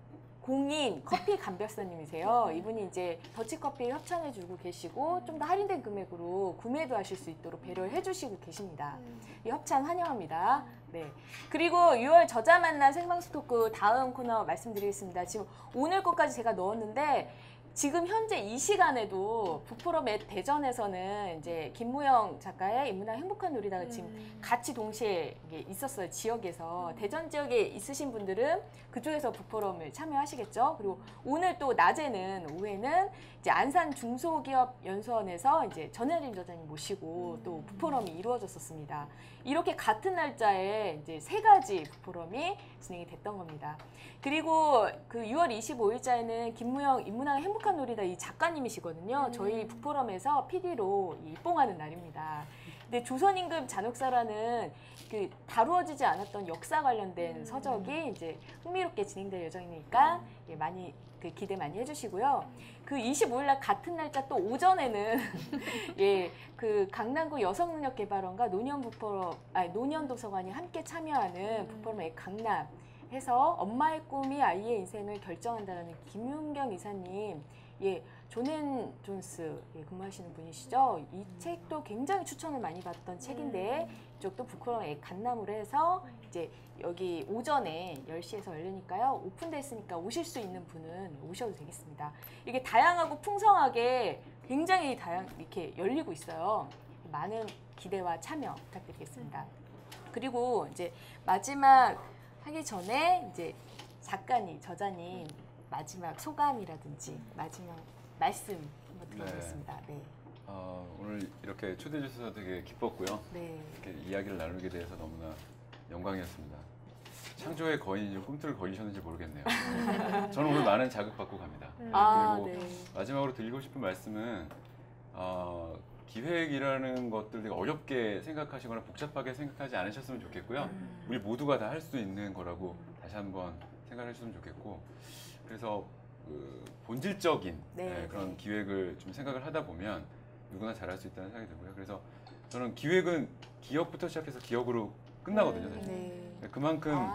공인 커피 감별사님이세요. 이분이 이제 더치커피 협찬해주고 계시고 좀 더 할인된 금액으로 구매도 하실 수 있도록 배려를 해주시고 계십니다. 이 협찬 환영합니다. 네. 그리고 6월 저자 만난 생방송 토크 다음 코너 말씀드리겠습니다. 지금 오늘 것까지 제가 넣었는데 지금 현재 이 시간에도 북포럼 @ 대전에서는 이제 김무영 작가의 인문학 행복한 놀이다가 지금 같이 동시에 있었어요. 지역에서. 대전 지역에 있으신 분들은 그쪽에서 북포럼을 참여하시겠죠. 그리고 오늘 또 낮에는 오후에는 이제 안산 중소기업 연수원에서 이제 전혜림 저자님 모시고 또 북포럼이 이루어졌었습니다. 이렇게 같은 날짜에 이제 3가지 북포럼이 진행이 됐던 겁니다. 그리고 그 6월 25일자에는 김무영 인문학의 행복한 놀이다 이 작가님이시거든요. 저희 북포럼에서 PD로 입봉하는 날입니다. 근데 조선임금 잔혹사라는 그 다루어지지 않았던 역사 관련된 서적이 이제 흥미롭게 진행될 예정이니까 많이 그 기대 많이 해주시고요. 그 25일날 같은 날짜 또 오전에는 그 강남구 여성능력개발원과 노년도서관이 함께 참여하는 북포럼 @ 강남 해서 엄마의 꿈이 아이의 인생을 결정한다는 김윤경 이사님, 존 존스 근무하시는 분이시죠. 이 책도 굉장히 추천을 많이 받던 책인데 이쪽도 북포럼 @ 강남으로 해서 이제 여기 오전에 10시에서 열리니까요. 오픈돼 있으니까 오실 수 있는 분은 오셔도 되겠습니다. 이게 다양하고 풍성하게 굉장히 이렇게 열리고 있어요. 많은 기대와 참여 부탁드리겠습니다. 그리고 이제 마지막 하기 전에 이제 작가님, 저자님 마지막 소감이라든지 마지막 말씀 한번 들어보겠습니다. 네. 오늘 이렇게 초대해 주셔서 되게 기뻤고요. 네. 이렇게 이야기를 나누게 돼서 너무나 영광이었습니다. 창조의 거인이 꿈틀을 거리셨는지 모르겠네요. 저는 오늘 많은 자극받고 갑니다. 그리고 마지막으로 드리고 싶은 말씀은 기획이라는 것들 되게 어렵게 생각하시거나 복잡하게 생각하지 않으셨으면 좋겠고요. 우리 모두가 다 할 수 있는 거라고 다시 한번 생각해 주셨으면 좋겠고, 그래서 그 본질적인 그런 기획을 좀 생각을 하다 보면 누구나 잘할 수 있다는 생각이 들고요. 그래서 저는 기획은 기억부터 시작해서 기억으로 끝나거든요. 사실. 그만큼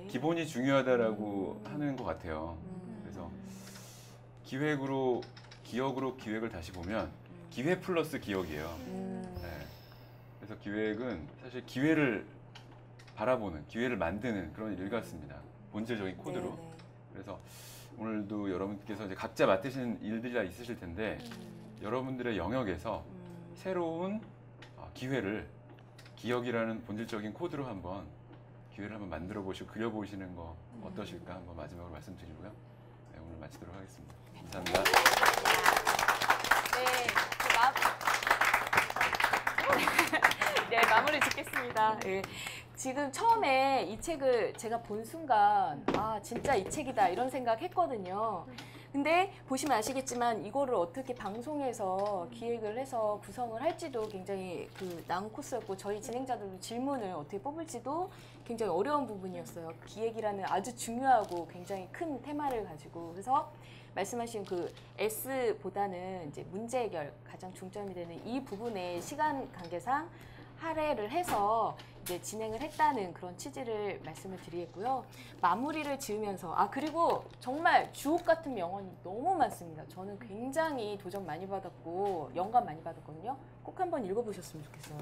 기본이 중요하다라고 하는 것 같아요. 그래서 기획으로 기억으로 기획을 다시 보면 기회 플러스 기억이에요. 그래서 기획은 사실 기회를 바라보는, 기회를 만드는 그런 일 같습니다. 본질적인 코드로. 그래서 오늘도 여러분께서 이제 각자 맡으신 일들이 다 있으실 텐데 여러분들의 영역에서 새로운 기회를 기억이라는 본질적인 코드로 한번 기회를 한번 만들어 보시고 그려 보시는 거 어떠실까 한번 마지막으로 말씀드리고요. 네, 오늘 마치도록 하겠습니다. 감사합니다. 네, 마무리 짓겠습니다. 지금 처음에 이 책을 제가 본 순간 진짜 이 책이다 이런 생각 했거든요. 근데 보시면 아시겠지만 이거를 어떻게 방송에서 기획을 해서 구성을 할지도 굉장히 그 난코스였고 저희 진행자들도 질문을 어떻게 뽑을지도 굉장히 어려운 부분이었어요. 기획이라는 아주 중요하고 굉장히 큰 테마를 가지고 그래서 말씀하신 그 S보다는 이제 문제 해결 가장 중점이 되는 이 부분에 시간 관계상 할애를 해서 이제 진행을 했다는 그런 취지를 말씀을 드리겠고요. 마무리를 지으면서 그리고 정말 주옥 같은 명언이 너무 많습니다. 저는 굉장히 도전 많이 받았고 영감 많이 받았거든요. 꼭 한번 읽어보셨으면 좋겠어요.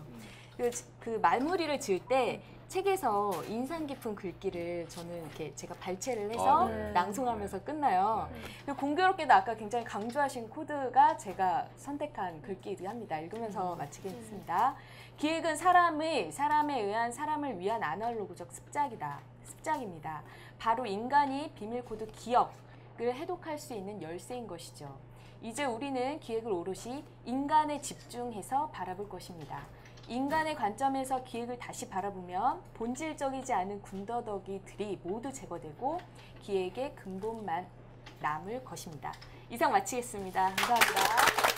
그 마무리를 지을 때 책에서 인상 깊은 글귀를 저는 이렇게 제가 발췌를 해서 낭송하면서 끝나요. 그리고 공교롭게도 아까 굉장히 강조하신 코드가 제가 선택한 글귀이기도 합니다. 읽으면서 마치겠습니다. 기획은 사람에 의한 사람을 위한 아날로그적 습작입니다. 바로 인간이 비밀 코드 기억을 해독할 수 있는 열쇠인 것이죠. 이제 우리는 기획을 오롯이 인간에 집중해서 바라볼 것입니다. 인간의 관점에서 기획을 다시 바라보면 본질적이지 않은 군더더기들이 모두 제거되고 기획의 근본만 남을 것입니다. 이상 마치겠습니다. 감사합니다.